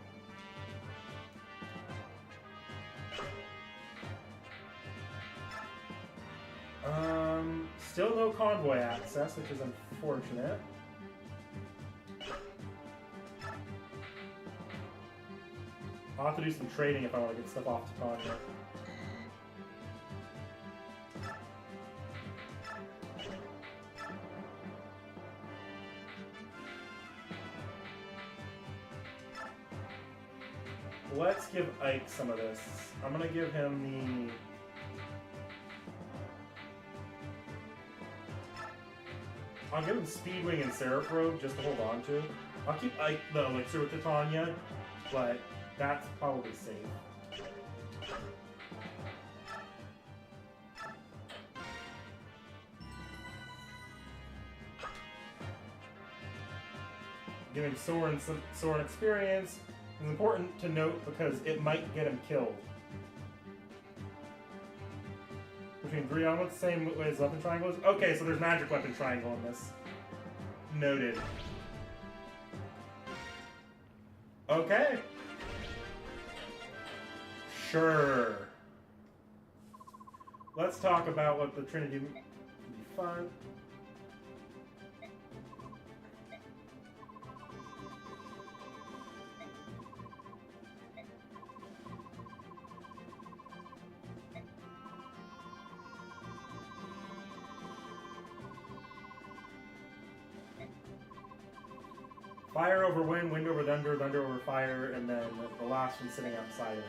Still no convoy access, which is unfortunate. I'll have to do some trading if I want to get stuff off to Tanya. Let's give Ike some of this. I'm gonna give him the... I'll give him Speedwing and Seraph Robe just to hold on to. I'll keep Ike the Elixir with Titania, but that's probably safe. Giving Soren some Soren experience is important to note because it might get him killed. Between 3 onwards, same way as weapon triangles. Okay, so there's magic weapon triangle in this. Noted. Okay. Sure. Let's talk about what the Trinity would be fun. Fire over wind, wind over thunder, thunder over fire, and then the last one sitting outside of it.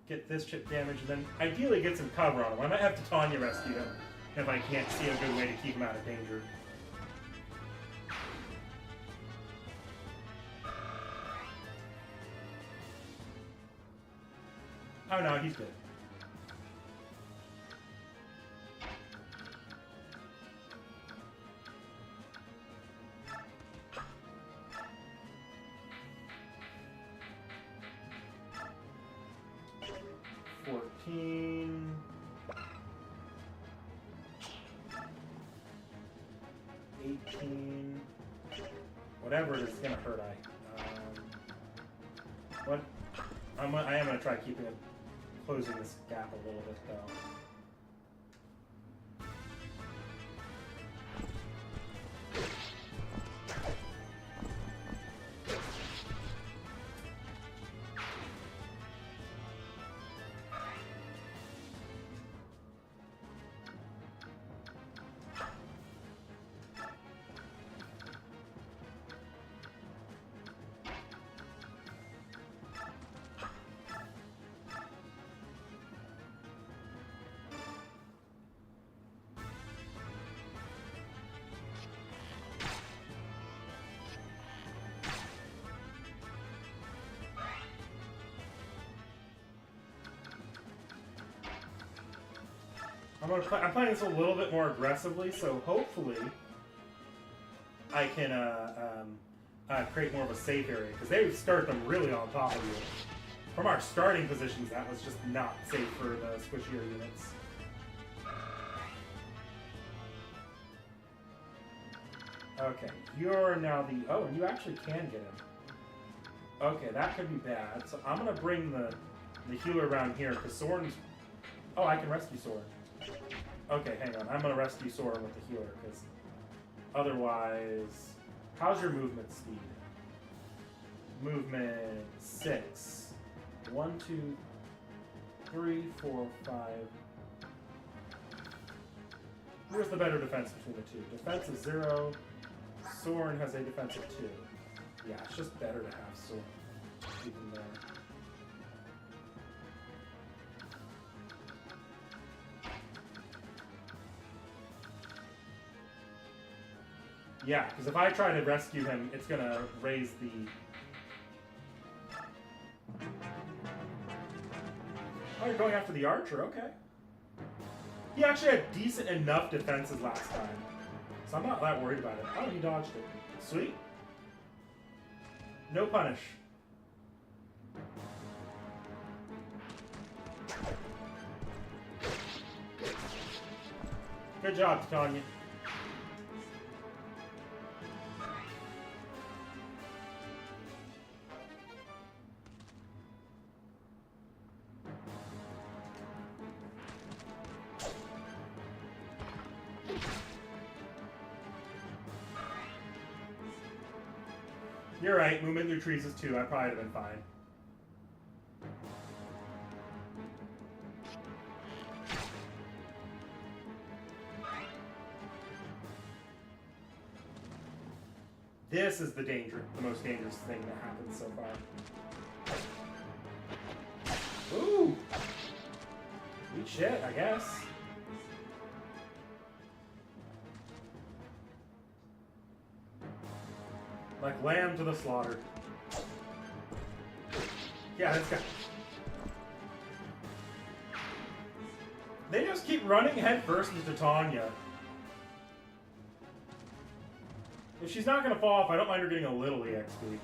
Get this chip damage, and then ideally get some cover on him. I might have Titania rescue him if I can't see a good way to keep him out of danger. Oh no, he's good. $14. 18. Whatever it is, it's gonna hurt. What? I am gonna try keeping it, closing this gap a little bit though. I'm playing this a little bit more aggressively, so hopefully I can create more of a safe area, because they would start them really on top of you. From our starting positions, that was just not safe for the squishier units. Okay, you're now the... Oh, and you actually can get him. Okay, that could be bad. So I'm going to bring the healer around here, because Soren's... Oh, I can rescue Soren. Okay, hang on. I'm going to rescue Soren with the healer, because otherwise... How's your movement speed? Movement 6. 1, 2, 3, 4, 5... Where's the better defense between the two? Defense is 0. Soren has a defense of 2. Yeah, it's just better to have Soren even there. Yeah, because if I try to rescue him, it's going to raise the... Oh, you're going after the archer, okay. He actually had decent enough defenses last time, so I'm not that worried about it. Oh, he dodged it. Sweet. No punish. Good job, Tanya. You're right, movement through trees is 2. I probably would have been fine. This is the most dangerous thing that happened so far. Ooh! Eat shit, I guess. Like lamb to the slaughter. Yeah, this guy. They just keep running head first into Tanya. If she's not going to fall off, I don't mind her getting a little EXP.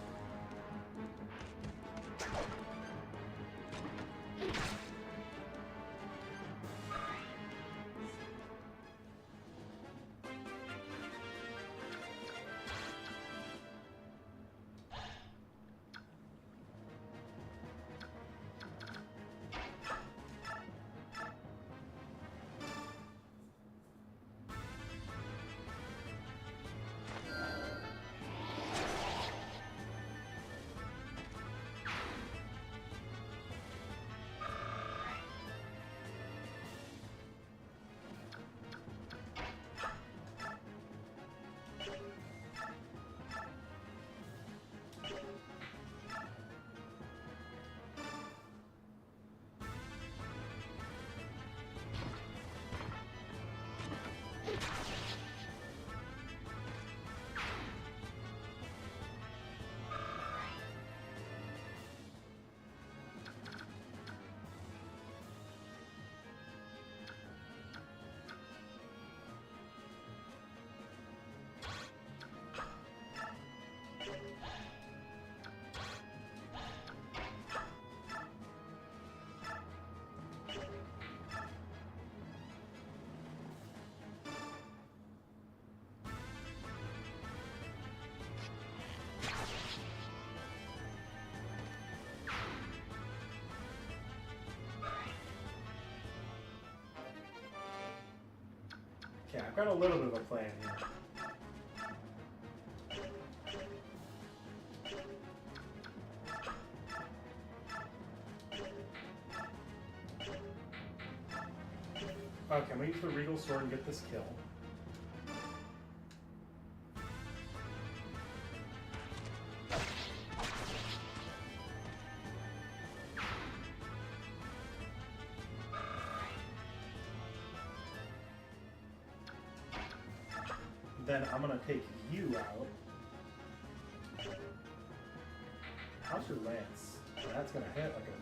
Okay, I've got a little bit of a plan here. Okay, I'm gonna use the Regal Sword and get this kill. Then I'm gonna take you out. How's your lance? That's gonna hit like a...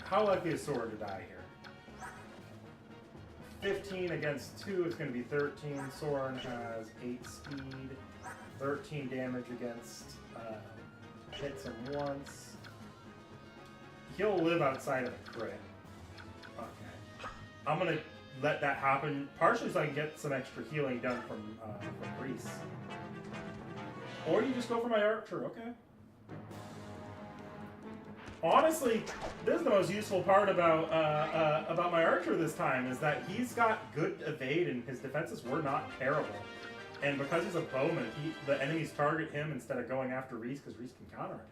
How likely is Sora to die here? 15 against 2, it's going to be 13. Soren has 8 speed, 13 damage against hits him once. He'll live outside of the crit. Okay. I'm going to let that happen, partially so I can get some extra healing done from Reese. Or you just go for my archer, okay. Honestly, this is the most useful part about my archer this time, is that he's got good evade and his defenses were not terrible. And because he's a bowman, the enemies target him instead of going after Reese, because Reese can counterattack.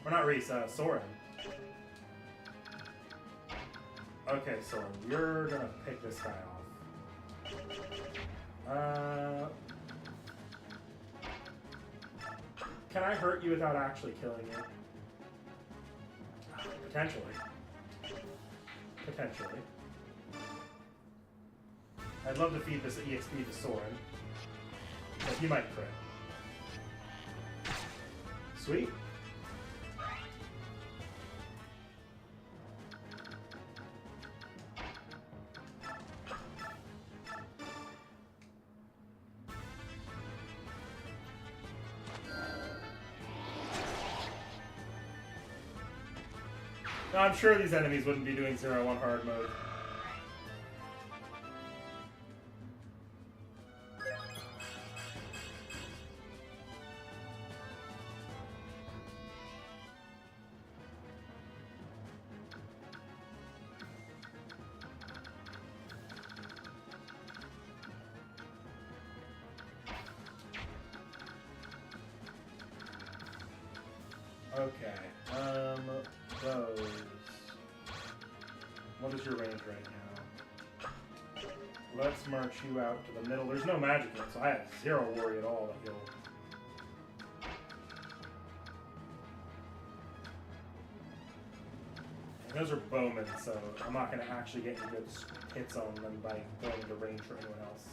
Or not Reese, Soren. Okay, Soren, you're gonna pick this guy off. Can I hurt you without actually killing you? Potentially. Potentially. I'd love to feed this EXP to Soren. But he might crit. Sweet. Now, I'm sure these enemies wouldn't be doing 0-1 hard mode. Okay, those. What is your range right now? Let's march you out to the middle. There's no magic in it, so I have zero worry at all that you'll... And those are bowmen, so I'm not going to actually get any good hits on them by going to range for anyone else.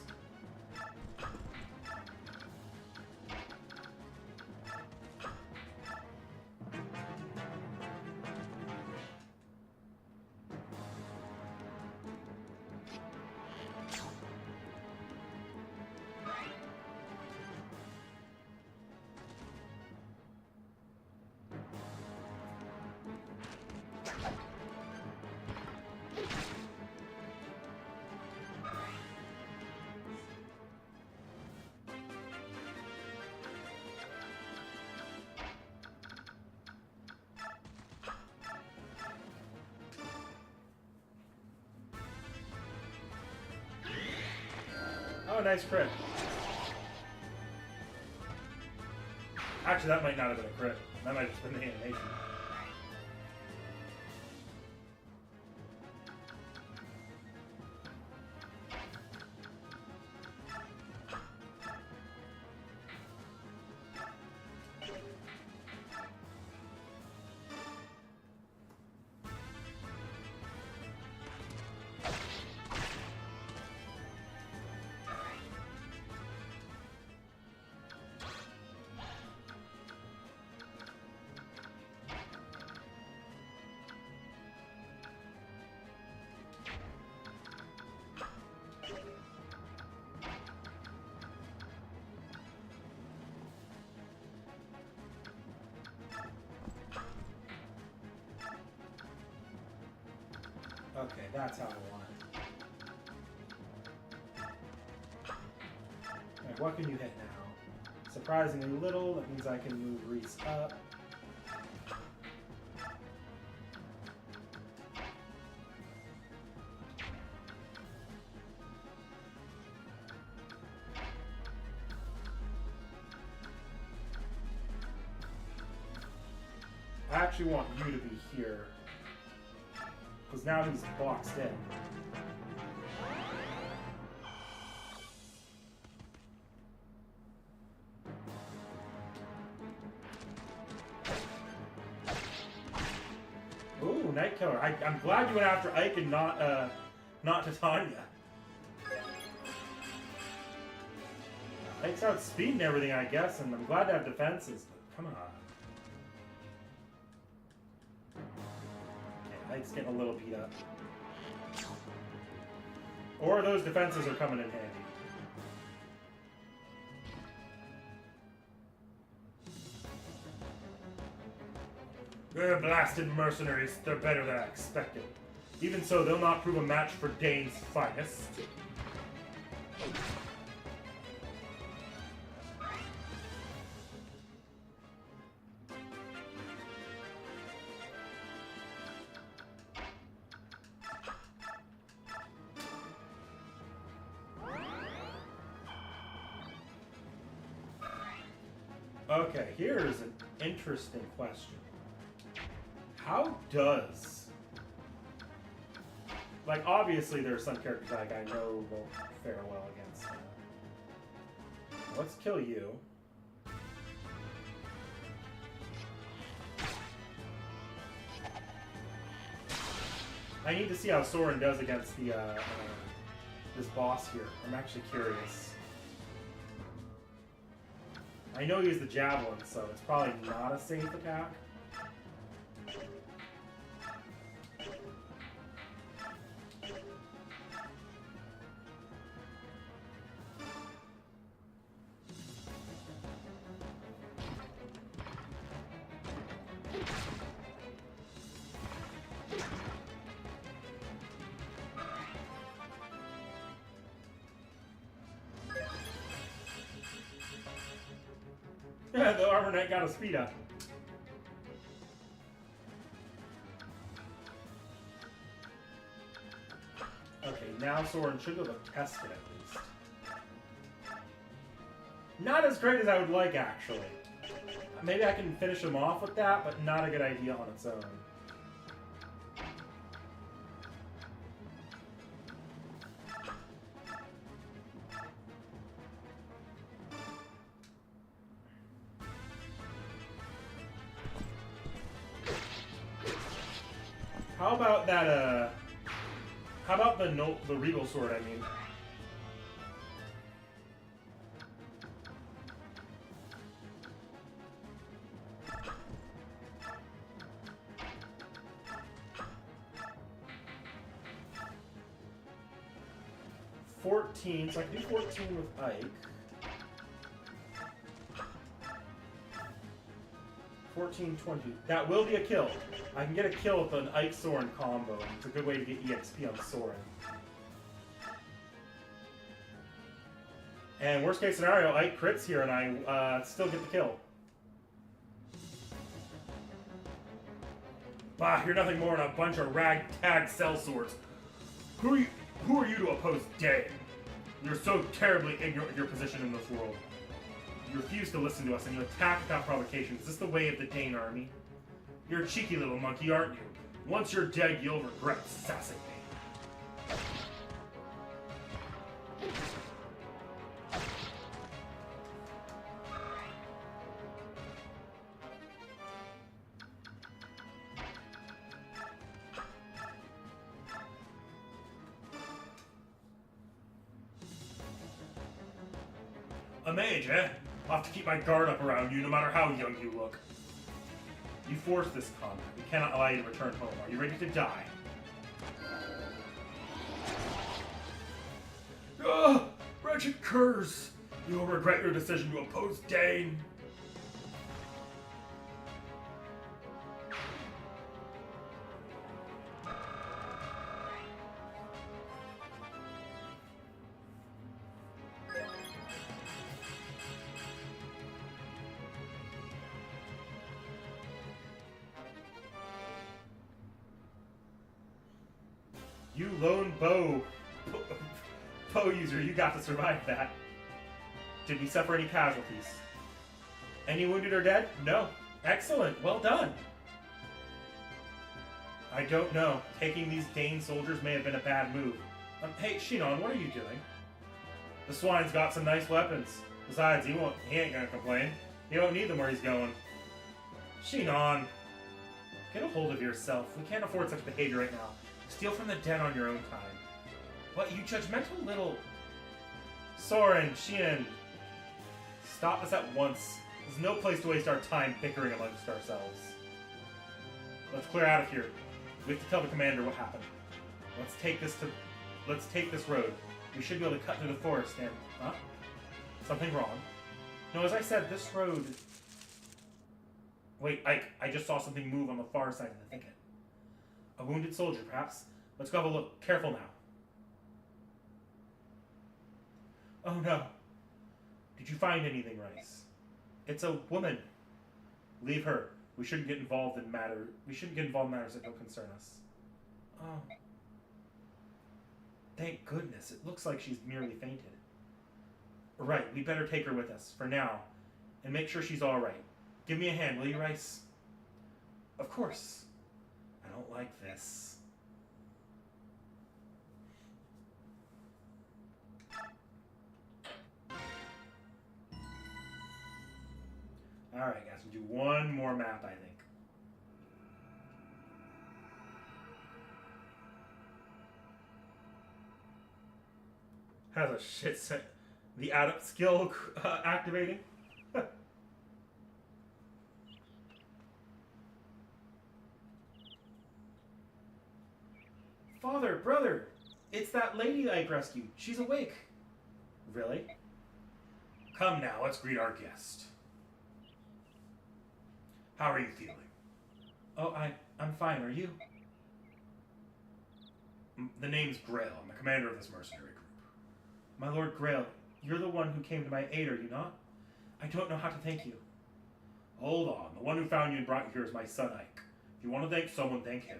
Oh, nice crit. Actually, that might not have been a crit. That might have just been the animation. Okay, that's how I want it. Alright, what can you hit now? Surprisingly little, that means I can move Reese up. I actually want you to be here. Because now he's boxed in. Ooh, Night Killer. I'm glad you went after Ike and not Titania. Ike's out speeding everything, I guess, and I'm glad to have defenses, but come on. Okay, Ike's getting a little beat up. Or those defenses are coming in handy. They're blasted mercenaries. They're better than I expected. Even so, they'll not prove a match for Dane's finest. Okay, here's an interesting question. How does... Like, obviously there's some characters like I know won't fare well against. Let's kill you. I need to see how Soren does against the this boss here. I'm actually curious. I know he used the javelin, so it's probably not a safe attack. The Armor Knight got a speed up. Okay, now Soren should be able to test it at least. Not as great as I would like, actually. Maybe I can finish him off with that, but not a good idea on its own. How about that, how about the Regal Sword, I mean? So I can do 14 with Ike. 14, 20. That will be a kill. I can get a kill with an Ike Soren combo. It's a good way to get EXP on Soren. And worst case scenario, Ike crits here and I still get the kill. Bah, you're nothing more than a bunch of ragtag sellswords. Who are you to oppose Dane? You're so terribly ignorant of your position in this world. You refuse to listen to us and you attack without provocation. Is this the way of the Dane army? You're a cheeky little monkey, aren't you? Once you're dead, you'll regret sassing me. A mage, eh? I'll have to keep my guard up around you no matter how young you look. You forced this combat. We cannot allow you to return home. Are you ready to die? Ugh! Wretched curs! You will regret your decision to oppose Dane. You lone bow user, you got to survive that. Did we suffer any casualties? Any wounded or dead? No. Excellent. Well done. I don't know. Taking these Dane soldiers may have been a bad move. Hey, Shinon, what are you doing? The swine's got some nice weapons. Besides, he ain't gonna complain. He don't need them where he's going. Shinon, get a hold of yourself. We can't afford such behavior right now. Steal from the den on your own time. What, you judgmental little... Soren, Shion, stop this at once. There's no place to waste our time bickering amongst ourselves. Let's clear out of here. We have to tell the commander what happened. Let's take this road. We should be able to cut through the forest and... Huh? Something wrong? No, as I said, this road... Wait, Ike, I just saw something move on the far side of the thicket. A wounded soldier, perhaps? Let's go have a look. Careful now. Oh no. Did you find anything, Rice? It's a woman. Leave her. We shouldn't get involved in matters that don't concern us. Oh. Thank goodness. It looks like she's merely fainted. Right, we better take her with us, for now, and make sure she's alright. Give me a hand, will you, Rice? Of course. I don't like this. Alright, guys, we'll do one more map, I think. Has a shit set. The adept skill activating. Father, brother, it's that lady I rescued. She's awake. Really? Come now, let's greet our guest. How are you feeling? Oh, I'm fine. Are you? The name's Grail. I'm the commander of this mercenary group. My Lord Grail, you're the one who came to my aid, are you not? I don't know how to thank you. Hold on. The one who found you and brought you here is my son, Ike. If you want to thank someone, thank him.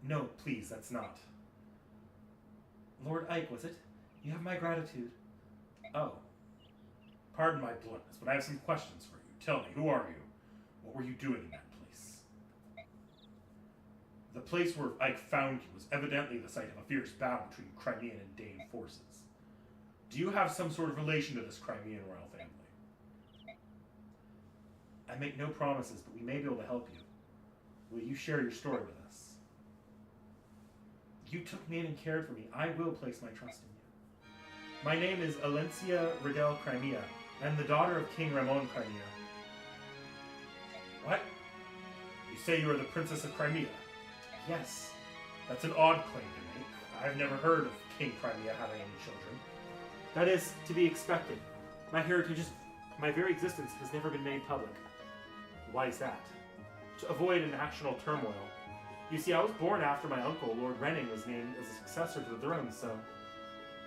No, please, that's not. Lord Ike, was it? You have my gratitude. Oh. Pardon my bluntness, but I have some questions for you. Tell me, who are you? What were you doing in that place? The place where Ike found you was evidently the site of a fierce battle between Crimean and Dane forces. Do you have some sort of relation to this Crimean royal family? I make no promises, but we may be able to help you. Will you share your story with us? You took me in and cared for me. I will place my trust in you. My name is Alencia Riddell Crimea. I'm the daughter of King Ramon Crimea. What? You say you are the Princess of Crimea? Yes. That's an odd claim to make. I've never heard of King Crimea having any children. That is to be expected. My heritage, my very existence has never been made public. Why is that? To avoid a national turmoil. You see, I was born after my uncle, Lord Renning, was named as a successor to the throne, so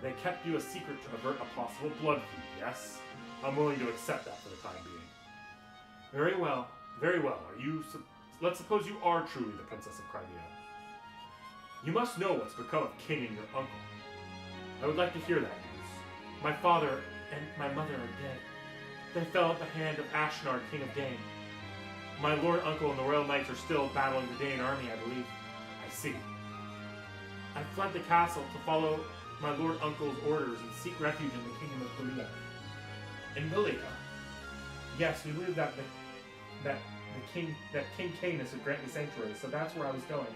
they kept you a secret to avert a possible blood feud, yes? I'm willing to accept that for the time being. Very well. Very well. Let's suppose you are truly the Princess of Crimea. You must know what's become of King and your uncle. I would like to hear that news. My father and my mother are dead. They fell at the hand of Ashnard, King of Dane. My Lord Uncle and the Royal Knights are still battling the Dane army, I believe. I see. I fled the castle to follow my Lord Uncle's orders and seek refuge in the Kingdom of Galea. In Galea? Yes, we believe that King Canis would grant me sanctuary, so that's where I was going.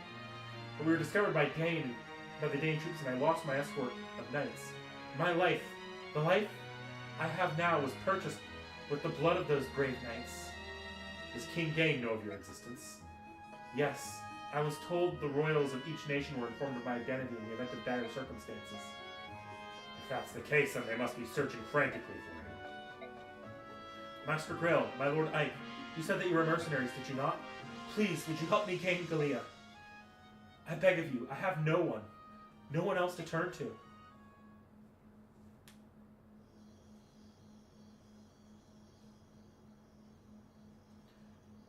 But we were discovered by the Dane troops, and I lost my escort of knights. My life, the life I have now, was purchased with the blood of those brave knights. Does King Dane know of your existence? Yes, I was told the royals of each nation were informed of my identity in the event of dire circumstances. If that's the case, then they must be searching frantically for you. Master Grail, my Lord Ike, you said that you were mercenaries, did you not? Please, would you help me gain Galea? I beg of you, I have no one else to turn to.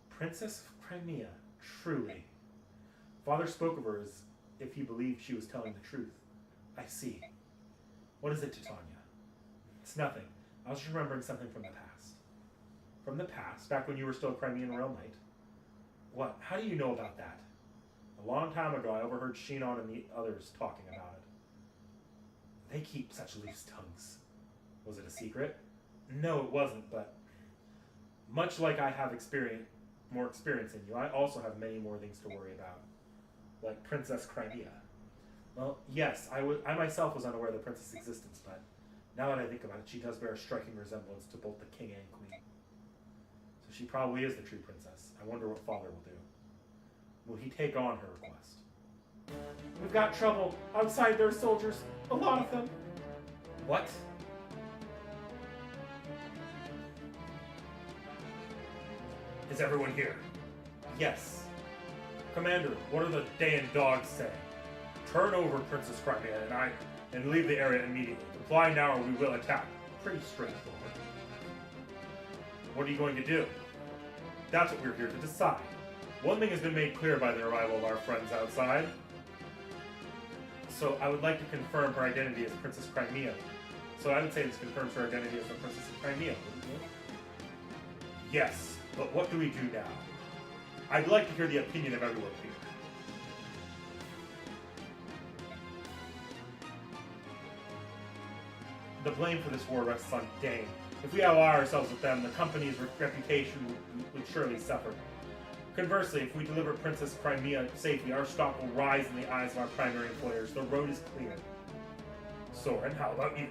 Princess of Crimea, truly. Father spoke of her as if he believed she was telling the truth. I see. What is it, Titania? It's nothing. I was just remembering something from the past. From the past? Back when you were still a Crimean Realm Knight? What? How do you know about that? A long time ago, I overheard Shinon and the others talking about it. They keep such loose tongues. Was it a secret? No, it wasn't, but much like I have more experience in you, I also have many more things to worry about. Like Princess Crimea. Well, yes, I myself was unaware of the princess' existence, but now that I think about it, she does bear a striking resemblance to both the king and queen. So she probably is the true princess. I wonder what father will do. Will he take on her request? We've got trouble. Outside there are soldiers. A lot of them. What? Is everyone here? Yes. Commander, what are the Dayan dogs saying? Turn over Princess Crimea and leave the area immediately. Comply now or we will attack. Pretty straightforward. What are you going to do? That's what we're here to decide. One thing has been made clear by the arrival of our friends outside. So I would like to confirm her identity as Princess Crimea. So I would say this confirms her identity as the Princess of Crimea, wouldn't you? Yes, but what do we do now? I'd like to hear the opinion of everyone here. The blame for this war rests on Dane. If we ally ourselves with them, the company's reputation would surely suffer. Conversely, if we deliver Princess Crimea safely, our stock will rise in the eyes of our primary employers. The road is clear. Soren, how about you?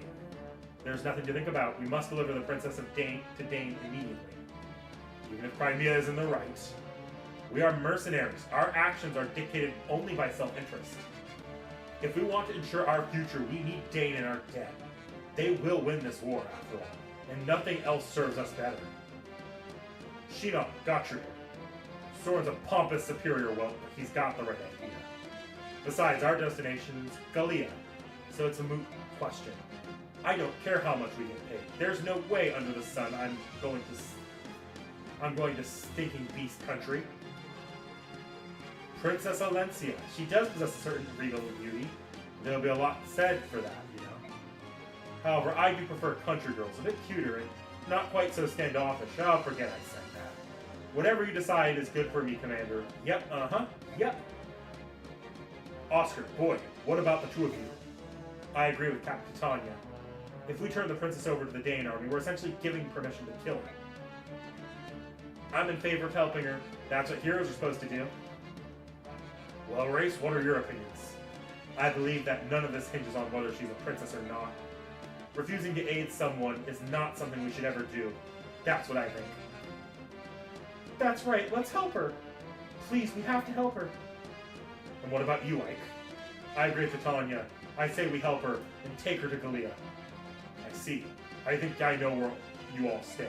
There's nothing to think about. We must deliver the Princess of Dane to Dane immediately. Even if Crimea is in the right. We are mercenaries. Our actions are dictated only by self-interest. If we want to ensure our future, we need Dane in our debt. They will win this war, after all, and nothing else serves us better. Shinon, Gotcha. Soren's a pompous superior whelp, but he's got the right idea. Besides, our destination is Gallia, so it's a moot question. I don't care how much we get paid. There's no way under the sun I'm going to stinking beast country. Princess Alencia, she does possess a certain regal beauty. There'll be a lot said for that, you know. However, I do prefer country girls, a bit cuter and not quite so standoffish. Oh, forget I said that. Whatever you decide is good for me, Commander. Yep, yep. Oscar, boy, what about the two of you? I agree with Captain Tanya. If we turn the princess over to the Dane army, we're essentially giving permission to kill her. I'm in favor of helping her. That's what heroes are supposed to do. Well, Race, what are your opinions? I believe that none of this hinges on whether she's a princess or not. Refusing to aid someone is not something we should ever do. That's what I think. That's right, let's help her. Please, we have to help her. And what about you, Ike? I agree with Tanya. I say we help her and take her to Gallia. I see. I think I know where you all stand.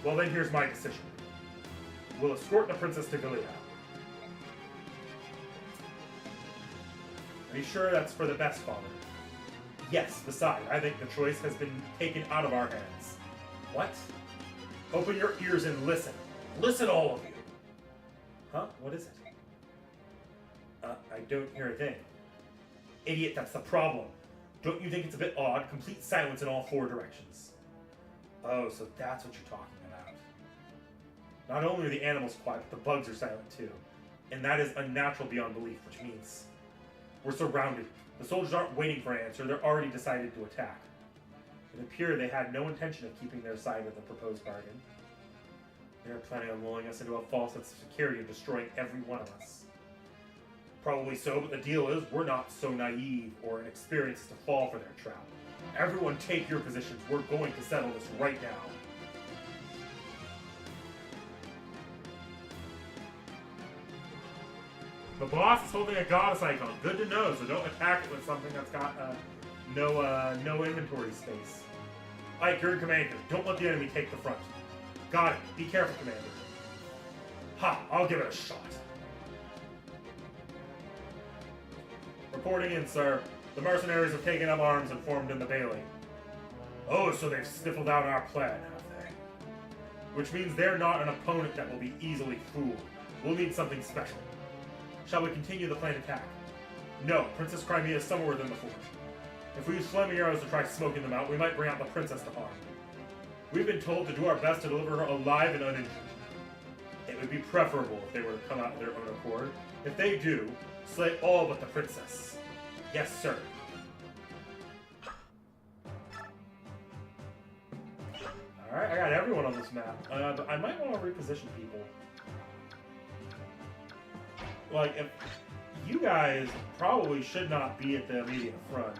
Well then, here's my decision. We'll escort the princess to Gallia. Are you sure that's for the best, Father? Yes, besides, I think the choice has been taken out of our hands. What? Open your ears and listen. Listen, all of you. Huh? What is it? I don't hear a thing. Idiot, that's the problem. Don't you think it's a bit odd? Complete silence in all four directions. Oh, so that's what you're talking about. Not only are the animals quiet, but the bugs are silent too. And that is unnatural beyond belief, which means we're surrounded. The soldiers aren't waiting for an answer, they're already decided to attack. It appeared they had no intention of keeping their side of the proposed bargain. They're planning on lulling us into a false sense of security and destroying every one of us. Probably so, but the deal is we're not so naive or inexperienced to fall for their trap. Everyone take your positions. We're going to settle this right now. The boss is holding a goddess icon. Good to know, so don't attack it with something that's got no inventory space. Ike, you're in command. Don't let the enemy take the front. Got it. Be careful, Commander. Ha! I'll give it a shot. Reporting in, sir. The mercenaries have taken up arms and formed in the bailey. Oh, so they've sniffled out our plan, have they? Which means they're not an opponent that will be easily fooled. We'll need something special. Shall we continue the planned attack? No, Princess Crimea is somewhere within the fort. If we use flaming arrows to try smoking them out, we might bring out the princess to harm. We've been told to do our best to deliver her alive and uninjured. It would be preferable if they were to come out of their own accord. If they do, slay all but the princess. Yes, sir. Alright, I got everyone on this map. But I might want to reposition people. Like, if you guys probably should not be at the immediate front.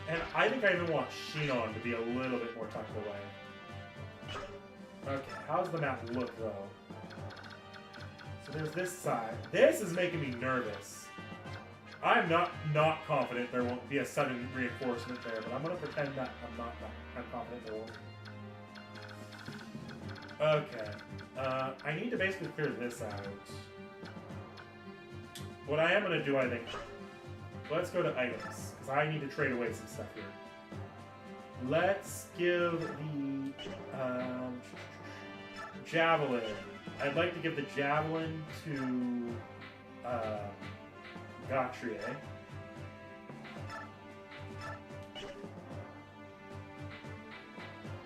And I think I even want Shinon to be a little bit more tucked away. Okay, how's the map look, though? So there's this side. This is making me nervous. I'm not confident there won't be a sudden reinforcement there, but I'm going to pretend that I'm confident there won't. Okay. I need to basically clear this out. What I am going to do, I think... Let's go to items, because I need to trade away some stuff here. Let's give the javelin. I'd like to give the javelin to T.H.E.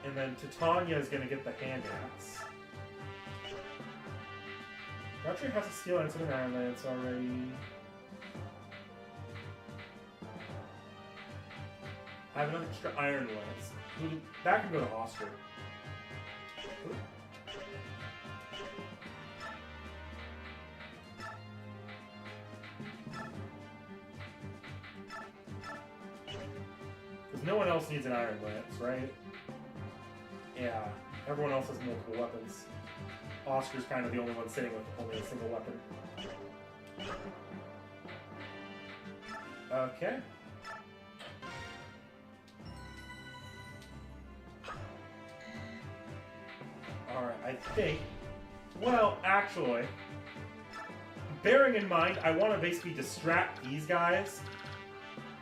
And then Titania is going to get the hand axe. T.H.E. has a steel lance and an iron lance already. I have an extra iron lance. That can go to Oscar. Because no one else needs an iron lance, right? Yeah, everyone else has multiple weapons. Oscar's kind of the only one sitting with only a single weapon. Okay. Alright, I think... Well, actually... Bearing in mind, I want to basically distract these guys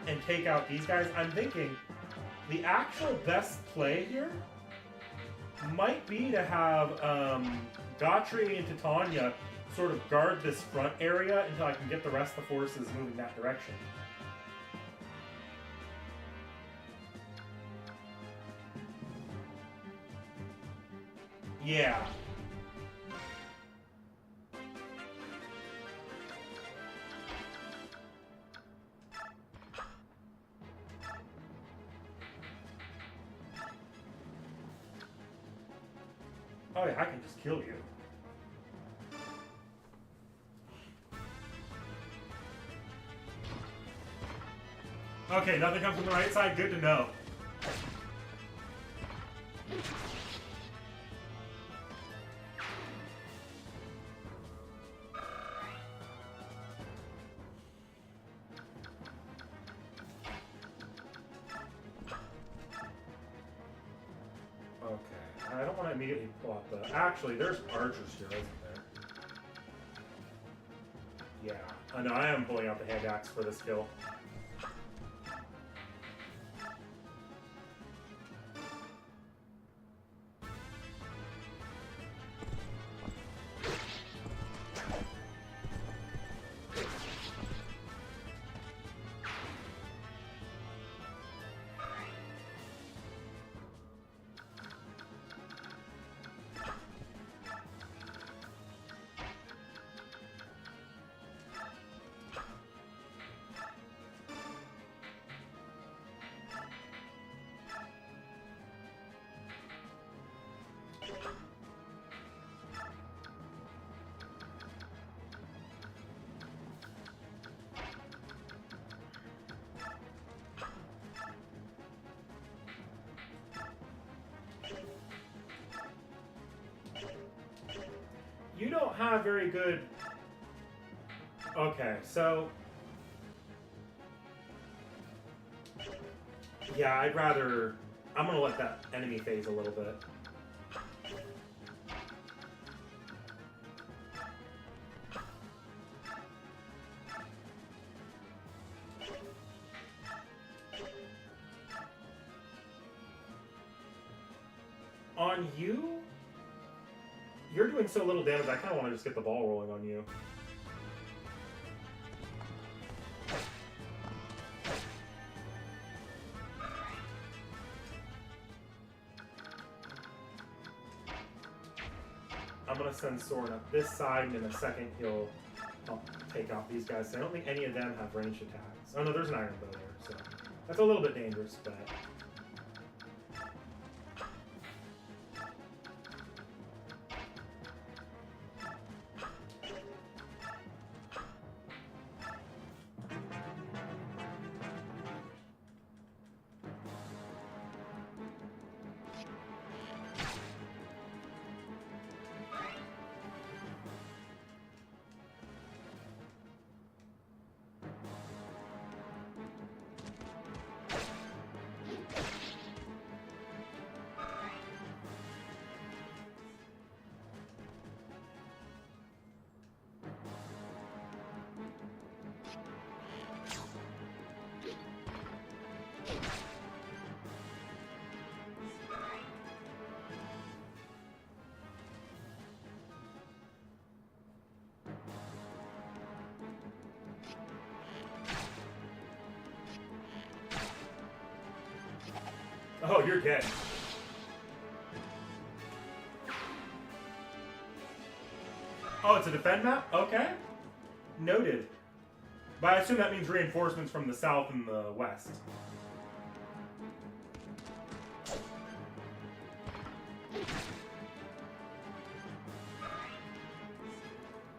and take out these guys. I'm thinking the actual best play here might be to have T.H.E. and Titania sort of guard this front area until I can get the rest of the forces moving that direction. Yeah. Oh yeah, I can just kill you. Okay, nothing comes from the right side. Good to know. I don't want to immediately pull out the... Actually, there's archers here, isn't there? Yeah. No, I am pulling out the hand axe for this kill. You don't have very good... Okay, so... Yeah, I'd rather... I'm gonna let that enemy phase a little bit. On you... You're doing so little damage, I kind of want to just get the ball rolling on you. I'm going to send Soren up this side, and in a second he'll take out these guys. So I don't think any of them have ranged attacks. Oh no, there's an Iron Bow there, so that's a little bit dangerous, but... Oh, you're dead. Oh, it's a defend map? Okay. Noted. But I assume that means reinforcements from the south and the west.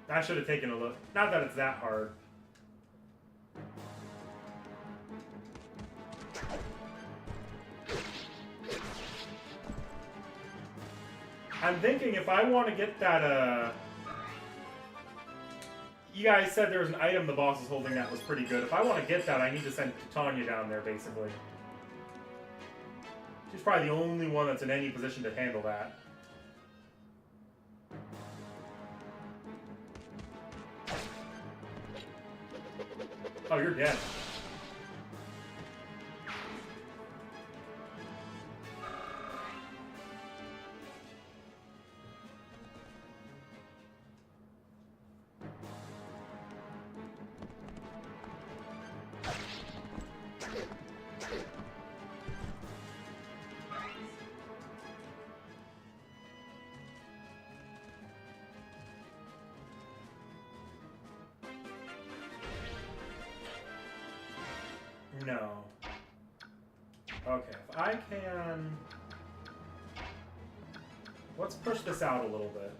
I should have taken a look. Not that it's that hard. I'm thinking if I want to get that, you guys said there was an item the boss is holding that was pretty good. If I want to get that, I need to send Tanya down there, basically. She's probably the only one that's in any position to handle that. Oh, you're dead. No. Okay, if I can... Let's push this out a little bit.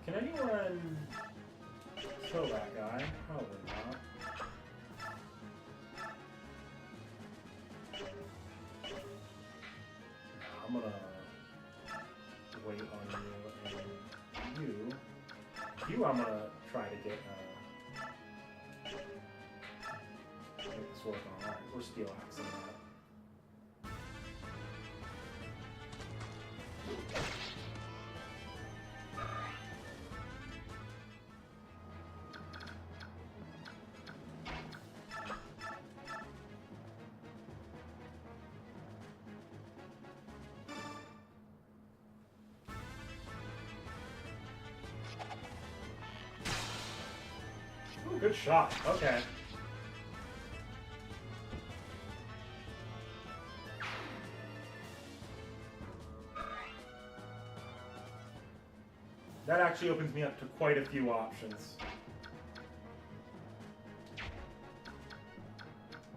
Can anyone kill that guy? Probably not. I'm gonna wait on you and you. You, I'm gonna try to get make this work on. Alright, we're steel axing that. Ooh, good shot. Okay. That actually opens me up to quite a few options.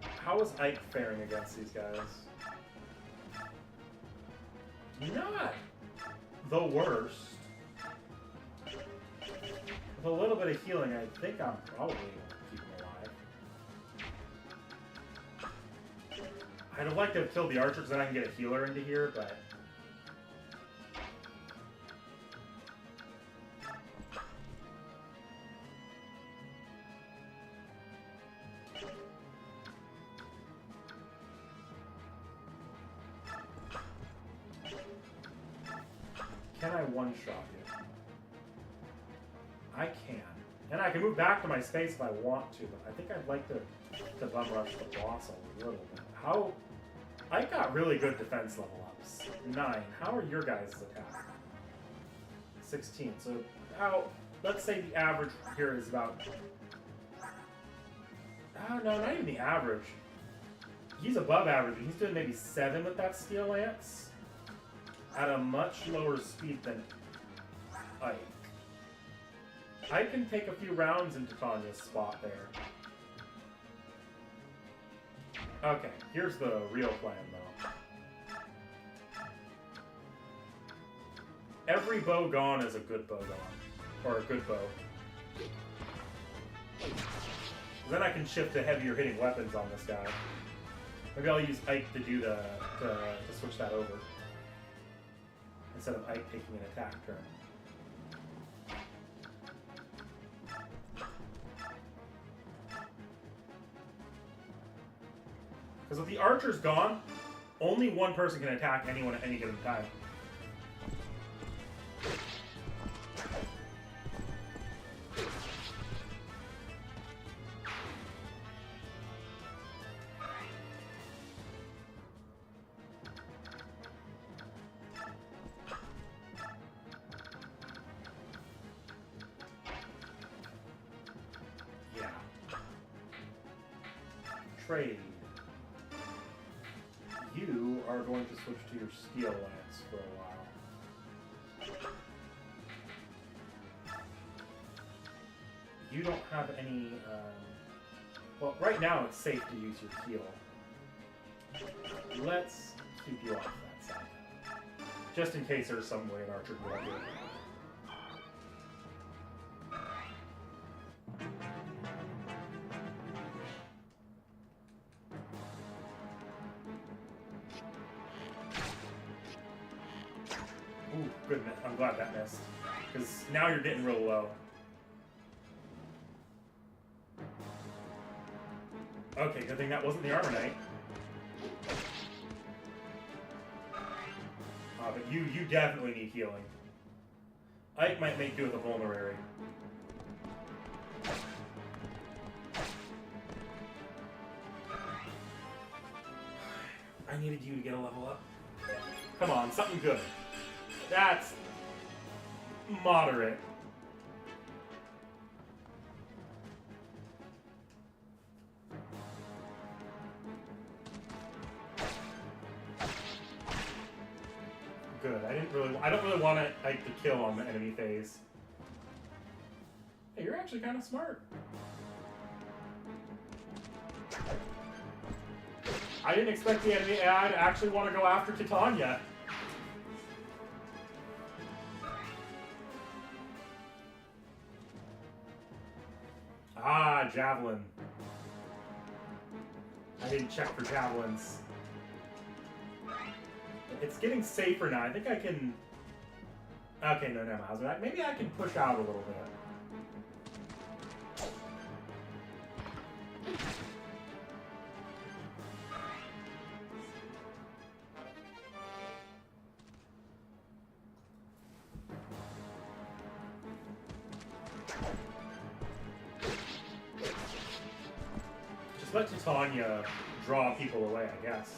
How is Ike faring against these guys? Not the worst. With a little bit of healing, I think I'm probably able to keep him alive. I'd have liked to have killed the archer because then I can get a healer into here, but... Can I one-shot you? I can. And I can move back to my space if I want to, but I think I'd like to bum rush the boss a little bit. How... I got really good defense level ups. 9. How are your guys' attack? 16. So, let's say the average here is about... Oh, no, not even the average. He's above average. He's doing maybe 7 with that steel lance. At a much lower speed than Ike. I can take a few rounds into Tanya's spot there. Okay, here's the real plan, though. Every bow gone is a good bow gone. Or a good bow. Then I can shift to heavier hitting weapons on this guy. Maybe I'll use Ike to do to switch that over. Instead of Ike taking an attack turn. Because with the archers gone, only one person can attack anyone at any given time. Yeah. Trade. You are going to switch to your steel lance for a while. You don't have any... well, right now it's safe to use your heal. Let's keep you off that side. Just in case there's some way an archer can get here. Ooh, good. I'm glad that missed. Because now you're getting real low. Okay, good thing that wasn't the Armor Knight. But you definitely need healing. Ike might make do with a vulnerary. I needed you to get a level up. Come on, something good. That's moderate. Good. I don't really want to Ike to kill on the enemy phase. Hey, you're actually kind of smart. I didn't expect the enemy AI to actually want to go after Titania. Ah, javelin. I didn't check for javelins. It's getting safer now. I think I can... Okay, no, never mind. Maybe I can push out a little bit. Just let Titania draw people away, I guess.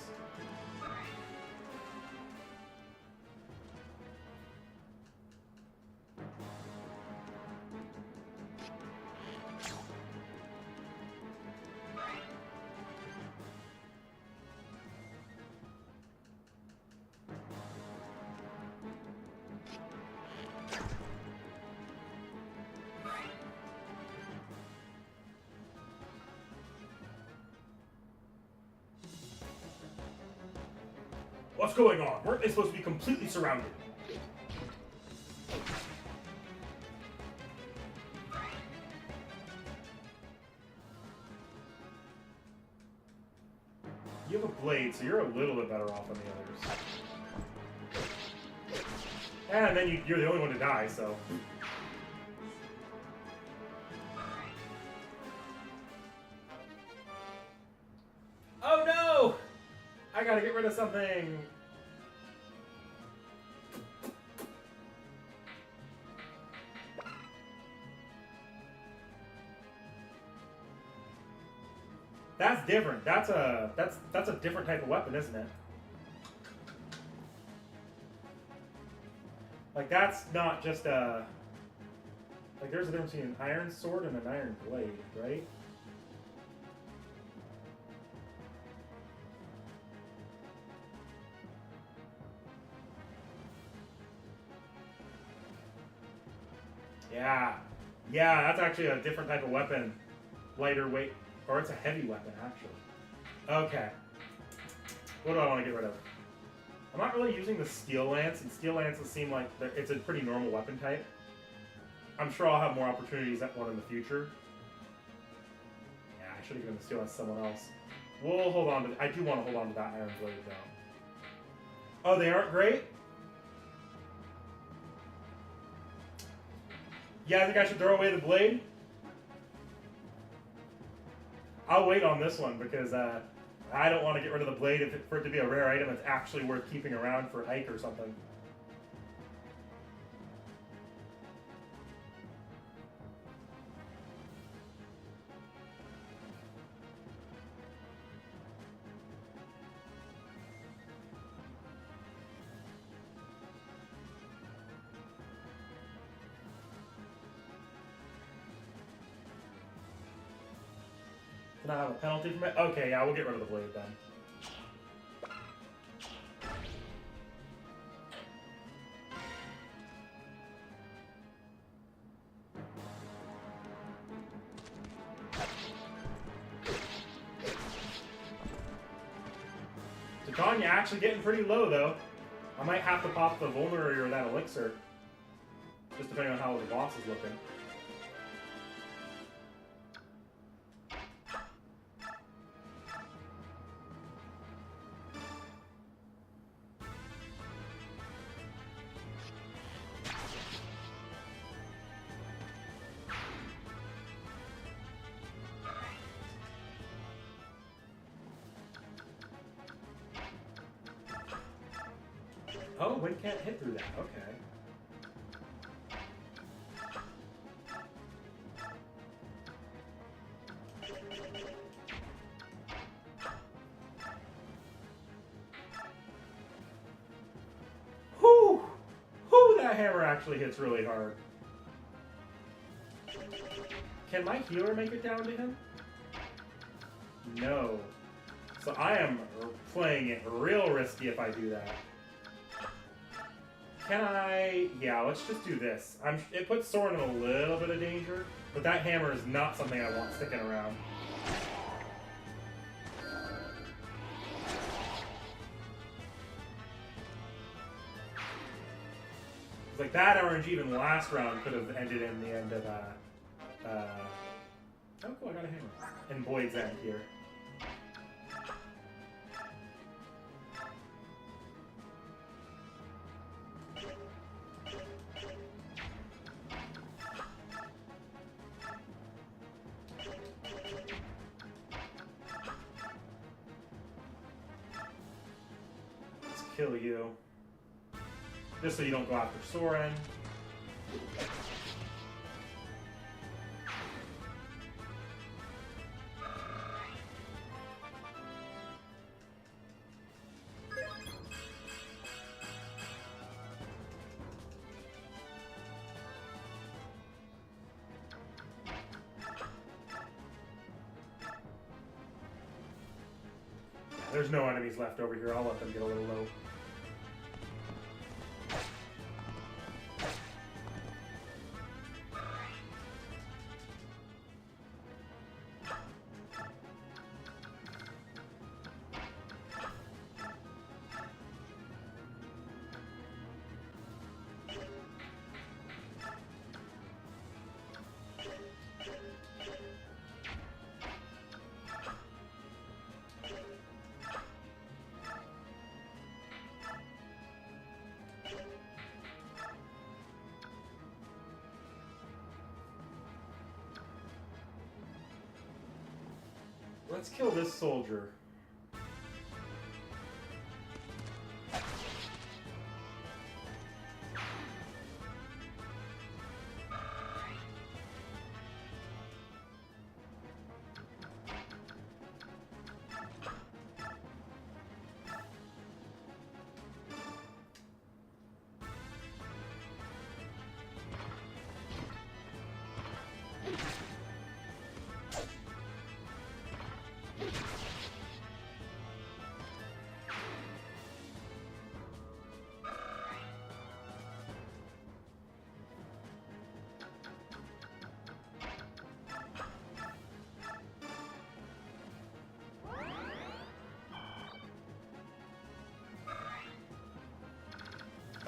What's going on? Weren't they supposed to be completely surrounded? You have a blade, so you're a little bit better off than the others. And then you're the only one to die, so... Oh no! I gotta get rid of something! That's different. That's a different type of weapon, isn't it? Like that's not just a like there's a difference between an iron sword and an iron blade, right? Yeah. Yeah, that's actually a different type of weapon. Lighter weight. Or it's a heavy weapon, actually. Okay. What do I want to get rid of? I'm not really using the steel lance, and steel lances seem like it's a pretty normal weapon type. I'm sure I'll have more opportunities at one in the future. Yeah, I should have given the steel lance to someone else. We'll hold on to... I do want to hold on to that iron blade, though. Oh, they aren't great? Yeah, I think I should throw away the blade. I'll wait on this one because I don't want to get rid of the blade for it to be a rare item that's actually worth keeping around for hike or something. Can I have a penalty from it? Okay, yeah, we'll get rid of the blade then. Titania actually getting pretty low though. I might have to pop the vulnerary or that elixir. Just depending on how the boss is looking. Oh, wind can't hit through that. Okay. Whew! Whew, that hammer actually hits really hard. Can my healer make it down to him? No. So I am playing it real risky if I do that. Can I... Yeah, let's just do this. It puts Soren in a little bit of danger, but that hammer is not something I want sticking around. Like, that RNG even last round could have ended in the end of, oh, cool, I got a hammer. In Boyd's End here. Kill you. Just so you don't go after Soren. There's no enemies left over here. I'll let them get a little low. let's kill this soldier.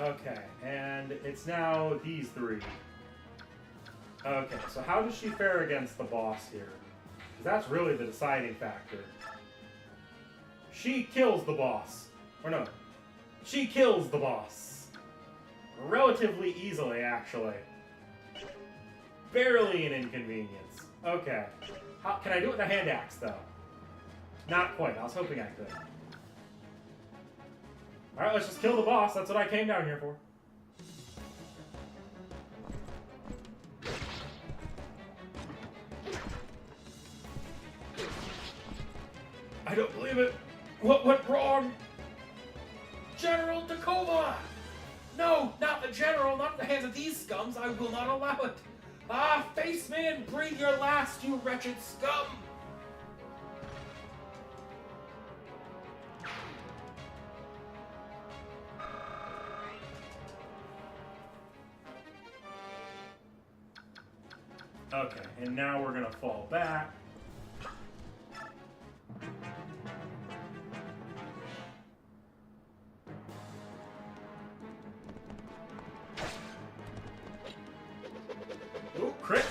Okay, and it's now these three. Okay, so how does she fare against the boss here? Because that's really the deciding factor. She kills the boss. Or no, she kills the boss. Relatively easily, actually. Barely an inconvenience. Okay. How, can I do it with a hand axe, though? Not quite. I was hoping I could. Alright, let's just kill the boss. That's what I came down here for. I don't believe it. What went wrong? General Tacoma! No, not the general, not in the hands of these scums. I will not allow it. Ah, face man, breathe your last, you wretched scum! Okay, and now we're gonna fall back. Ooh, crit!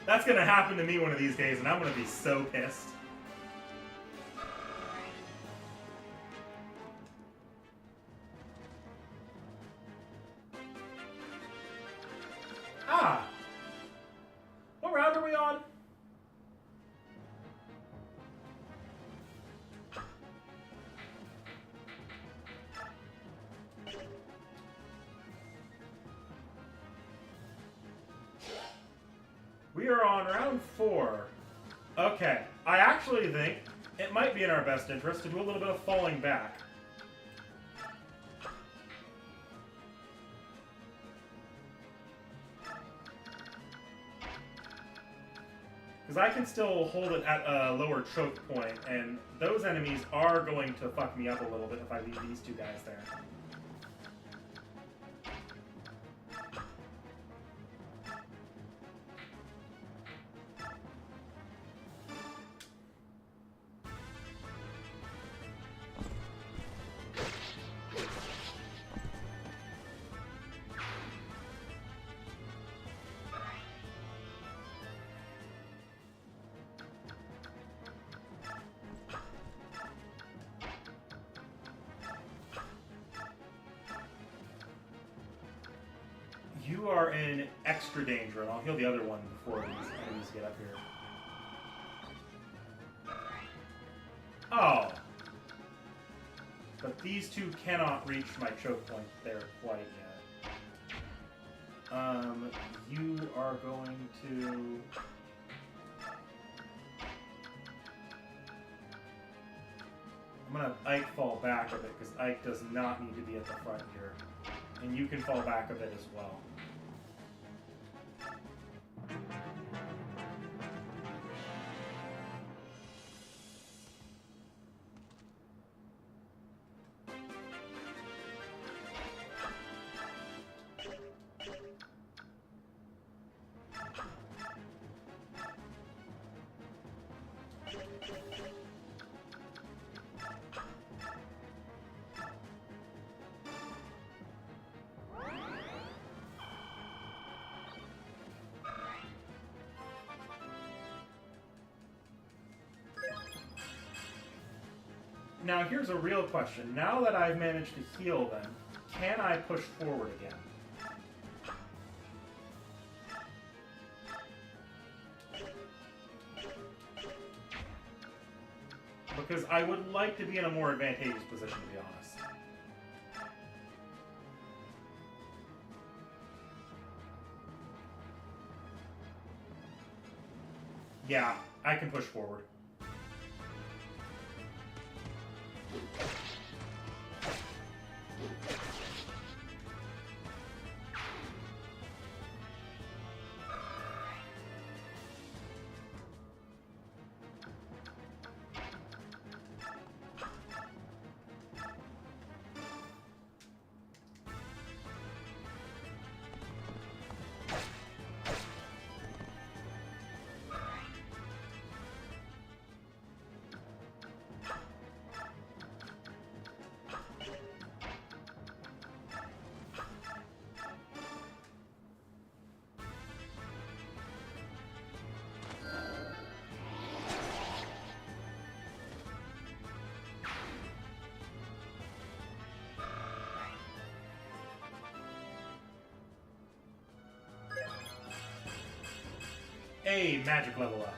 That's gonna happen to me one of these days, and I'm gonna be so pissed. Ah! What round are we on? We are on round 4. Okay, I actually think it might be in our best interest to do a little bit of falling back. Because I can still hold it at a lower choke point, and those enemies are going to fuck me up a little bit if I leave these two guys there. You are in extra danger, and I'll heal the other one before these enemies get up here. Oh! But these two cannot reach my choke point there quite yet. You are going to... I'm gonna Ike fall back a bit, because Ike does not need to be at the front here. And you can fall back a bit as well. Now here's a real question. Now that I've managed to heal them, can I push forward again? Because I would like to be in a more advantageous position, to be honest. Yeah, I can push forward. A magic level up.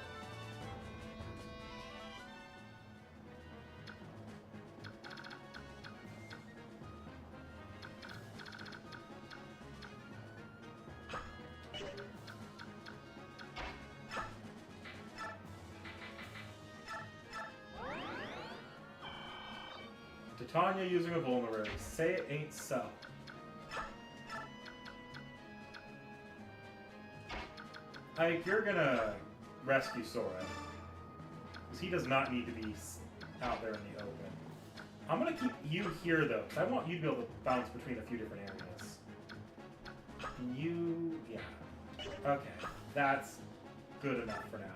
Titania using a vulnerability. Say it ain't so. Ike, you're gonna rescue Sora. Because he does not need to be out there in the open. I'm gonna keep you here, though, because I want you to be able to bounce between a few different areas. You... yeah. Okay. That's good enough for now.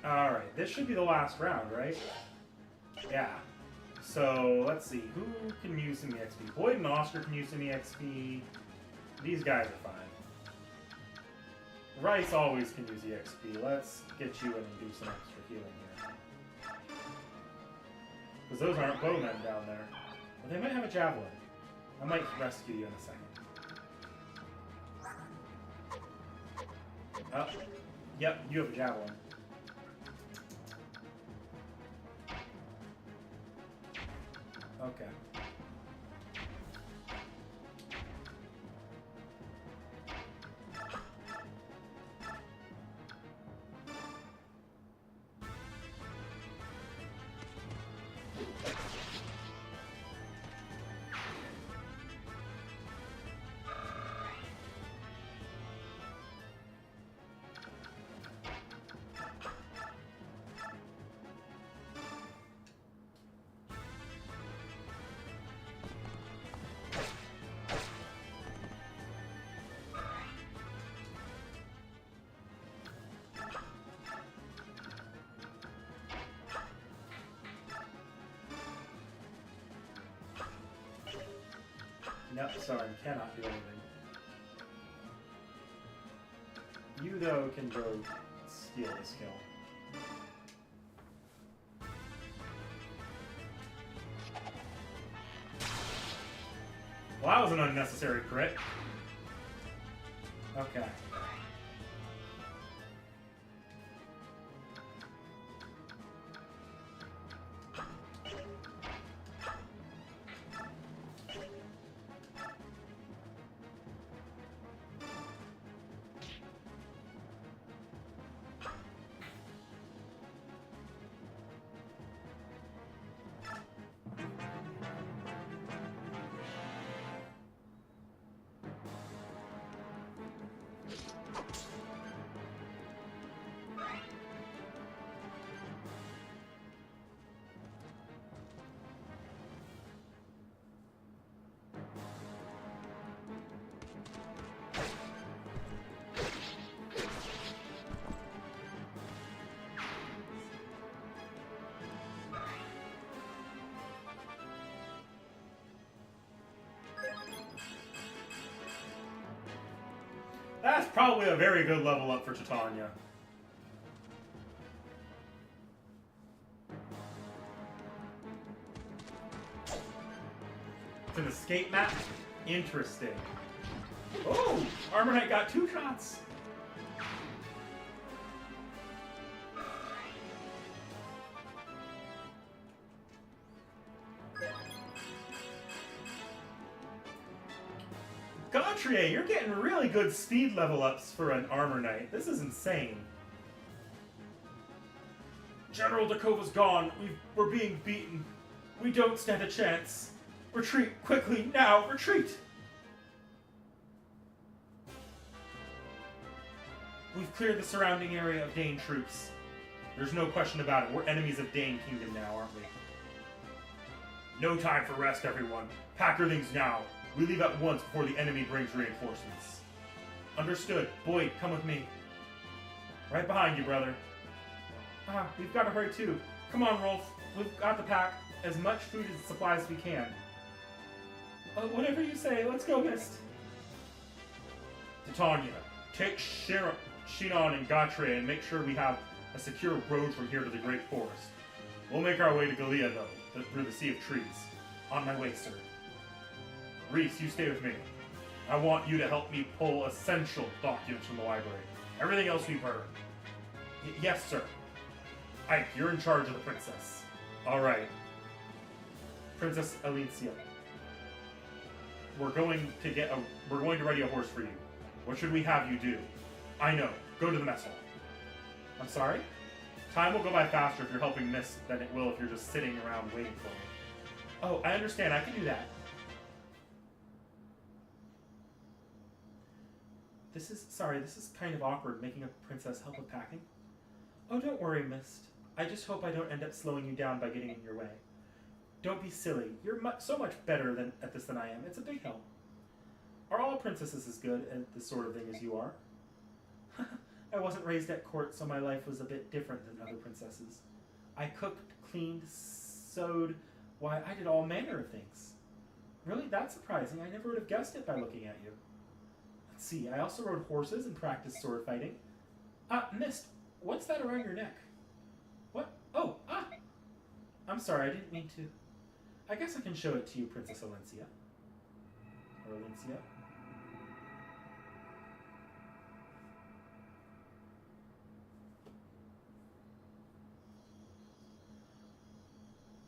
Alright, this should be the last round, right? Yeah. So, let's see. Who can use some EXP? Boyd and Oscar can use some EXP. These guys are fine. Rice always can use EXP. Let's get you in and do some extra healing here. Because those aren't bowmen down there. But they might have a javelin. I might rescue you in a second. Oh. Yep, you have a javelin. Okay. Nope, sorry, cannot do anything. You, though, can go steal this kill. Well, that was an unnecessary crit. Okay. That's probably a very good level up for Titania. It's an escape map? Interesting. Oh! Armor Knight got 2 shots! T.H.E, you're getting really good speed level ups for an Armor Knight. This is insane. General Dakova's gone. We're being beaten. We don't stand a chance. Retreat quickly now. Retreat. We've cleared the surrounding area of Dane troops. There's no question about it. We're enemies of Dane Kingdom now, aren't we? No time for rest, everyone. Pack your things now. We leave at once before the enemy brings reinforcements. Understood. Boyd, come with me. Right behind you, brother. We've got to hurry too. Come on, Rolf. We've got to pack as much food and supplies as we can. Whatever you say. Let's go, Mist. Titania, take Shinon and T.H.E and make sure we have a secure road from here to the Great Forest. We'll make our way to Galea, though, through the Sea of Trees. On my way, sir. Reese, you stay with me. I want you to help me pull essential documents from the library. Everything else we burn. Yes, sir. Ike, you're in charge of the princess. All right. Princess Alicia. We're going to ready a horse for you. What should we have you do? I know. Go to the mess hall. I'm sorry? Time will go by faster if you're helping Miss than it will if you're just sitting around waiting for me. Oh, I understand. I can do that. This is kind of awkward, making a princess help with packing. Oh, don't worry, Mist. I just hope I don't end up slowing you down by getting in your way. Don't be silly. You're so much better at this than I am. It's a big help. Are all princesses as good at this sort of thing as you are? I wasn't raised at court, so my life was a bit different than other princesses. I cooked, cleaned, sewed. Why, I did all manner of things. Really? That's surprising. I never would have guessed it by looking at you. Let's see. I also rode horses and practiced sword fighting. Mist, what's that around your neck? What? Oh, I'm sorry. I didn't mean to. I guess I can show it to you, Princess Alicia. Or Alicia.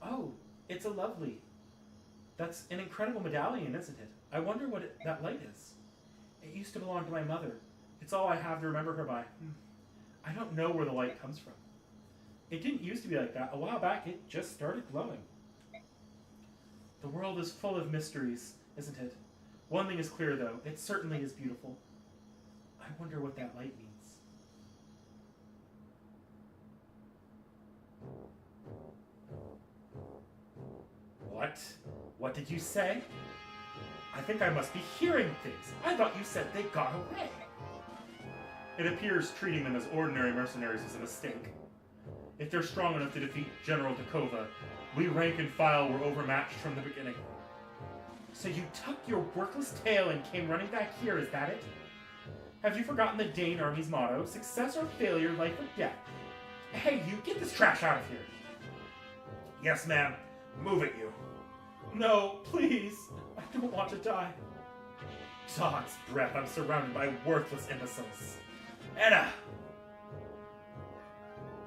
Oh, it's a lovely. That's an incredible medallion, isn't it? I wonder what that light is. It used to belong to my mother. It's all I have to remember her by. I don't know where the light comes from. It didn't used to be like that. A while back, it just started glowing. The world is full of mysteries, isn't it? One thing is clear, though. It certainly is beautiful. I wonder what that light means. What? What did you say? I think I must be hearing things. I thought you said they got away. It appears treating them as ordinary mercenaries is a mistake. If they're strong enough to defeat General Dakova, we rank and file were overmatched from the beginning. So you tucked your worthless tail and came running back here, is that it? Have you forgotten the Dane Army's motto? Success or failure, life or death. Hey, you, get this trash out of here. Yes, ma'am. Move it, you. No, please. I don't want to die. Dog's breath, I'm surrounded by worthless imbeciles. Edda!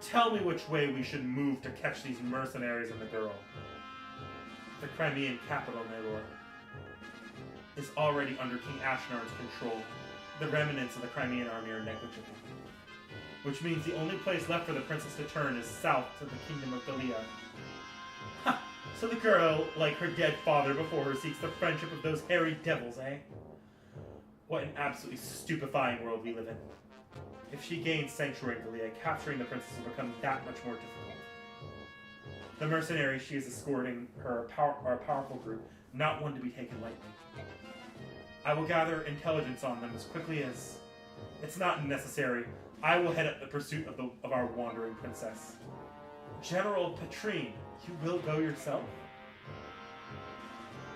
Tell me which way we should move to catch these mercenaries and the girl. The Crimean capital, Nelor, is already under King Ashnar's control. The remnants of the Crimean army are negligible. Which means the only place left for the princess to turn is south to the kingdom of Galea. Ha! So the girl, like her dead father before her, seeks the friendship of those hairy devils, eh? What an absolutely stupefying world we live in. If she gains sanctuary in Galea, capturing the princess will become that much more difficult. The mercenaries she is escorting are a powerful group, not one to be taken lightly. I will gather intelligence on them as quickly as... It's not necessary. I will head up the pursuit of our wandering princess. General Petrine, you will go yourself?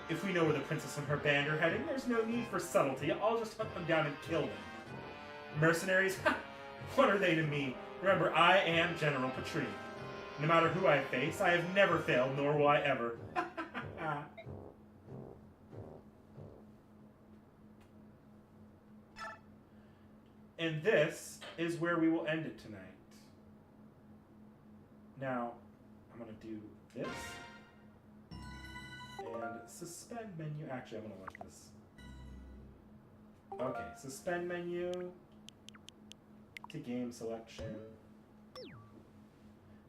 If we know where the princess and her band are heading, there's no need for subtlety. I'll just hunt them down and kill them. Mercenaries? What are they to me? Remember, I am General Patrini. No matter who I face, I have never failed, nor will I ever. And this is where we will end it tonight. Now, I'm going to do this. And suspend menu. Actually, I'm going to like this. Okay, suspend menu to game selection.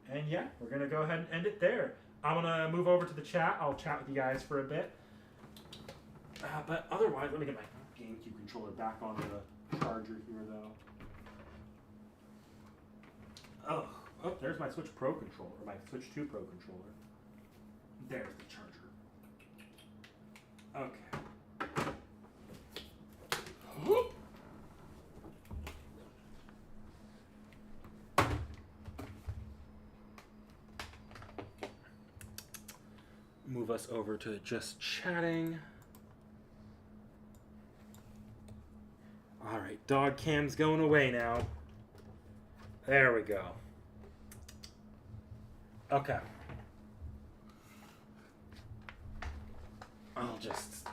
And yeah, we're going to go ahead and end it there. I'm going to move over to the chat. I'll chat with you guys for a bit. But otherwise, let me get my GameCube controller back onto the charger here, though. Oh, there's my Switch Pro controller, or my Switch 2 Pro controller. There's the charger. Okay. Whoop. Move us over to just chatting. All right, dog cam's going away now. There we go. Okay. I'll just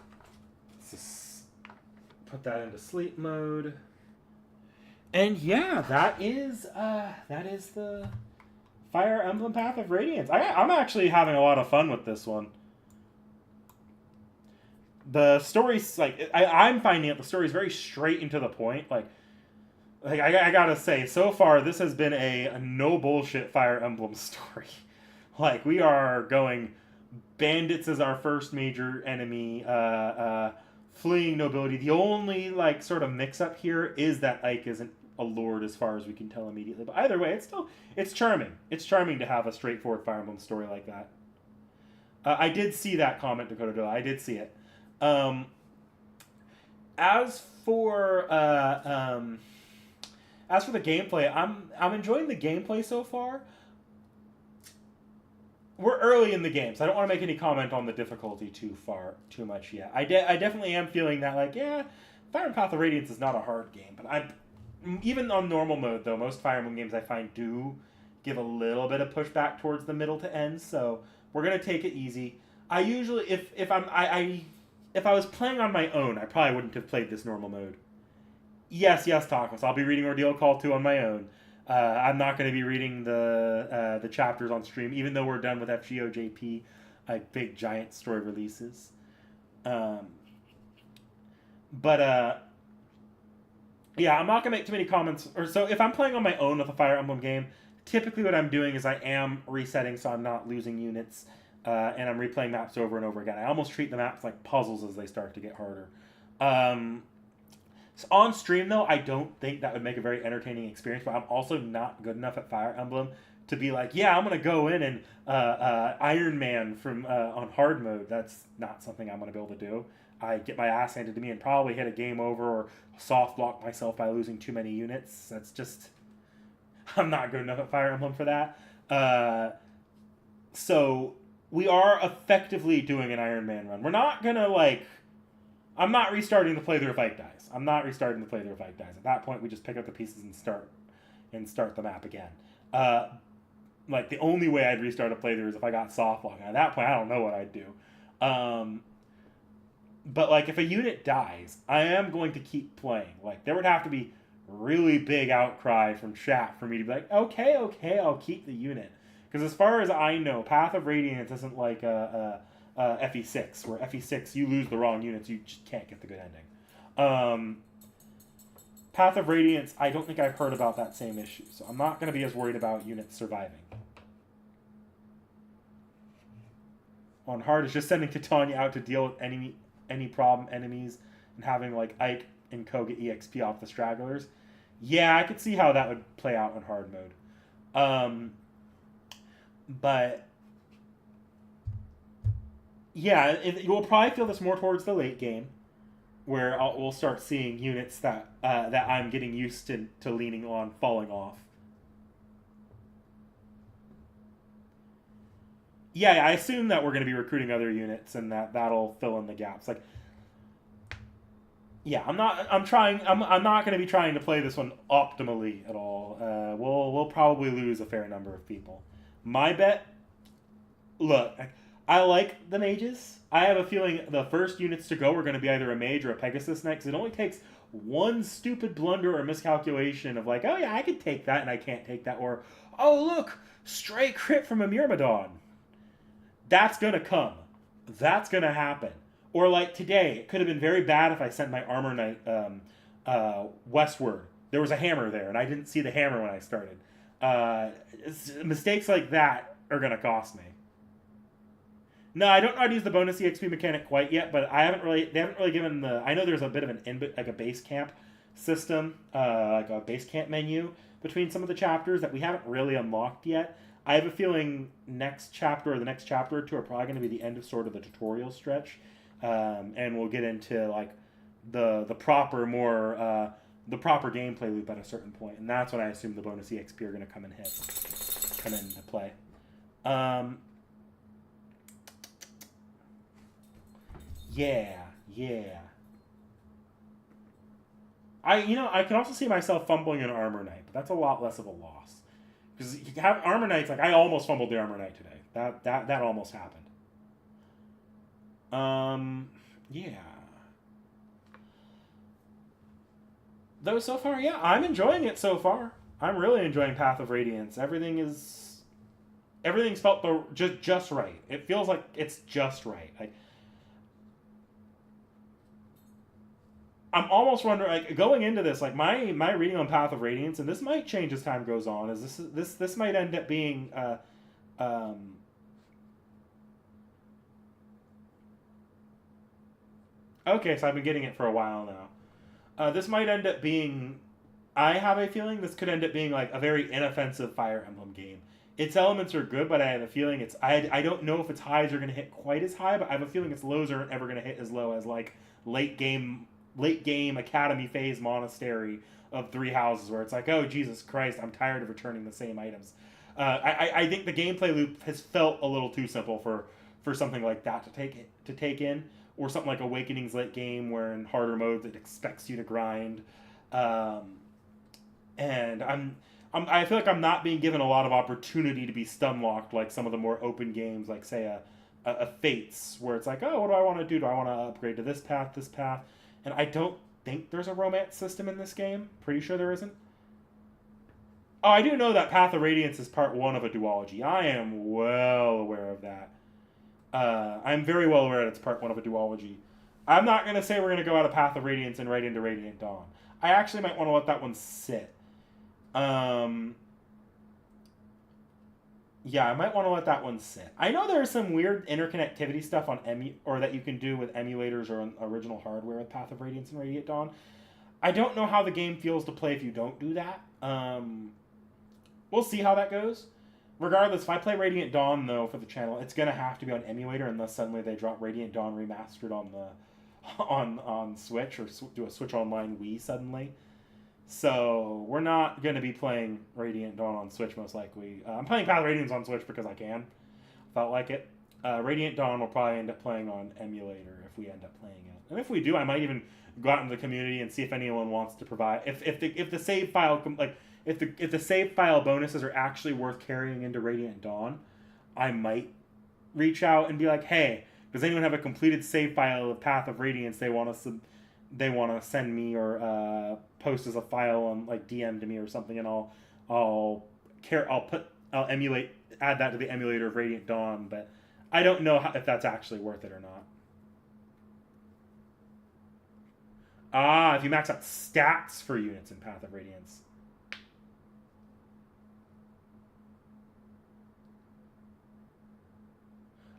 put that into sleep mode. And yeah, that is the Fire Emblem Path of Radiance. I'm actually having a lot of fun with this one. The story's like I'm finding it. The story's very straight and to the point. Like I gotta say, so far this has been a no bullshit Fire Emblem story. Like we are going bandits as our first major enemy, fleeing nobility. The only like sort of mix up here is that Ike isn't a lord as far as we can tell immediately. But either way, it's charming. It's charming to have a straightforward Fire Emblem story like that. I did see that comment, Dakota Dilla. I did see it. As for the gameplay, I'm enjoying the gameplay so far. We're early in the game, so I don't want to make any comment on the difficulty too much yet. I definitely am feeling that, like, yeah, Fire Emblem Path of Radiance is not a hard game, but even on normal mode, though, most Fire Emblem games I find do give a little bit of pushback towards the middle to end, so we're gonna take it easy. I usually, if I was playing on my own, I probably wouldn't have played this normal mode. Yes, Tacos. I'll be reading Ordeal Call 2 on my own. I'm not going to be reading the chapters on stream, even though we're done with FGOJP, like big giant story releases. Yeah, I'm not going to make too many comments. So if I'm playing on my own with a Fire Emblem game, typically what I'm doing is I am resetting so I'm not losing units, and I'm replaying maps over and over again. I almost treat the maps like puzzles as they start to get harder. So on stream, though, I don't think that would make a very entertaining experience, but I'm also not good enough at Fire Emblem to be like, yeah, I'm going to go in and Iron Man from on hard mode. That's not something I'm going to be able to do. I get my ass handed to me and probably hit a game over or soft block myself by losing too many units. That's just... I'm not good enough at Fire Emblem for that. So we are effectively doing an Iron Man run. We're not going to, like... I'm not restarting the playthrough if Ike dies. At that point, we just pick up the pieces and start the map again. Like, the only way I'd restart a playthrough is if I got soft lock. At that point, I don't know what I'd do. But, like, if a unit dies, I am going to keep playing. Like, there would have to be really big outcry from chat for me to be like, okay, I'll keep the unit. Because as far as I know, Path of Radiance isn't like FE6, where FE6, you lose the wrong units, you just can't get the good ending. Path of Radiance, I don't think I've heard about that same issue, so I'm not going to be as worried about units surviving. On hard, it's just sending Titania out to deal with any problem enemies and having like Ike and Ko get EXP off the stragglers. Yeah, I could see how that would play out on hard mode. But yeah, you'll probably feel this more towards the late game, where we'll start seeing units that I'm getting used to leaning on falling off. Yeah, I assume that we're going to be recruiting other units, and that'll fill in the gaps. Like, Yeah, I'm not. I'm trying. I'm not going to be trying to play this one optimally at all. We'll probably lose a fair number of people. My bet. Look, I like the mages. I have a feeling the first units to go are going to be either a mage or a Pegasus next. It only takes one stupid blunder or miscalculation of like, oh yeah, I could take that and I can't take that, or oh look, stray crit from a Myrmidon. That's gonna come. That's gonna happen. Or like today, it could have been very bad if I sent my armor knight westward. There was a hammer there, and I didn't see the hammer when I started. Mistakes like that are gonna cost me. No, I don't know how to use the bonus EXP mechanic quite yet, but I haven't really. They haven't really given the. I know there's a bit of like a base camp system, like a base camp menu between some of the chapters that we haven't really unlocked yet. I have a feeling next chapter or the next chapter or two are probably going to be the end of sort of the tutorial stretch, and we'll get into like the proper more the proper gameplay loop at a certain point, and that's when I assume the bonus EXP are going to come into play. Yeah. I can also see myself fumbling an armor knight, but that's a lot less of a loss. Because you have armor knights, like I almost fumbled the armor knight today. That almost happened. Yeah. Though so far, yeah, I'm enjoying it so far. I'm really enjoying Path of Radiance. Everything's felt just right. It feels like it's just right. I'm almost wondering, like, going into this, like, my reading on Path of Radiance, and this might change as time goes on, is this might end up being, okay, so I've been getting it for a while now. This might end up being, I have a feeling this could end up being, like, a very inoffensive Fire Emblem game. Its elements are good, but I have a feeling I don't know if its highs are going to hit quite as high, but I have a feeling its lows aren't ever going to hit as low as, like, late game academy phase monastery of 3 houses where it's like, oh Jesus Christ, I'm tired of returning the same items. I think the gameplay loop has felt a little too simple for something like that to take in, or something like Awakening's late game where in harder modes it expects you to grind, and I feel like I'm not being given a lot of opportunity to be stun locked like some of the more open games, like say a Fates, where it's like, oh, what do I want to do? Do I want to upgrade to this path? And I don't think there's a romance system in this game. Pretty sure there isn't. Oh, I do know that Path of Radiance is part 1 of a duology. I am well aware of that. I'm very well aware that it's part 1 of a duology. I'm not going to say we're going to go out of Path of Radiance and right into Radiant Dawn. I actually might want to let that one sit. Yeah, I might want to let that one sit. I know there's some weird interconnectivity stuff on or that you can do with emulators or on original hardware with Path of Radiance and Radiant Dawn. I don't know how the game feels to play if you don't do that. We'll see how that goes. Regardless, if I play Radiant Dawn though for the channel, it's gonna have to be on emulator unless suddenly they drop Radiant Dawn remastered on Switch, or do a Switch Online Wii suddenly. So we're not going to be playing Radiant Dawn on Switch most likely. I'm playing Path of Radiance on Switch because I can. Felt like it. Radiant Dawn will probably end up playing on emulator if we end up playing it. And if we do, I might even go out into the community and see if anyone wants to provide. If the save file if the save file bonuses are actually worth carrying into Radiant Dawn, I might reach out and be like, hey, does anyone have a completed save file of Path of Radiance they want to send me, or post as a file on like DM to me or something, and I'll add that to the emulator of Radiant Dawn. But I don't know if that's actually worth it or not. If you max out stats for units in Path of Radiance.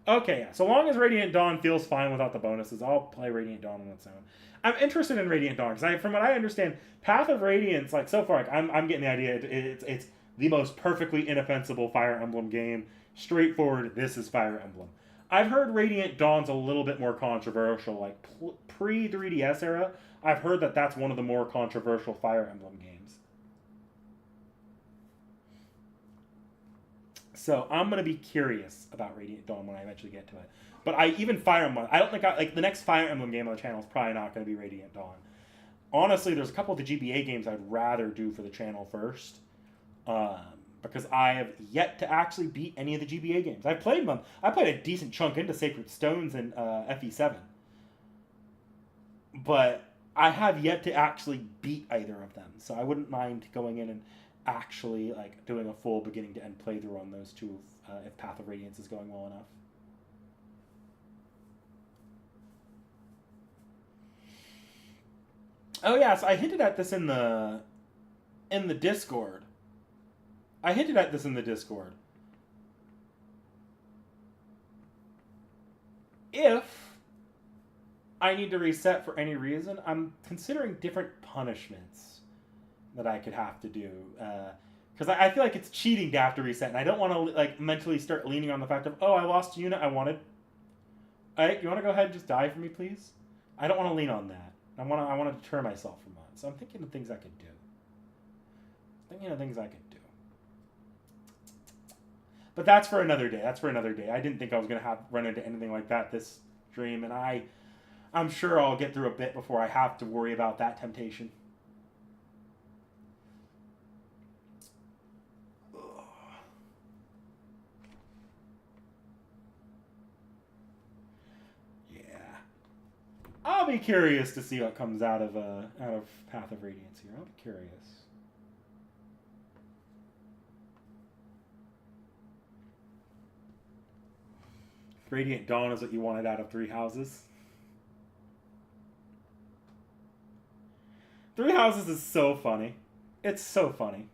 Okay, yeah. So long as Radiant Dawn feels fine without the bonuses, I'll play Radiant Dawn on its own. I'm interested in Radiant Dawn because from what I understand, Path of Radiance, like so far, like, I'm getting the idea it's the most perfectly inoffensive Fire Emblem game. Straightforward. This is Fire Emblem. I've heard Radiant Dawn's a little bit more controversial, like pre 3DS era. I've heard that that's one of the more controversial Fire Emblem games. So I'm gonna be curious about Radiant Dawn when I eventually get to it. But Fire Emblem, I don't think the next Fire Emblem game on the channel is probably not going to be Radiant Dawn. honestly, there's a couple of the GBA games I'd rather do for the channel first. Because I have yet to actually beat any of the GBA games. I've played them. I played a decent chunk into Sacred Stones and FE7. But I have yet to actually beat either of them. So I wouldn't mind going in and actually like doing a full beginning to end playthrough on those two if Path of Radiance is going well enough. Oh yeah, so I hinted at this in the Discord. If I need to reset for any reason, I'm considering different punishments that I could have to do. Because I feel like it's cheating to have to reset, and I don't want to like mentally start leaning on the fact of, oh, I lost a unit I wanted. Alright, you want to go ahead and just die for me, please? I don't want to lean on that. I want to deter myself from that. So I'm thinking of things I could do. But that's for another day. I didn't think I was going to run into anything like that this stream, and I'm sure I'll get through a bit before I have to worry about that temptation. I'll be curious to see what comes out of Path of Radiance here. I'll be curious. Radiant Dawn is what you wanted out of Three Houses. Three Houses is so funny. It's so funny.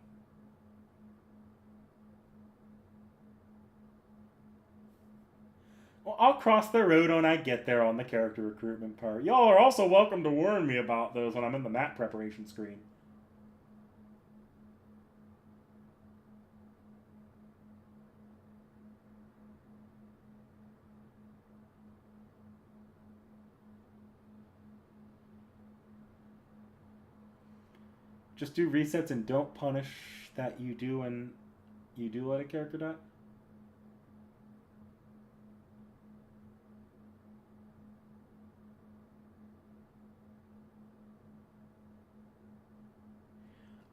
Well, I'll cross the road when I get there on the character recruitment part. Y'all are also welcome to warn me about those when I'm in the map preparation screen. Just do resets and don't punish that you do when you do let a character die?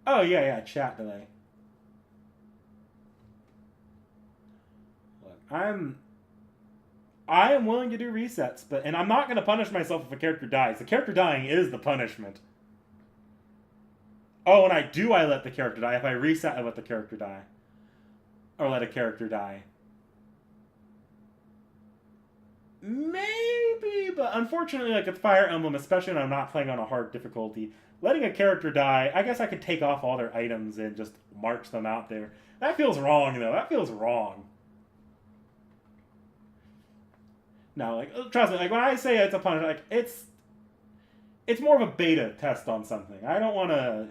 Oh, yeah, chat delay. Look, I am willing to do resets, and I'm not going to punish myself if a character dies. The character dying is the punishment. Oh, and I let the character die. If I reset, I let the character die. Or let a character die. Maybe, but unfortunately, like with Fire Emblem, especially when I'm not playing on a hard difficulty, letting a character die, I guess I could take off all their items and just march them out there. That feels wrong, though. That feels wrong. No, like, trust me, like, when I say it's a punishment, like, it's more of a beta test on something. I don't want to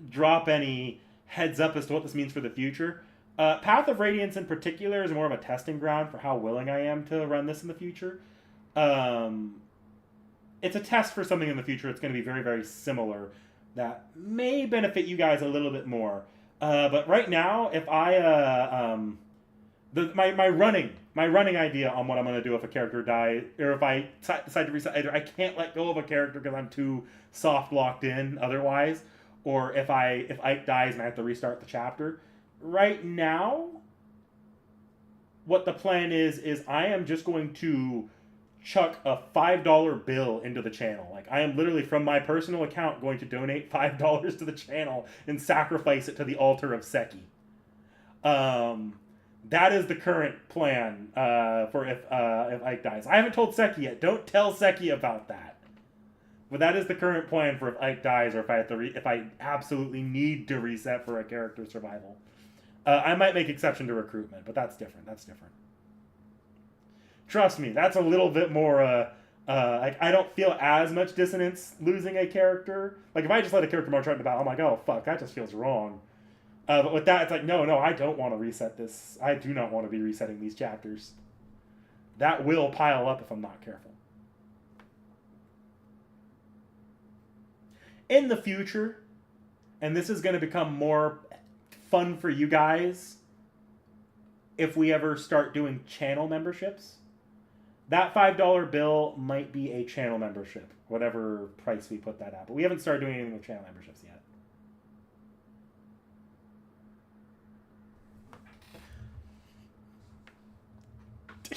drop any heads up as to what this means for the future. Path of Radiance in particular is more of a testing ground for how willing I am to run this in the future. It's a test for something in the future. It's going to be very, very similar that may benefit you guys a little bit more. But right now, if I my running idea on what I'm going to do if a character dies, or if I decide to reset, either I can't let go of a character because I'm too soft locked in otherwise, or if Ike dies and I have to restart the chapter. Right now, what the plan is I am just going to chuck a $5 bill into the channel. Like, I am literally from my personal account going to donate $5 to the channel and sacrifice it to the altar of Seki. That is the current plan for if Ike dies. I haven't told Seki yet. Don't tell Seki about that. But that is the current plan for if Ike dies, or if I have to if I absolutely need to reset for a character's survival. I might make exception to recruitment, but that's different. Trust me, that's a little bit more. Like, I don't feel as much dissonance losing a character. Like, if I just let a character march right in the battle, I'm like, oh fuck, that just feels wrong. But with that, it's like, no, I don't want to reset this. I do not want to be resetting these chapters. That will pile up if I'm not careful. In the future, and this is going to become more fun for you guys if we ever start doing channel memberships, That $5 bill might be a channel membership, whatever price we put that at. But we haven't started doing anything with channel memberships yet.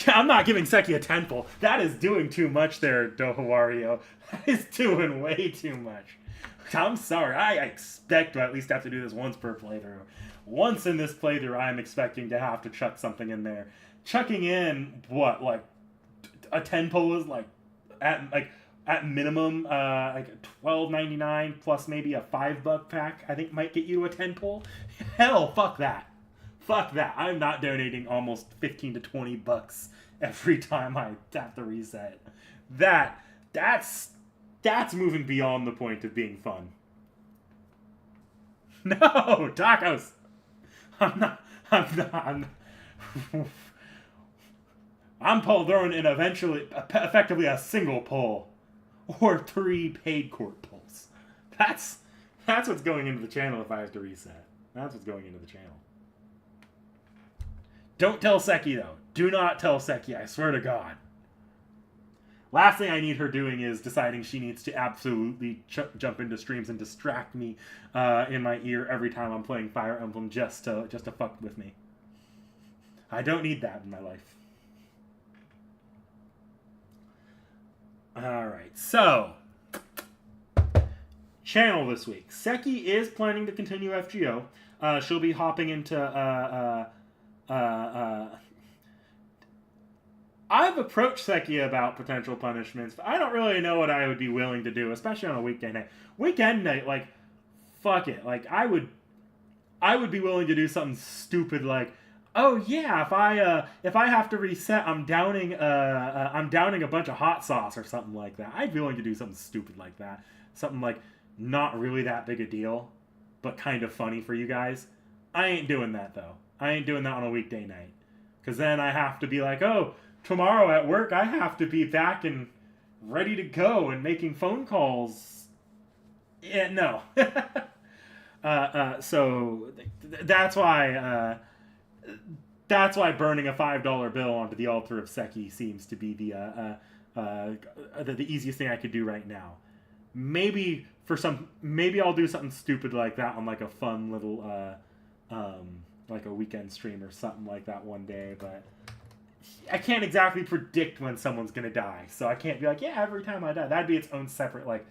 I'm not giving Seki a 10 pull. That is doing too much there, Dohawario. That is doing way too much. I'm sorry. I expect to at least have to do this once per playthrough. Once in this playthrough, I'm expecting to have to chuck something in there. Chucking in, what, like, a 10 pull is, like, at minimum, like $12.99 plus maybe a $5 pack, I think might get you to a 10 pull. Hell, fuck that. Fuck that. I'm not donating almost 15 to 20 bucks every time I tap the reset. That's moving beyond the point of being fun. No, tacos. I'm throwing in effectively a single pull or 3 paid court pulls. That's what's going into the channel if I have to reset. That's what's going into the channel. Don't tell Seki, though. Do not tell Seki, I swear to God. Last thing I need her doing is deciding she needs to absolutely jump into streams and distract me in my ear every time I'm playing Fire Emblem just to fuck with me. I don't need that in my life. Alright, so channel this week. Seki is planning to continue FGO. She'll be hopping into I've approached Seki about potential punishments, but I don't really know what I would be willing to do, especially on a weekday night. Weekend night, like, fuck it. Like, I would be willing to do something stupid like, oh yeah, if I have to reset, I'm downing a bunch of hot sauce or something like that. I'd be willing to do something stupid like that. Something like not really that big a deal, but kind of funny for you guys. I ain't doing that though. I ain't doing that on a weekday night. Because then I have to be like, oh, tomorrow at work I have to be back and ready to go and making phone calls. Yeah, no. So that's why burning a $5 bill onto the altar of Seki seems to be the easiest thing I could do right now. Maybe I'll do something stupid like that on like a fun little like a weekend stream or something like that one day, but I can't exactly predict when someone's gonna die, so I can't be like, yeah, every time I die. That'd be its own separate like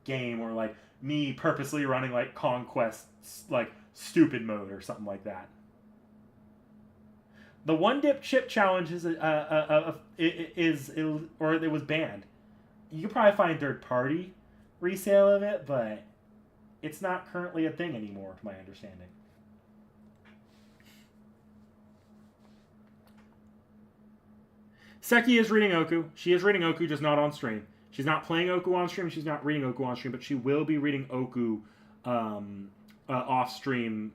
game, or like me purposely running like Conquest like stupid mode or something like that. The one dip chip challenge is it was banned. You could probably find third party resale of it, but it's not currently a thing anymore, to my understanding. Seki is reading Oku. She is reading Oku, just not on stream. She's not playing Oku on stream. She's not reading Oku on stream, but she will be reading Oku off stream.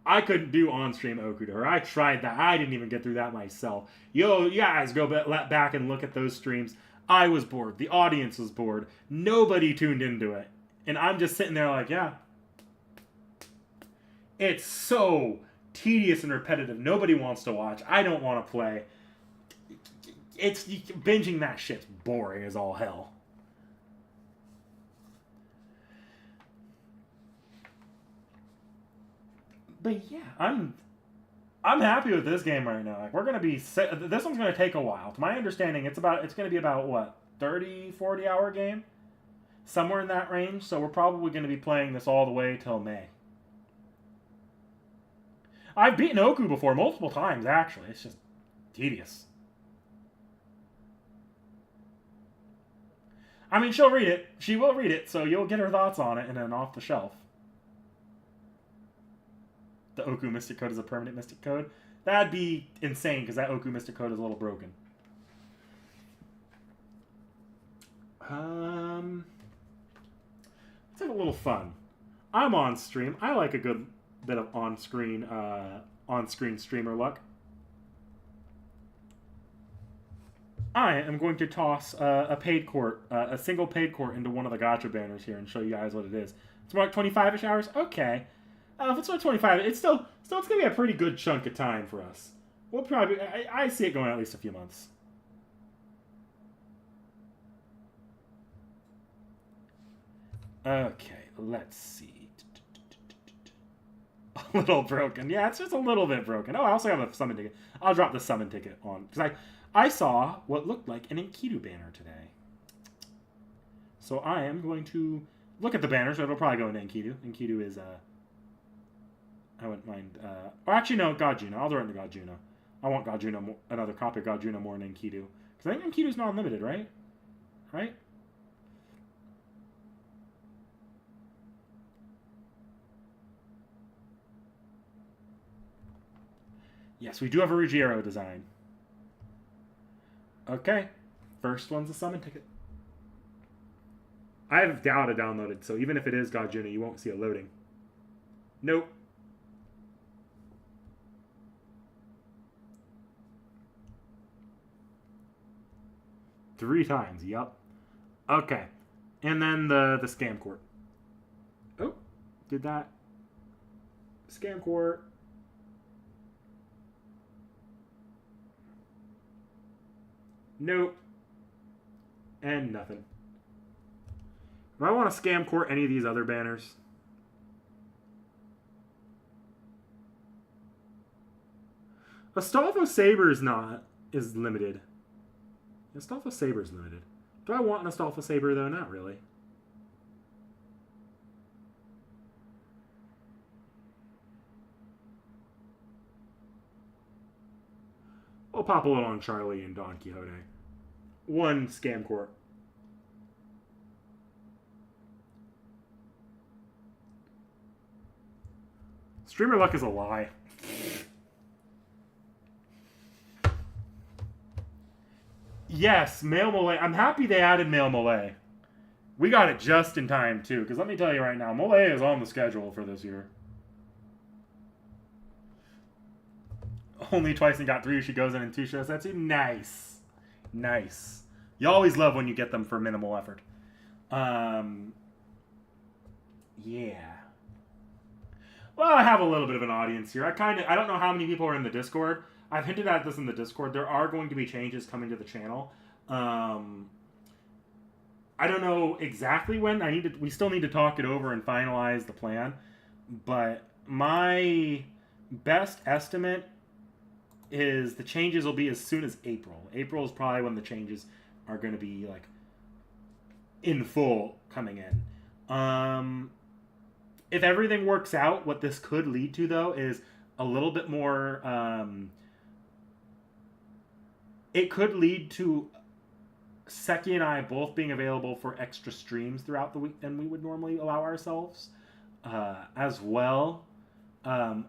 I couldn't do on-stream Oku to her. I tried that. I didn't even get through that myself. You guys go back and look at those streams. I was bored. The audience was bored. Nobody tuned into it. And I'm just sitting there like, yeah. It's so tedious and repetitive. Nobody wants to watch. I don't want to play. Binging that shit's boring as all hell. But yeah, I'm happy with this game right now. Like, we're gonna be this one's gonna take a while. To my understanding, it's gonna be about what, 30-40 hour game, somewhere in that range. So we're probably gonna be playing this all the way till May. I've beaten Oku before multiple times, actually. It's just tedious. I mean, she'll read it. She will read it, so you'll get her thoughts on it and then off the shelf. The Oku Mystic Code is a permanent Mystic Code. That'd be insane, because that Oku Mystic Code is a little broken. Let's have a little fun. I'm on stream. I like a good bit of on-screen streamer luck. I am going to toss a paid court, a single paid court into one of the gacha banners here and show you guys what it is. It's more like 25-ish hours? Okay. If it's only 25, it's still it's going to be a pretty good chunk of time for us. We'll probably... I see it going at least a few months. Okay, let's see. A little broken. Yeah, it's just a little bit broken. Oh, I also have a summon ticket. I'll drop the summon ticket on. Because I saw what looked like an Enkidu banner today. So I am going to look at the banner, so it'll probably go into Enkidu. Enkidu is, I wouldn't mind, or actually, no, God Juno. I'll throw it into God Juno. I want God Juno, another copy of God Juno more than Enkidu. Because I think Enkidu's not unlimited, right? Right? Yes, we do have a Ruggiero design. Okay. First one's a summon ticket. I have Dowda downloaded, so even if it is God Juno, you won't see it loading. Nope. Three times, yep. Okay. And then the scam court. Oh, did that. Scam court. Nope. And nothing. Do I want to scam court any of these other banners? Astolfo Saber is limited. Astolfo Saber is limited. Do I want an Astolfo Saber though? Not really. We'll pop a little on Charlie and Don Quixote. One scam court. Streamer luck is a lie. Yes, Male Malay. I'm happy they added Male Malay. We got it just in time, too. Because let me tell you right now, Malay is on the schedule for this year. Only twice and got 3. She goes in and 2 shows. That's nice. Nice. You always love when you get them for minimal effort. Yeah. Well, I have a little bit of an audience here. I don't know how many people are in the Discord. I've hinted at this in the Discord. There are going to be changes coming to the channel. I don't know exactly when. We still need to talk it over and finalize the plan. But my best estimate is the changes will be as soon as April. April is probably when the changes are going to be like in full coming in. If everything works out, what this could lead to though is a little bit more. It could lead to Seki and I both being available for extra streams throughout the week than we would normally allow ourselves, as well.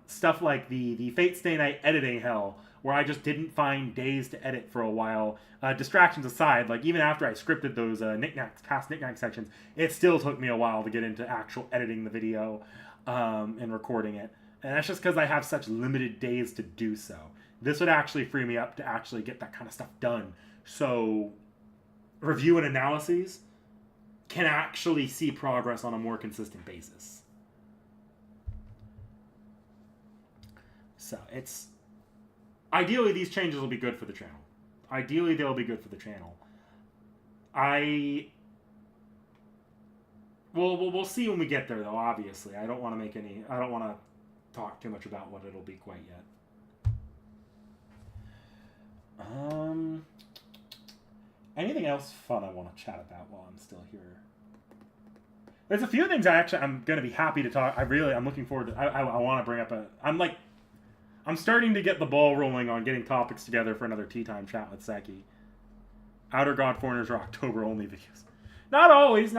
Stuff like the Fate Stay Night editing hell, where I just didn't find days to edit for a while. Distractions aside, like even after I scripted those past knickknack sections, it still took me a while to get into actual editing the video and recording it. And that's just because I have such limited days to do so. This would actually free me up to actually get that kind of stuff done. So review and analyses can actually see progress on a more consistent basis. So it's ideally these changes will be good for the channel. Ideally they'll be good for the channel. We'll see when we get there though. Obviously, I don't want to talk too much about what it'll be quite yet. Anything else fun I want to chat about while I'm still here? There's a few things I'm going to be happy to talk. I'm looking forward to. I want to bring up I'm starting to get the ball rolling on getting topics together for another tea time chat with Seki. Outer God Foreigners are October only videos. Not always.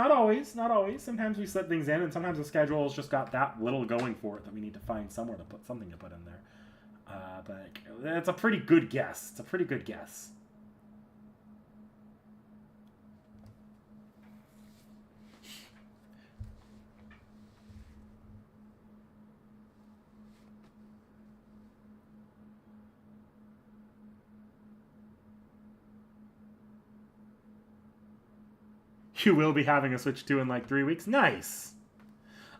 Sometimes we set things in, and sometimes the schedule's just got that little going for it that we need to find somewhere to put something to put in there. But it's a pretty good guess. You will be having a Switch 2 in like 3 weeks? Nice!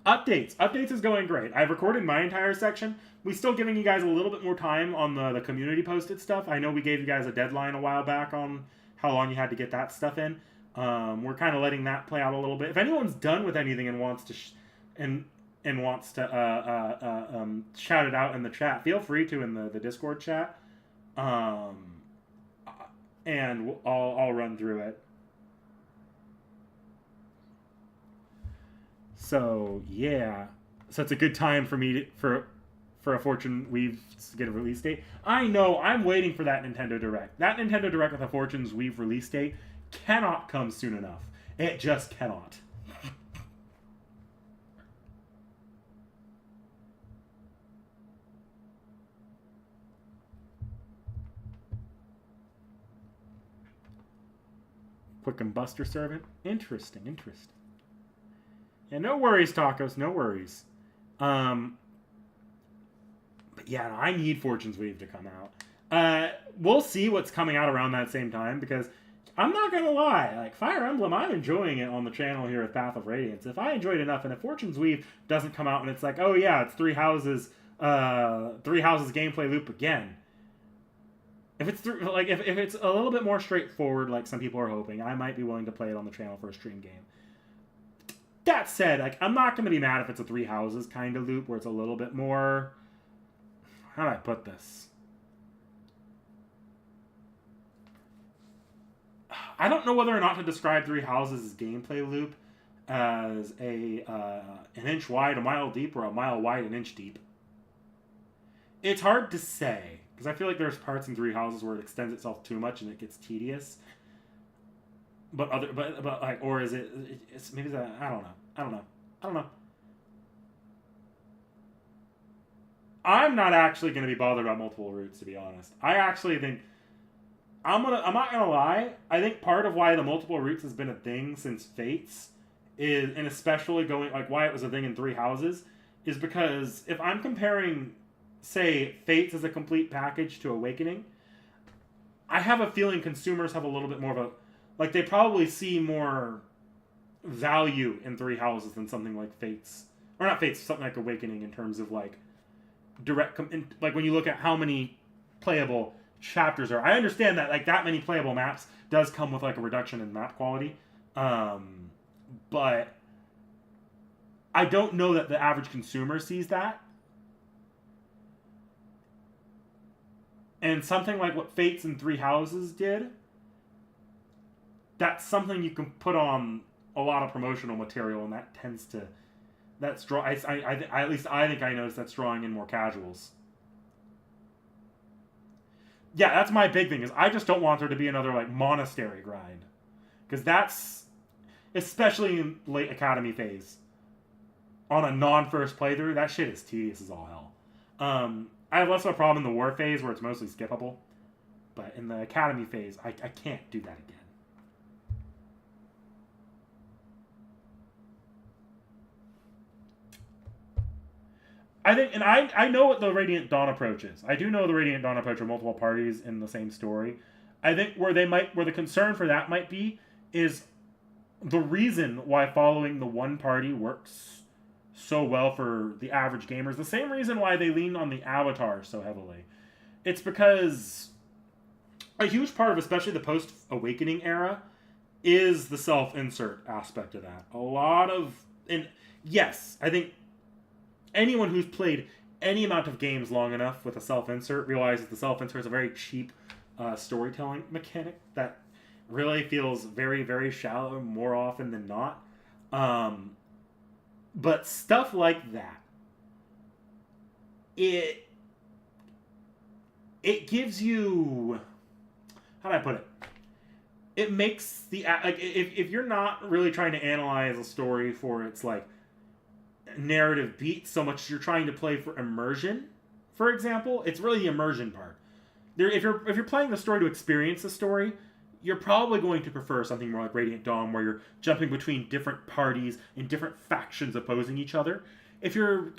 Updates is going great. I've recorded my entire section. We're still giving you guys a little bit more time on the community posted stuff. I know we gave you guys a deadline a while back on how long you had to get that stuff in. We're kind of letting that play out a little bit. If anyone's done with anything and wants to shout it out in the chat, feel free to in the Discord chat, and I'll run through it. So yeah, so it's a good time for me for a Fortune Weave to get a release date. I know, I'm waiting for that Nintendo Direct. That Nintendo Direct with a Fortune's Weave release date cannot come soon enough. It just cannot. Quick and Buster servant. Interesting. Yeah, no worries, Tacos. No worries. But yeah, no, I need Fortune's Weave to come out. We'll see what's coming out around that same time, because I'm not gonna lie, like Fire Emblem, I'm enjoying it on the channel here at Path of Radiance. If I enjoyed enough, and if Fortune's Weave doesn't come out and it's like, oh yeah, it's Three Houses gameplay loop again. If it's if it's a little bit more straightforward, like some people are hoping, I might be willing to play it on the channel for a stream game. That said, like, I'm not going to be mad if it's a Three Houses kind of loop where it's a little bit more... How do I put this? I don't know whether or not to describe Three Houses' gameplay loop as an inch wide, a mile deep, or a mile wide, an inch deep. It's hard to say, because I feel like there's parts in Three Houses where it extends itself too much and it gets tedious. But like, or is it? It's maybe that, I don't know. I'm not actually going to be bothered about multiple routes, to be honest. I actually think I'm not gonna lie. I think part of why the multiple routes has been a thing since Fates is, and especially going like why it was a thing in Three Houses, is because if I'm comparing, say, Fates as a complete package to Awakening, I have a feeling consumers have a little bit more of a, like, they probably see more value in Three Houses than something like Fates, or not Fates, something like Awakening in terms of like direct, like when you look at how many playable chapters are. I understand that like that many playable maps does come with like a reduction in map quality, but I don't know that the average consumer sees that. And something like what Fates and Three Houses did, that's something you can put on a lot of promotional material, and that tends to, that's draw. At least I think I noticed that's drawing in more casuals. Yeah, that's my big thing, is I just don't want there to be another like monastery grind, because that's, especially in late academy phase, on a non-first playthrough, that shit is tedious as all hell. I have less of a problem in the war phase where it's mostly skippable, but in the academy phase, I can't do that again. I think, and I know what the Radiant Dawn approach is. I do know the Radiant Dawn approach are multiple parties in the same story. I think where the concern for that might be is the reason why following the one party works so well for the average gamers. The same reason why they lean on the Avatar so heavily. It's because a huge part of, especially the post-Awakening era, is the self-insert aspect of that. A lot of, and yes, I think anyone who's played any amount of games long enough with a self-insert realizes the self-insert is a very cheap storytelling mechanic that really feels very, very shallow more often than not. But stuff like that, it gives you, how do I put it? It makes the, like, if you're not really trying to analyze a story for its like narrative beats so much as you're trying to play for immersion, for example, it's really the immersion part. If you're playing the story to experience the story, you're probably going to prefer something more like Radiant Dawn, where you're jumping between different parties and different factions opposing each other. If you're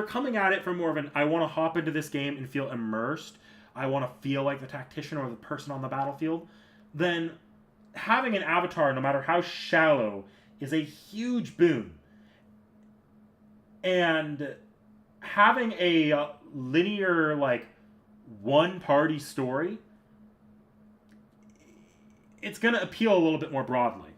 coming at it from more of an, I want to hop into this game and feel immersed, I want to feel like the tactician or the person on the battlefield, then having an avatar, no matter how shallow, is a huge boon. And having a linear, like, one-party story, it's going to appeal a little bit more broadly.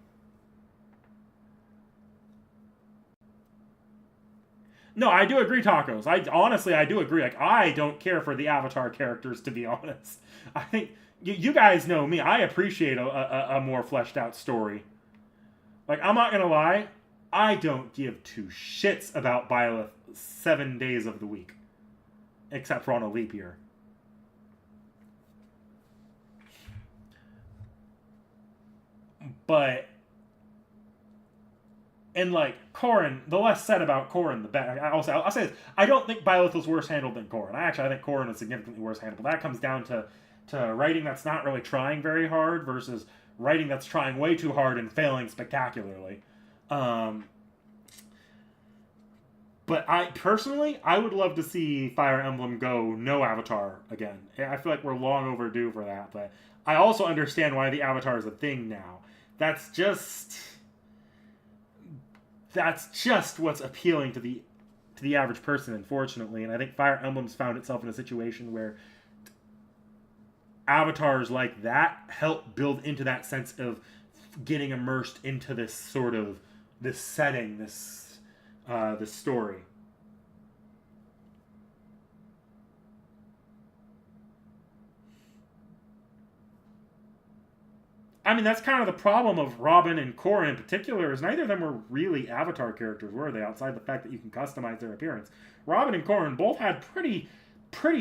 No, I do agree, Tacos. I do agree. Like, I don't care for the Avatar characters, to be honest. I think, you guys know me, I appreciate a more fleshed out story. Like, I'm not going to lie, I don't give two shits about Byleth 7 days of the week. Except for on a leap year. But, and like, Corrin, the less said about Corrin, the better. I'll say this, I don't think Byleth was worse handled than Corrin. I think Corrin is significantly worse handled. But that comes down to writing that's not really trying very hard versus writing that's trying way too hard and failing spectacularly. But I would love to see Fire Emblem go no Avatar again. I feel like we're long overdue for that, but I also understand why the Avatar is a thing now. That's just what's appealing to the average person, unfortunately. And I think Fire Emblem's found itself in a situation where avatars like that help build into that sense of getting immersed into this sort of this setting, this story. I mean, that's kind of the problem of Robin and Corrin in particular, is neither of them were really Avatar characters, were they? Outside the fact that you can customize their appearance. Robin and Corrin both had pretty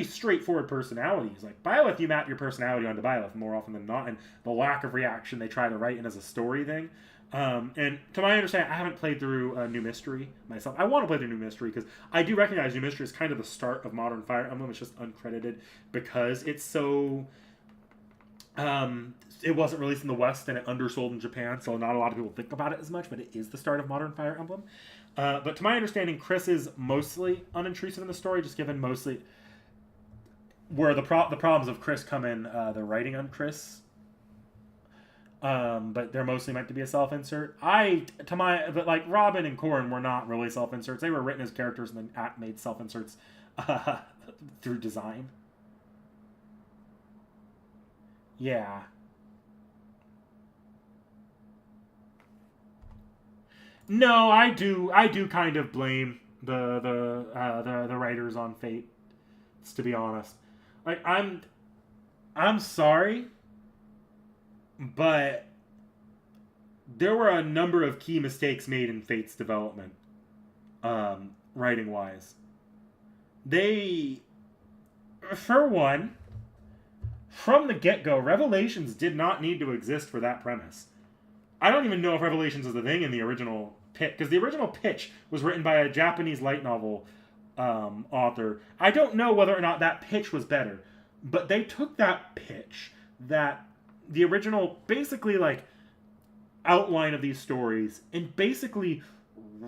straightforward personalities. Like, Byleth, you map your personality onto Byleth more often than not, and the lack of reaction they try to write in as a story thing. And to my understanding, I haven't played through New Mystery myself. I want to play through New Mystery because I do recognize New Mystery is kind of the start of modern Fire Emblem. It's just uncredited because it's so... it wasn't released in the West and it undersold in Japan, so not a lot of people think about it as much, but it is the start of modern Fire Emblem. But to my understanding, Chris is mostly unintrusive in the story, just given mostly where the problems of Chris come in, the writing on Chris. But they're mostly meant to be a self-insert. But like Robin and Corrin were not really self-inserts. They were written as characters and then made self-inserts through design. Yeah. No, I do kind of blame the writers on Fate, to be honest. Like, I'm sorry, but there were a number of key mistakes made in Fate's development, writing-wise. For one, from the get-go, Revelations did not need to exist for that premise. I don't even know if Revelations is a thing in the original pitch, because the original pitch was written by a Japanese light novel author. I don't know whether or not that pitch was better, but they took that pitch, that the original basically like outline of these stories, and basically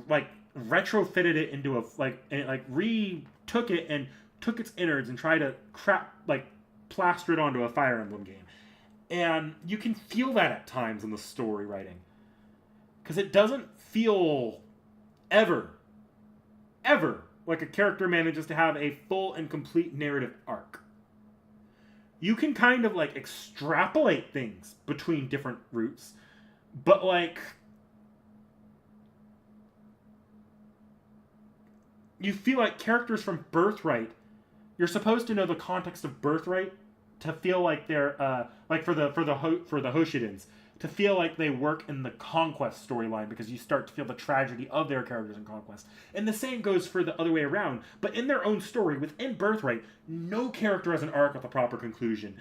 like retrofitted it into retook it and took its innards and tried to plaster it onto a Fire Emblem game. And you can feel that at times in the story writing. Because it doesn't feel ever like a character manages to have a full and complete narrative arc. You can kind of like extrapolate things between different routes, but like you feel like characters from Birthright, you're supposed to know the context of Birthright to feel like they're like for the Hoshidans, to feel like they work in the Conquest storyline, because you start to feel the tragedy of their characters in Conquest. And the same goes for the other way around. But in their own story, within Birthright, no character has an arc with a proper conclusion.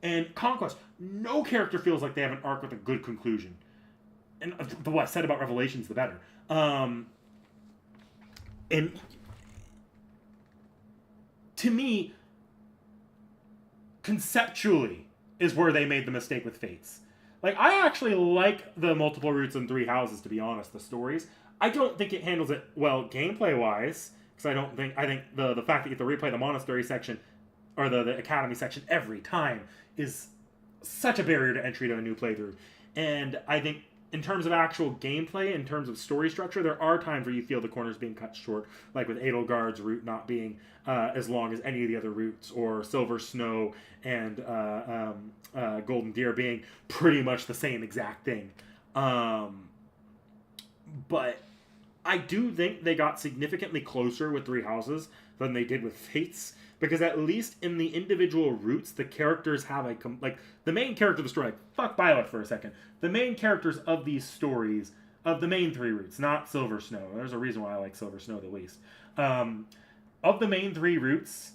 And Conquest, no character feels like they have an arc with a good conclusion. And the less said about Revelations, the better. And to me, conceptually, is where they made the mistake with Fates. Like, I actually like the multiple routes and three houses, to be honest, the stories. I don't think it handles it well gameplay-wise, because I think the fact that you have to replay the monastery section, or the academy section every time, is such a barrier to entry to a new playthrough. And I think in terms of actual gameplay, in terms of story structure, there are times where you feel the corners being cut short, like with Edelgard's route not being as long as any of the other routes, or Silver Snow and Golden Deer being pretty much the same exact thing. But I do think they got significantly closer with Three Houses than they did with Fates, because at least in the individual routes, the characters have like the main character of the story. Like, fuck Violet for a second. The main characters of these stories, of the main three routes, not Silver Snow. There's a reason why I like Silver Snow the least. Of the main three routes,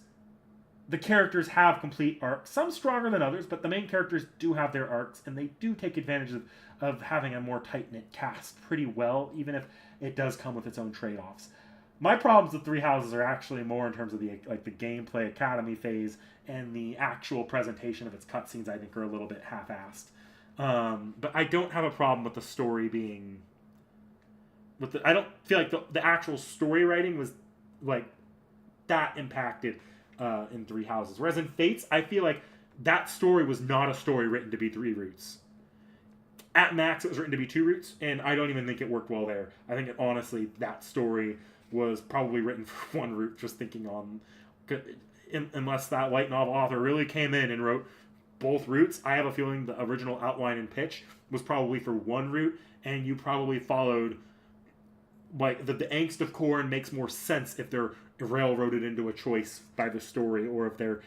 the characters have complete arcs. Some stronger than others, but the main characters do have their arcs, and they do take advantage of having a more tight-knit cast pretty well, even if it does come with its own trade-offs. My problems with Three Houses are actually more in terms of the gameplay academy phase, and the actual presentation of its cutscenes I think are a little bit half-assed. But I don't have a problem with the story being... I don't feel like the actual story writing was like that impacted in Three Houses. Whereas in Fates, I feel like that story was not a story written to be three routes. At max, it was written to be two routes, and I don't even think it worked well there. I think, honestly, that story was probably written for one route, just thinking on... Unless that light novel author really came in and wrote both routes, I have a feeling the original outline and pitch was probably for one route, and you probably followed... Like, the angst of Corrin makes more sense if they're railroaded into a choice by the story, or if they're...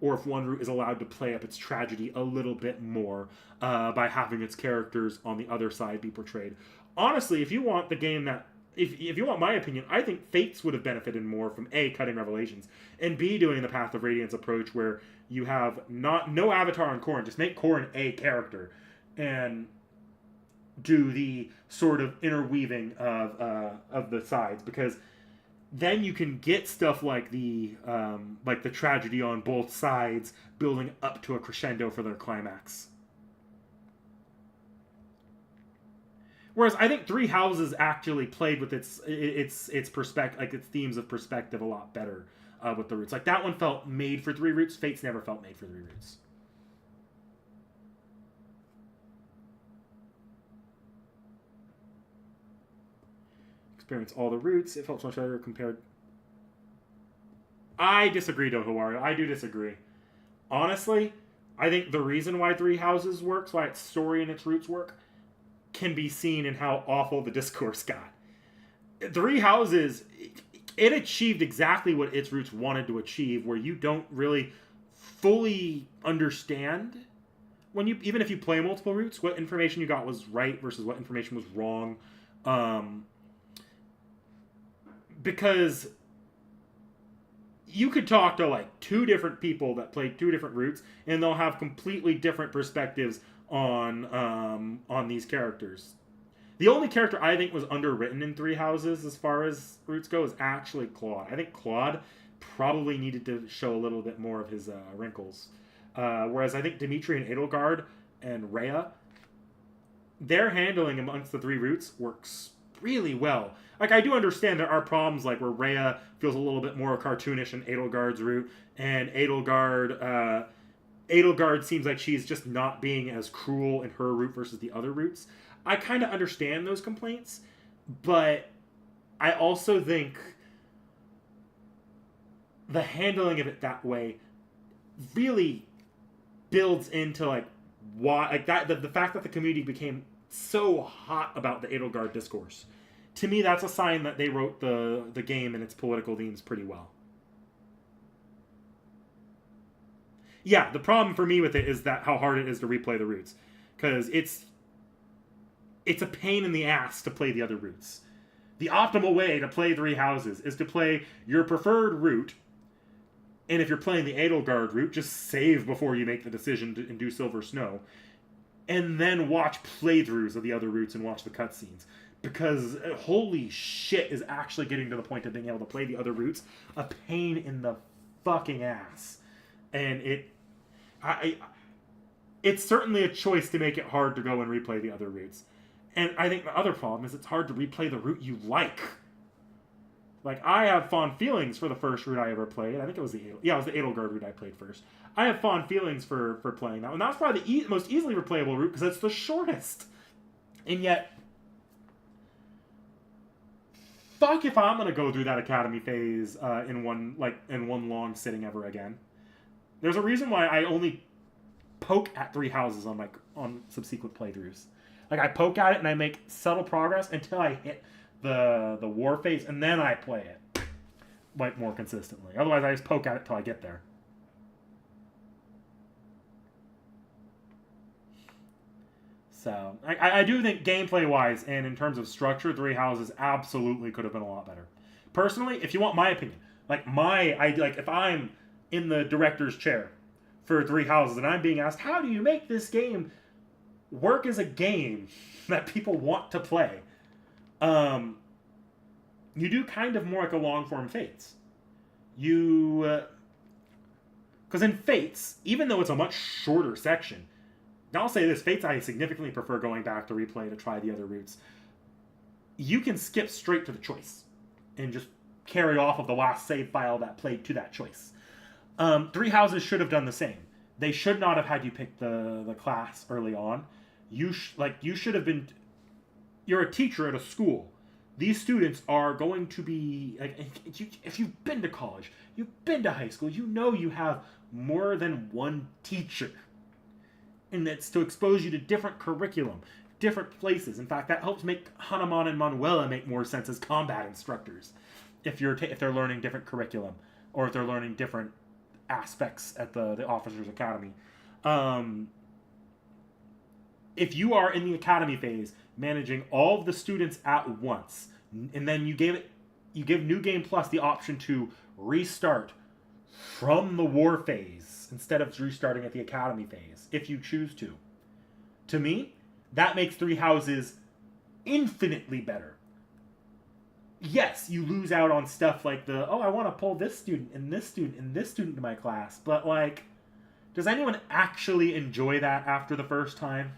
or if one route is allowed to play up its tragedy a little bit more by having its characters on the other side be portrayed. Honestly, if you want the game that... If you want my opinion, I think Fates would have benefited more from A, cutting Revelations, and B, doing the Path of Radiance approach where you have no avatar on Corrin, just make Corrin a character, and do the sort of interweaving of the sides, because then you can get stuff like the tragedy on both sides building up to a crescendo for their climax. Whereas I think Three Houses actually played with its perspective, like its themes of perspective, a lot better with the roots. Like that one felt made for three roots. Fates never felt made for three roots. Experience all the roots. It felt much better compared. I disagree, Dohawario. I do disagree. Honestly, I think the reason why Three Houses works, why its story and its roots work, can be seen in how awful the discourse got. Three Houses, it achieved exactly what its roots wanted to achieve, where you don't really fully understand even if you play multiple routes, what information you got was right versus what information was wrong. Because you could talk to like two different people that played two different routes, and they'll have completely different perspectives on these characters. The only character I think was underwritten in Three Houses as far as roots go is actually Claude. I think Claude probably needed to show a little bit more of his wrinkles. Whereas I think Dimitri and Edelgard and Rhea, their handling amongst the three roots works really well. Like, I do understand there are problems like where Rhea feels a little bit more cartoonish in Edelgard's route, and Edelgard seems like she's just not being as cruel in her route versus the other routes. I kind of understand those complaints, but I also think the handling of it that way really builds into like why, like that, the fact that the community became so hot about the Edelgard discourse. To me, that's a sign that they wrote the game and its political themes pretty well. Yeah, the problem for me with it is that how hard it is to replay the routes. Because it's a pain in the ass to play the other routes. The optimal way to play Three Houses is to play your preferred route, and if you're playing the Edelgard route, just save before you make the decision and do Silver Snow, and then watch playthroughs of the other routes and watch the cutscenes. Because holy shit, is actually getting to the point of being able to play the other routes a pain in the fucking ass. And it's certainly a choice to make it hard to go and replay the other routes. And I think the other problem is it's hard to replay the route you like. Like, I have fond feelings for the first route I ever played. I think it was the Edelgard route I played first. I have fond feelings for playing that one. That's probably the most easily replayable route because it's the shortest. And yet, fuck if I'm gonna go through that academy phase in one long sitting ever again. There's a reason why I only poke at 3 houses on subsequent playthroughs. Like, I poke at it and I make subtle progress until I hit the war phase, and then I play it like more consistently. Otherwise, I just poke at it till I get there. So I do think gameplay wise and in terms of structure, 3 houses absolutely could have been a lot better. Personally, if you want my opinion, if I'm in the director's chair for 3 houses and I'm being asked, how do you make this game work as a game that people want to play? You do kind of more like a long form Fates. Because in Fates, even though it's a much shorter section, now I'll say this, Fates I significantly prefer going back to replay to try the other routes. You can skip straight to the choice and just carry off of the last save file that played to that choice. 3 houses should have done the same. They should not have had you pick the class early on. You should have been... You're a teacher at a school. These students are going to be... if you've been to college, you've been to high school, you know you have more than one teacher. And that's to expose you to different curriculum, different places. In fact, that helps make Hanuman and Manuela make more sense as combat instructors. If they're learning different curriculum, or if they're learning different aspects at the Officers Academy. If you are in the academy phase, managing all of the students at once, and then you give New Game Plus the option to restart from the war phase instead of restarting at the academy phase, if you choose to. To me, that makes 3 houses infinitely better. Yes, you lose out on stuff like I want to pull this student and this student and this student to my class, but does anyone actually enjoy that after the first time?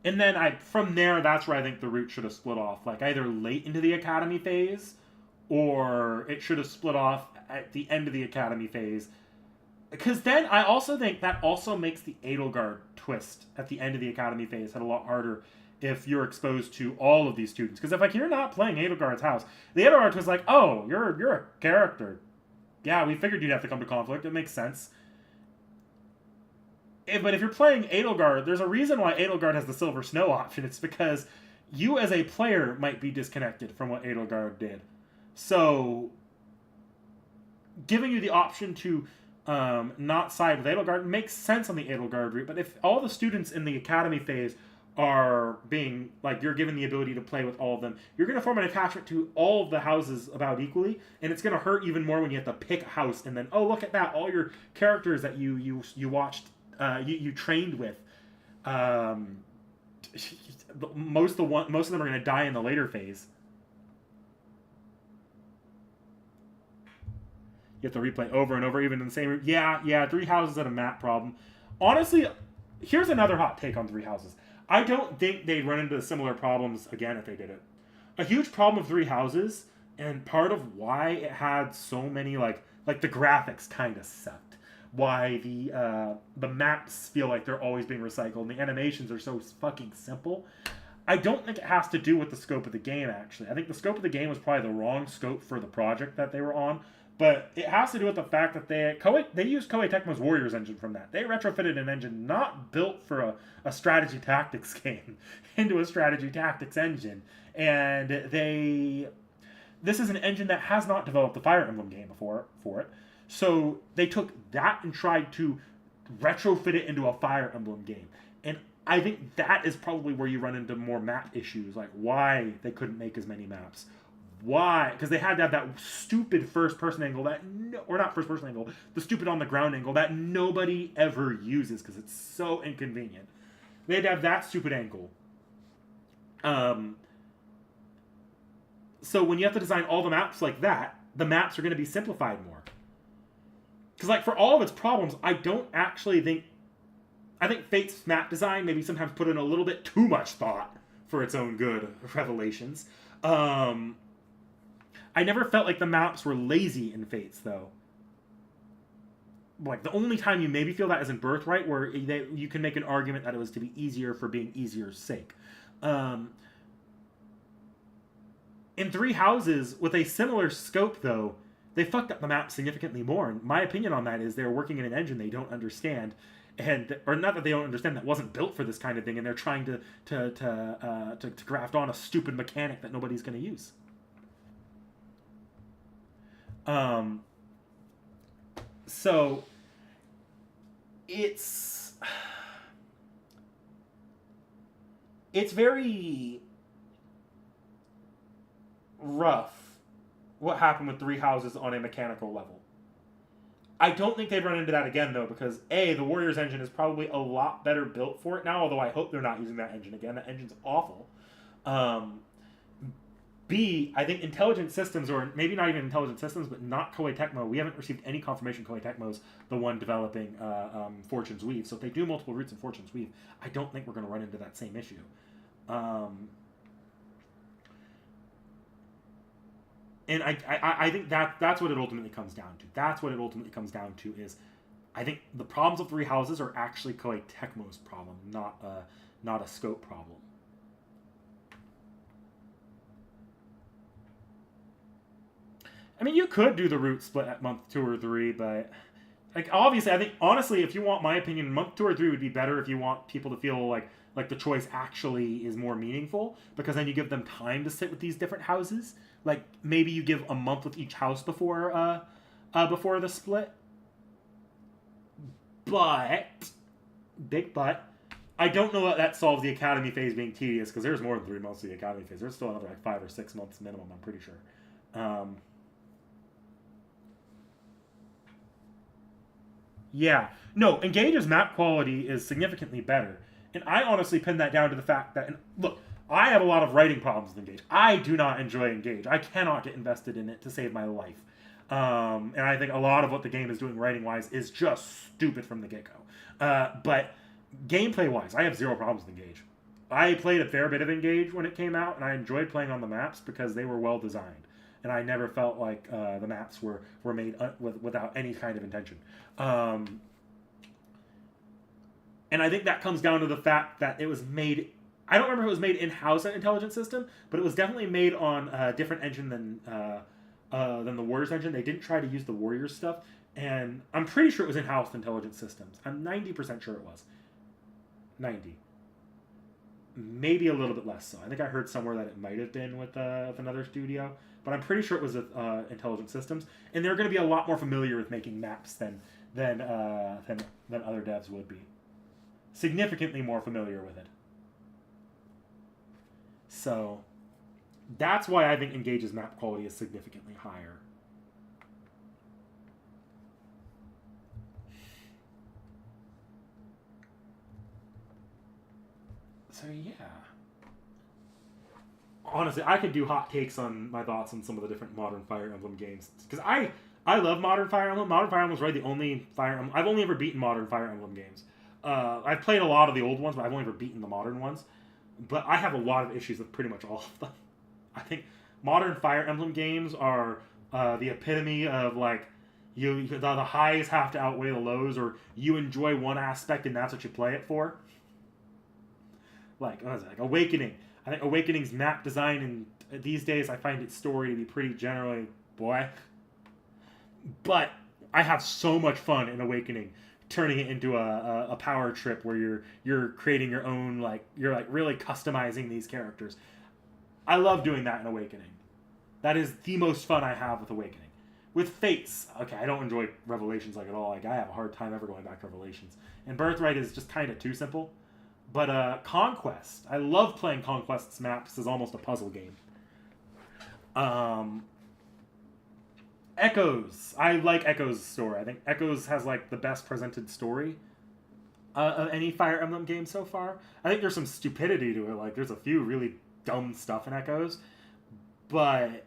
And then from there, that's where I think the route should have split off. Either late into the academy phase, or it should have split off at the end of the academy phase. Because then I also think that also makes the Edelgard twist at the end of the academy phase hit a lot harder if you're exposed to all of these students. Because if you're not playing Edelgard's house, the Edelgard twist is oh, you're a character. Yeah, we figured you'd have to come to conflict. It makes sense. But if you're playing Edelgard, there's a reason why Edelgard has the Silver Snow option. It's because you as a player might be disconnected from what Edelgard did. So, giving you the option to not side with Edelgard makes sense on the Edelgard route. But if all the students in the academy phase are being, you're given the ability to play with all of them, you're going to form an attachment to all of the houses about equally, and it's going to hurt even more when you have to pick a house, and then, look at that, all your characters that you watched... you trained with, most of them are going to die in the later phase. You have to replay over and over, even in the same room. Yeah, 3 houses had a map problem. Honestly, here's another hot take on 3 houses. I don't think they'd run into similar problems again if they did it. A huge problem of 3 houses, and part of why it had so many the graphics kind of sucked. Why the maps feel like they're always being recycled and the animations are so fucking simple. I don't think it has to do with the scope of the game, actually. I think the scope of the game was probably the wrong scope for the project that they were on, but it has to do with the fact that they used Koei Tecmo's Warriors engine from that. They retrofitted an engine not built for a strategy tactics game into a strategy tactics engine, and this is an engine that has not developed the Fire Emblem game before for it. So they took that and tried to retrofit it into a Fire Emblem game. And I think that is probably where you run into more map issues, why they couldn't make as many maps, why, because they had to have that stupid first-person angle or not first-person angle, the stupid on-the-ground angle that nobody ever uses because it's so inconvenient. They had to have that stupid angle. So when you have to design all the maps like that, the maps are going to be simplified more. Because, like, for all of its problems, I don't actually think... I think Fate's map design maybe sometimes put in a little bit too much thought for its own good revelations. I never felt like the maps were lazy in Fates, though. Like, the only time you maybe feel that is in Birthright, where you can make an argument that it was to be easier for being easier's sake. In Three Houses, with a similar scope, though, they fucked up the map significantly more. And my opinion on that is they're working in an engine they don't understand. Or not that they don't understand, that wasn't built for this kind of thing, and they're trying to graft on a stupid mechanic that nobody's going to use. So it's very rough what happened with Three Houses on a mechanical level. I don't think they'd run into that again, though, because A, the Warriors engine is probably a lot better built for it now, although I hope they're not using that engine again. That engine's awful. B, I think Intelligent Systems, or maybe not even Intelligent Systems, but not Koei Tecmo, we haven't received any confirmation Koei Tecmo's the one developing Fortune's Weave. So if they do multiple routes in Fortune's Weave, I don't think we're going to run into that same issue. And I think that's what it ultimately comes down to. That's what it ultimately comes down to is, I think the problems of Three Houses are actually Koei Tecmo's problem, not a scope problem. I mean, you could do the route split at month 2 or 3, but like obviously, I think honestly, if you want my opinion, month 2 or 3 would be better if you want people to feel like the choice actually is more meaningful, because then you give them time to sit with these different houses. Like maybe you give a month with each house before the split. But big but, I don't know that solves the academy phase being tedious, because there's more than 3 months of the academy phase. There's still another like 5 or 6 months minimum, I'm pretty sure. Yeah. No, Engage's map quality is significantly better. And I honestly pin that down to the fact that, and look, I have a lot of writing problems with Engage. I do not enjoy Engage. I cannot get invested in it to save my life. And I think a lot of what the game is doing writing-wise is just stupid from the get-go. But gameplay-wise, I have zero problems with Engage. I played a fair bit of Engage when it came out, and I enjoyed playing on the maps because they were well-designed. And I never felt like the maps were made without any kind of intention. And I think that comes down to the fact that it was made... I don't remember if it was made in-house at Intelligent System, but it was definitely made on a different engine than the Warriors engine. They didn't try to use the Warriors stuff. And I'm pretty sure it was in-house Intelligent Systems. I'm 90% sure it was. 90. Maybe a little bit less so. I think I heard somewhere that it might have been with another studio. But I'm pretty sure it was Intelligent Systems, and they're going to be a lot more familiar with making maps than other devs would be. Significantly more familiar with it. So that's why I think Engage's map quality is significantly higher. So yeah. Honestly, I could do hot takes on my thoughts on some of the different modern Fire Emblem games. Because I love modern Fire Emblem. Modern Fire Emblem is really the only Fire Emblem... I've only ever beaten modern Fire Emblem games. I've played a lot of the old ones, but I've only ever beaten the modern ones. But I have a lot of issues with pretty much all of them. I think modern Fire Emblem games are the epitome of, like, the highs have to outweigh the lows, or you enjoy one aspect and that's what you play it for. Like, what is it? Like Awakening. I think Awakening's map design, and these days I find its story to be pretty generally boy. But I have so much fun in Awakening, turning it into a power trip where you're creating your own, like, you're like really customizing these characters. I love doing that in Awakening. That is the most fun I have with Awakening. With Fates, okay, I don't enjoy Revelations like at all. Like, I have a hard time ever going back to Revelations. And Birthright is just kind of too simple. But Conquest, I love playing Conquest's maps as almost a puzzle game. Echoes. I like Echoes' story. I think Echoes has like the best presented story of any Fire Emblem game so far. I think there's some stupidity to it. Like there's a few really dumb stuff in Echoes, but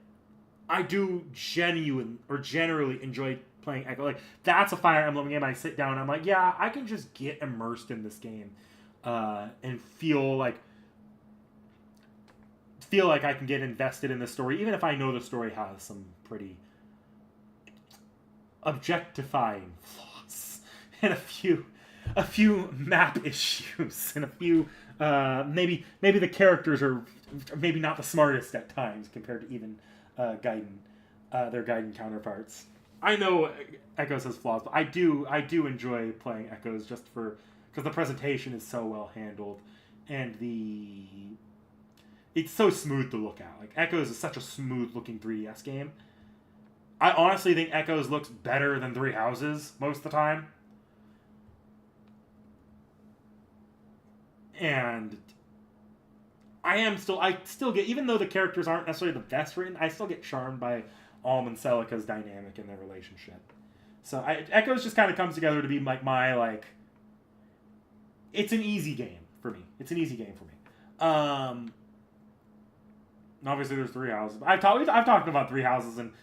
I do generally enjoy playing Echo. Like that's a Fire Emblem game. I sit down and I'm like, yeah, I can just get immersed in this game and feel like I can get invested in the story, even if I know the story has some pretty objectifying flaws and a few map issues and a few maybe the characters are maybe not the smartest at times compared to even Gaiden, their Gaiden counterparts. I know Echoes has flaws, but I do enjoy playing Echoes just because the presentation is so well handled and it's so smooth to look at. Like Echoes is such a smooth looking 3DS game. I honestly think Echoes looks better than Three Houses most of the time. And I still get, even though the characters aren't necessarily the best written, I still get charmed by Alm and Celica's dynamic in their relationship. So Echoes just kind of comes together to be like it's an easy game for me. Obviously there's Three Houses. I've talked about Three Houses, and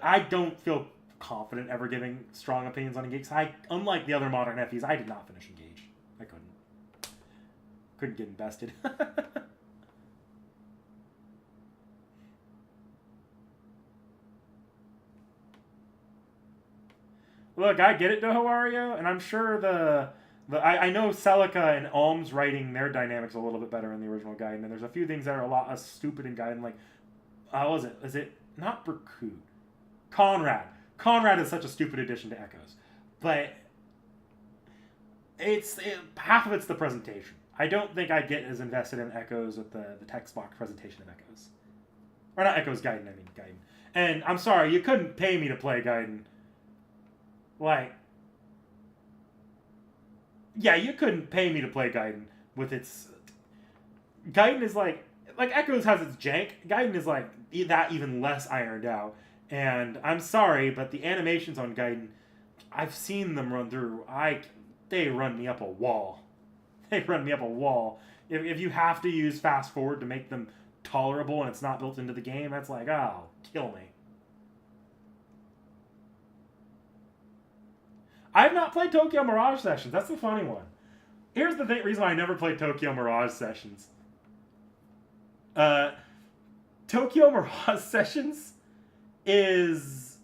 I don't feel confident ever giving strong opinions on Engage. Unlike the other modern FEs, I did not finish Engage. I couldn't get invested. Look, I get it, Dohawario, and I'm sure I know Celica and Alm's writing their dynamics a little bit better in the original Gaiden, and there's a few things that are a lot stupid in Gaiden, like, what was it? Is it not Berkut? Conrad. Conrad is such a stupid addition to Echoes, but half of it's the presentation. I don't think I get as invested in Echoes with the text box presentation of Echoes. Or not Echoes, Gaiden, I mean Gaiden. And I'm sorry, you couldn't pay me to play Gaiden. Like, yeah, you couldn't pay me to play Gaiden with its... Gaiden is like Echoes has its jank. Gaiden is like that even less ironed out. And I'm sorry, but the animations on Gaiden, I've seen them run through. They run me up a wall. If you have to use fast forward to make them tolerable and it's not built into the game, that's like, oh, kill me. I've not played Tokyo Mirage Sessions. That's the funny one. Here's the reason why I never played Tokyo Mirage Sessions. Tokyo Mirage Sessions is...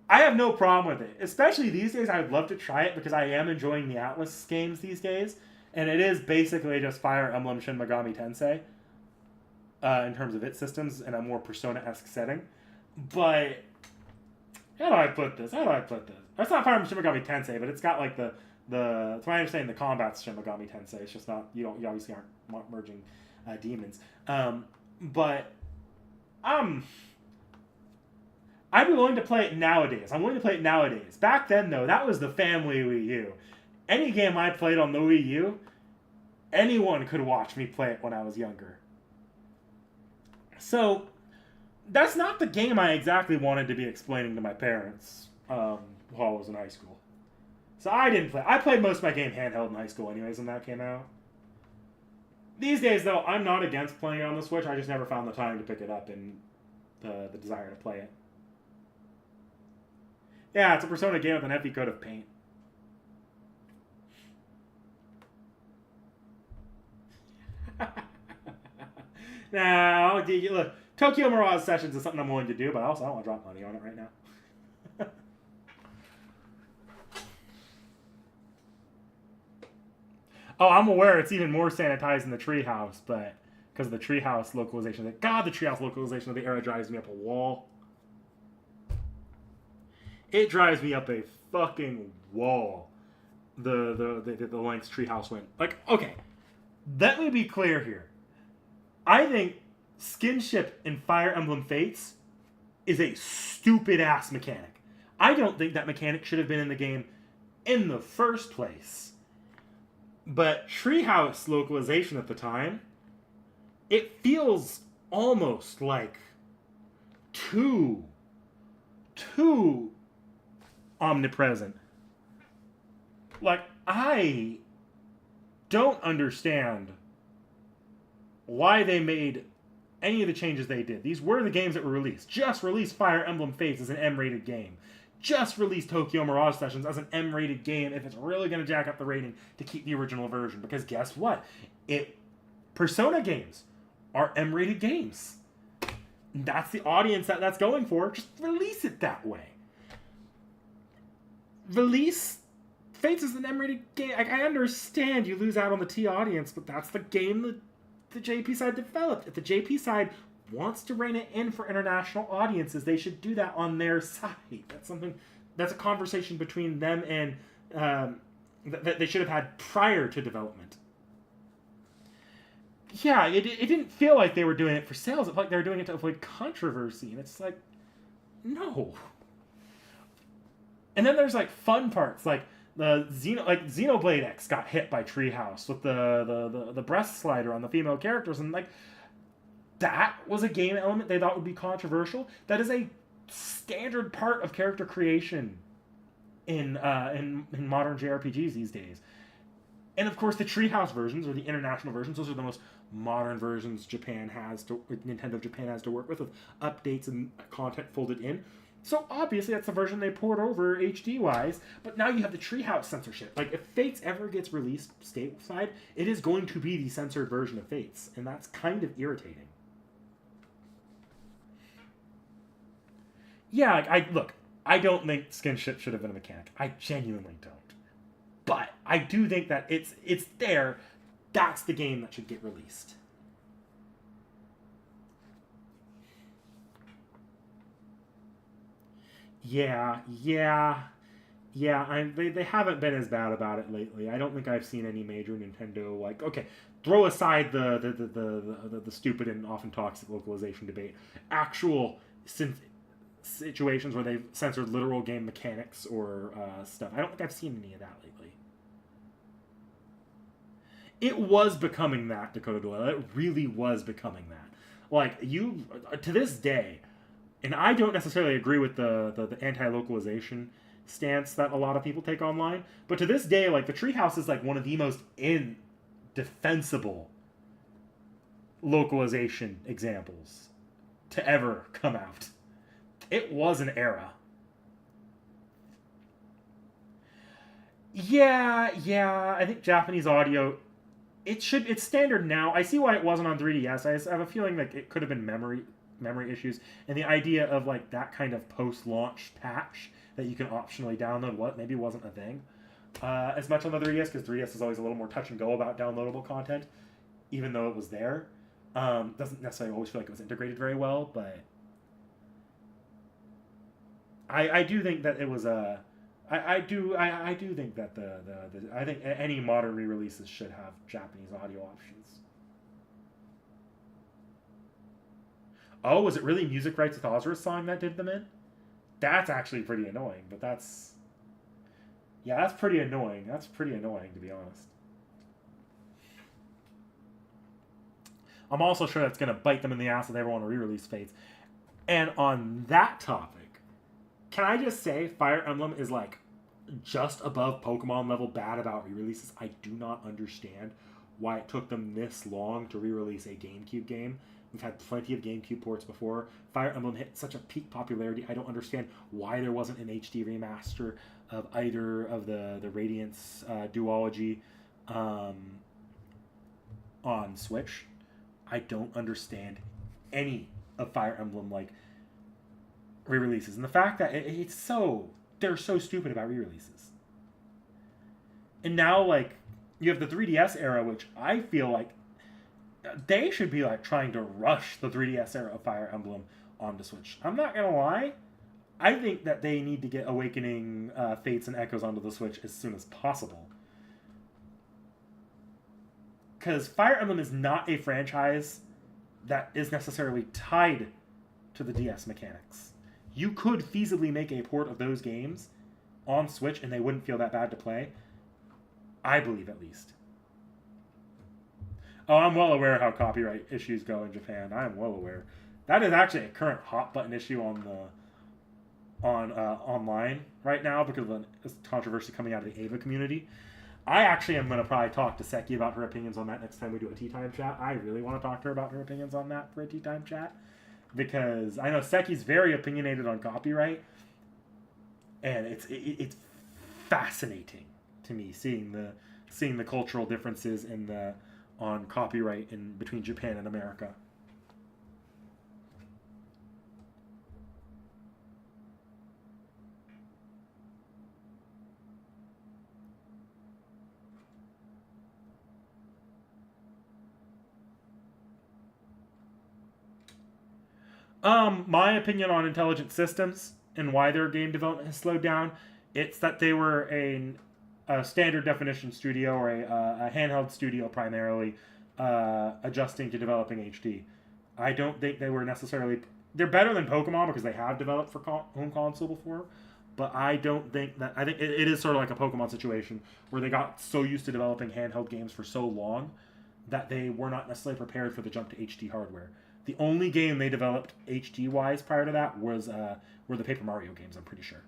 I have no problem with it. Especially these days, I would love to try it because I am enjoying the Atlas games these days. And it is basically just Fire Emblem Shin Megami Tensei in terms of its systems in a more Persona-esque setting. But... How do I put this? It's not Fire Emblem Shin Megami Tensei, but it's got like the to my understanding, the combat's Shin Megami Tensei. It's just not, you obviously aren't merging demons. But I'd be willing to play it nowadays. I'm willing to play it nowadays. Back then, though, that was the family Wii U. Any game I played on the Wii U, anyone could watch me play it when I was younger. So that's not the game I exactly wanted to be explaining to my parents while I was in high school. So I didn't play. I played most of my game handheld in high school anyways when that came out. These days, though, I'm not against playing it on the Switch. I just never found the time to pick it up and the desire to play it. Yeah, it's a Persona game with an FE coat of paint. Now, look, Tokyo Mirage Sessions is something I'm willing to do, but also I don't want to drop money on it right now. Oh, I'm aware it's even more sanitized in the Treehouse, but because of the Treehouse localization, the Treehouse localization of the era drives me up a wall. It drives me up a fucking wall. The lengths Treehouse went. Like, okay, let me be clear here. I think skinship in Fire Emblem Fates is a stupid ass mechanic. I don't think that mechanic should have been in the game in the first place. But Treehouse localization at the time it feels almost like too omnipresent. Like, I don't understand why they made any of the changes they did. These were the games that were released. Just release Fire Emblem Fates as an M-rated game. Just release Tokyo Mirage Sessions as an M-rated game if it's really going to jack up the rating to keep the original version. Because guess what? Persona games are M-rated games. That's the audience that's going for. Just release it that way. Release Fates as an M-rated game. I understand you lose out on the T audience, but that's the game that the JP side developed. If the JP side wants to rein it in for international audiences, they should do that on their side. That's a conversation between them and that they should have had prior to development. Yeah, it didn't feel like they were doing it for sales. It felt like they were doing it to avoid controversy, and it's like, no. And then there's like fun parts, like Xenoblade X got hit by Treehouse with the breast slider on the female characters, and like that was a game element they thought would be controversial. That is a standard part of character creation in modern JRPGs these days. And of course, the Treehouse versions, or the international versions, those are the most modern versions Nintendo Japan has to work with updates and content folded in. So obviously that's the version they poured over HD-wise, but now you have the Treehouse censorship. Like, if Fates ever gets released stateside, it is going to be the censored version of Fates, and that's kind of irritating. Yeah, I don't think skinship should have been a mechanic. I genuinely don't. But I do think that it's there. That's the game that should get released. Yeah. They haven't been as bad about it lately. I don't think I've seen any major Nintendo throw aside the stupid and often toxic localization debate. Actual situations where they've censored literal game mechanics or stuff. I don't think I've seen any of that lately. It was becoming that, Dakota Doyle. It really was becoming that. Like, to this day, and I don't necessarily agree with the anti-localization stance that a lot of people take online, but to this day, like, the Treehouse is like one of the most indefensible localization examples to ever come out. It was an era. Yeah, I think Japanese audio, it's standard now. I see why it wasn't on 3DS. I have a feeling like it could have been memory issues, and the idea of like that kind of post-launch patch that you can optionally download maybe wasn't a thing as much on the 3DS, because 3DS is always a little more touch and go about downloadable content, even though it was there. Doesn't necessarily always feel like it was integrated very well, but I do think that it was a I do think that I think any modern re-releases should have Japanese audio options. Oh, was it really music rights with Ozra's song that did them in? That's actually pretty annoying, but that's pretty annoying. That's pretty annoying, to be honest. I'm also sure that's going to bite them in the ass if they ever want to re-release Fates. And on that topic, can I just say Fire Emblem is like just above Pokemon level bad about re-releases? I do not understand why it took them this long to re-release a GameCube game. We've had plenty of GameCube ports before. Fire Emblem hit such a peak popularity. I don't understand why there wasn't an HD remaster of either of the Radiance duology on Switch. I don't understand any of Fire Emblem like re-releases, and the fact that they're so stupid about re-releases. And now like you have the 3DS era, which I feel like they should be like trying to rush the 3DS era of Fire Emblem onto Switch. I'm not gonna lie, I think that they need to get Awakening, Fates, and Echoes onto the Switch as soon as possible. Because Fire Emblem is not a franchise that is necessarily tied to the DS mechanics. You could feasibly make a port of those games on Switch and they wouldn't feel that bad to play. I believe, at least. Oh, I'm well aware how copyright issues go in Japan. I am well aware. That is actually a current hot button issue on online right now because of a controversy coming out of the Ava community. I actually am going to probably talk to Seki about her opinions on that next time we do a tea time chat. I really want to talk to her about her opinions on that for a tea time chat because I know Seki's very opinionated on copyright, and it's fascinating to me seeing the cultural differences on copyright in between Japan and America. My opinion on Intelligent Systems and why their game development has slowed down, it's that they were a standard definition studio or a handheld studio primarily, adjusting to developing HD. I don't think they were necessarily... They're better than Pokemon because they have developed for home console before, but I don't think that... I think it is sort of like a Pokemon situation where they got so used to developing handheld games for so long that they were not necessarily prepared for the jump to HD hardware. The only game they developed HD-wise prior to that were the Paper Mario games, I'm pretty sure.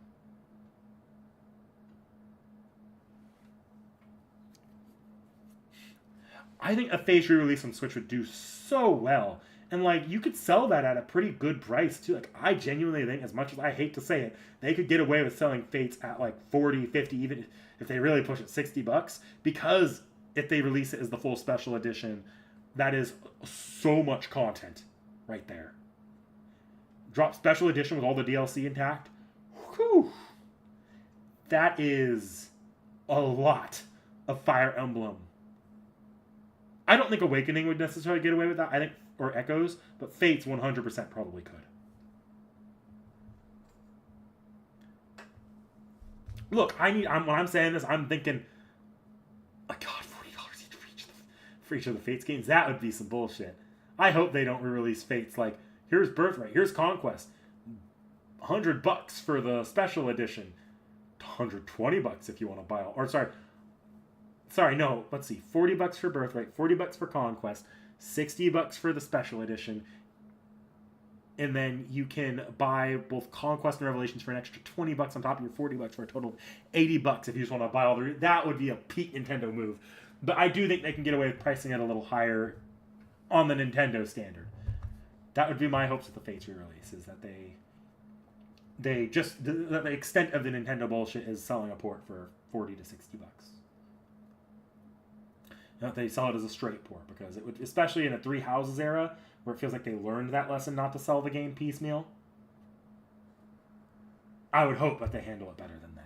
I think a phase re-release on Switch would do so well. And, like, you could sell that at a pretty good price, too. Like, I genuinely think, as much as I hate to say it, they could get away with selling Fates at, like, 40, 50, even if they really push it, $60. Because if they release it as the full special edition, that is so much content right there. Drop special edition with all the DLC intact. Whew. That is a lot of Fire Emblem. I don't think Awakening would necessarily get away with that. I think, or Echoes, but Fates 100% probably could. Look, when I'm saying this, I'm thinking, oh God, $40 each for each of the Fates games. That would be some bullshit. I hope they don't re-release Fates like, here's Birthright, here's Conquest, $100 for the special edition, $120 if you want to buy all, or sorry, no, let's see, $40 for Birthright, $40 for Conquest, $60 for the special edition, and then you can buy both Conquest and Revelations for an extra $20 on top of your $40 for a total of $80 if you just want to buy all the... That would be a peak Nintendo move. But I do think they can get away with pricing it a little higher on the Nintendo standard. That would be my hopes with the Fates re-release, is that the extent of the Nintendo bullshit is selling a port for $40 to $60. Not that they sell it as a straight port, because it would, especially in a Three Houses era, where it feels like they learned that lesson not to sell the game piecemeal. I would hope that they handle it better than that.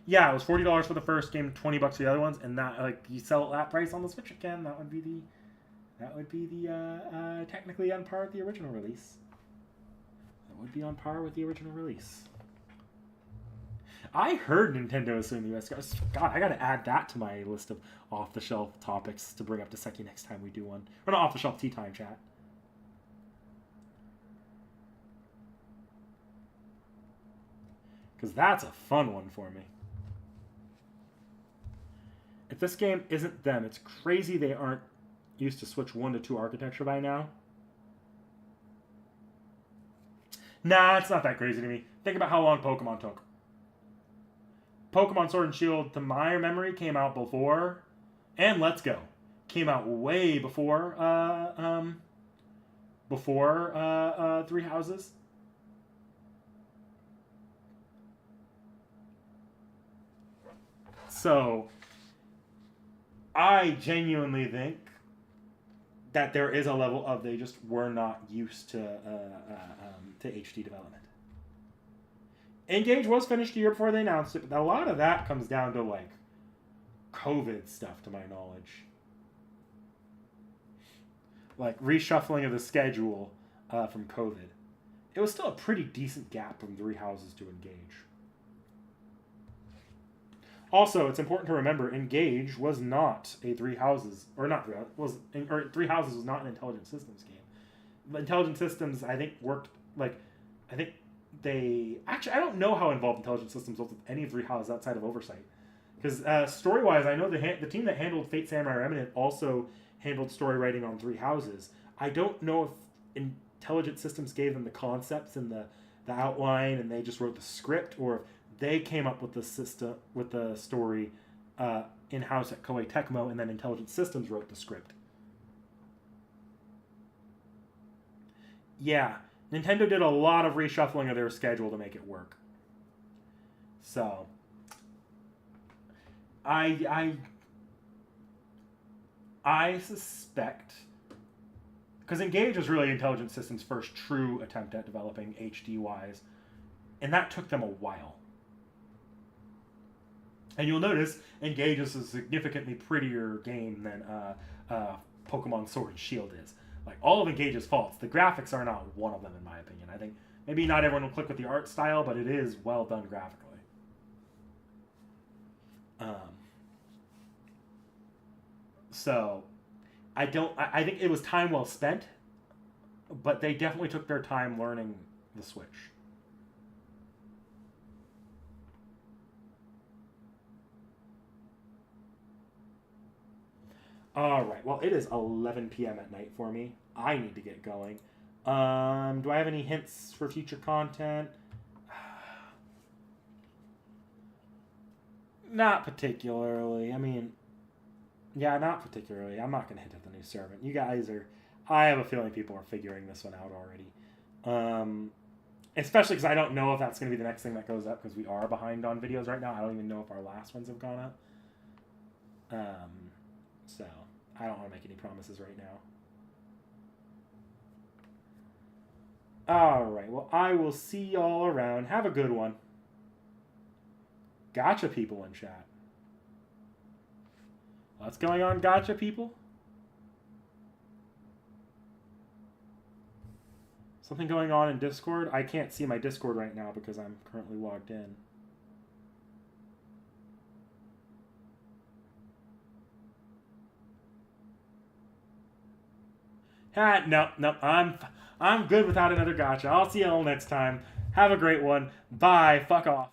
Yeah, it was $40 for the first game, $20 for the other ones, and that, like, you sell it that price on the Switch again, that would be the technically on par with the original release. That would be on par with the original release. I heard Nintendo is suing the US. God, I gotta add that to my list of off-the-shelf topics to bring up to Seki next time we do one. Or not off-the-shelf, tea time chat. Because that's a fun one for me. If this game isn't them, it's crazy they aren't used to Switch 1 to 2 architecture by now. Nah, it's not that crazy to me. Think about how long Pokemon took. Pokemon Sword and Shield, to my memory, came out before, and Let's Go came out way before Three Houses. So, I genuinely think that there is a level of they just were not used to HD development. Engage was finished a year before they announced it, but a lot of that comes down to, like, COVID stuff, to my knowledge. Like, reshuffling of the schedule from COVID. It was still a pretty decent gap from Three Houses to Engage. Also, it's important to remember, Engage was not a Three Houses, or not Three Houses, Three Houses was not an Intelligent Systems game. Intelligent Systems, I think, worked, like, I think they... Actually, I don't know how involved Intelligent Systems was with any of Three Houses outside of oversight. Because story-wise, I know the team that handled Fate Samurai Remnant also handled story writing on Three Houses. I don't know if Intelligent Systems gave them the concepts and the outline, and they just wrote the script, or if they came up with the story in-house at Koei Tecmo, and then Intelligent Systems wrote the script. Yeah, Nintendo did a lot of reshuffling of their schedule to make it work. So, I suspect, because Engage was really Intelligent Systems' first true attempt at developing HD-wise, and that took them a while. And you'll notice Engage is a significantly prettier game than Pokemon Sword and Shield is. Like, all of Engage's faults, the graphics are not one of them, in my opinion. I think maybe not everyone will click with the art style, but it is well done graphically. So, I think it was time well spent, but they definitely took their time learning the Switch. Alright, well, it is 11 p.m. at night for me. I need to get going. Do I have any hints for future content? Not particularly. I mean, yeah, not particularly. I'm not going to hint at the new servant. You guys are... I have a feeling people are figuring this one out already. Especially because I don't know if that's going to be the next thing that goes up, because we are behind on videos right now. I don't even know if our last ones have gone up. So, I don't want to make any promises right now. Alright, well, I will see y'all around. Have a good one. Gotcha, people in chat. What's going on, gotcha, people? Something going on in Discord? I can't see my Discord right now because I'm currently logged in. No, I'm good without another gotcha. I'll see you all next time. Have a great one. Bye. Fuck off.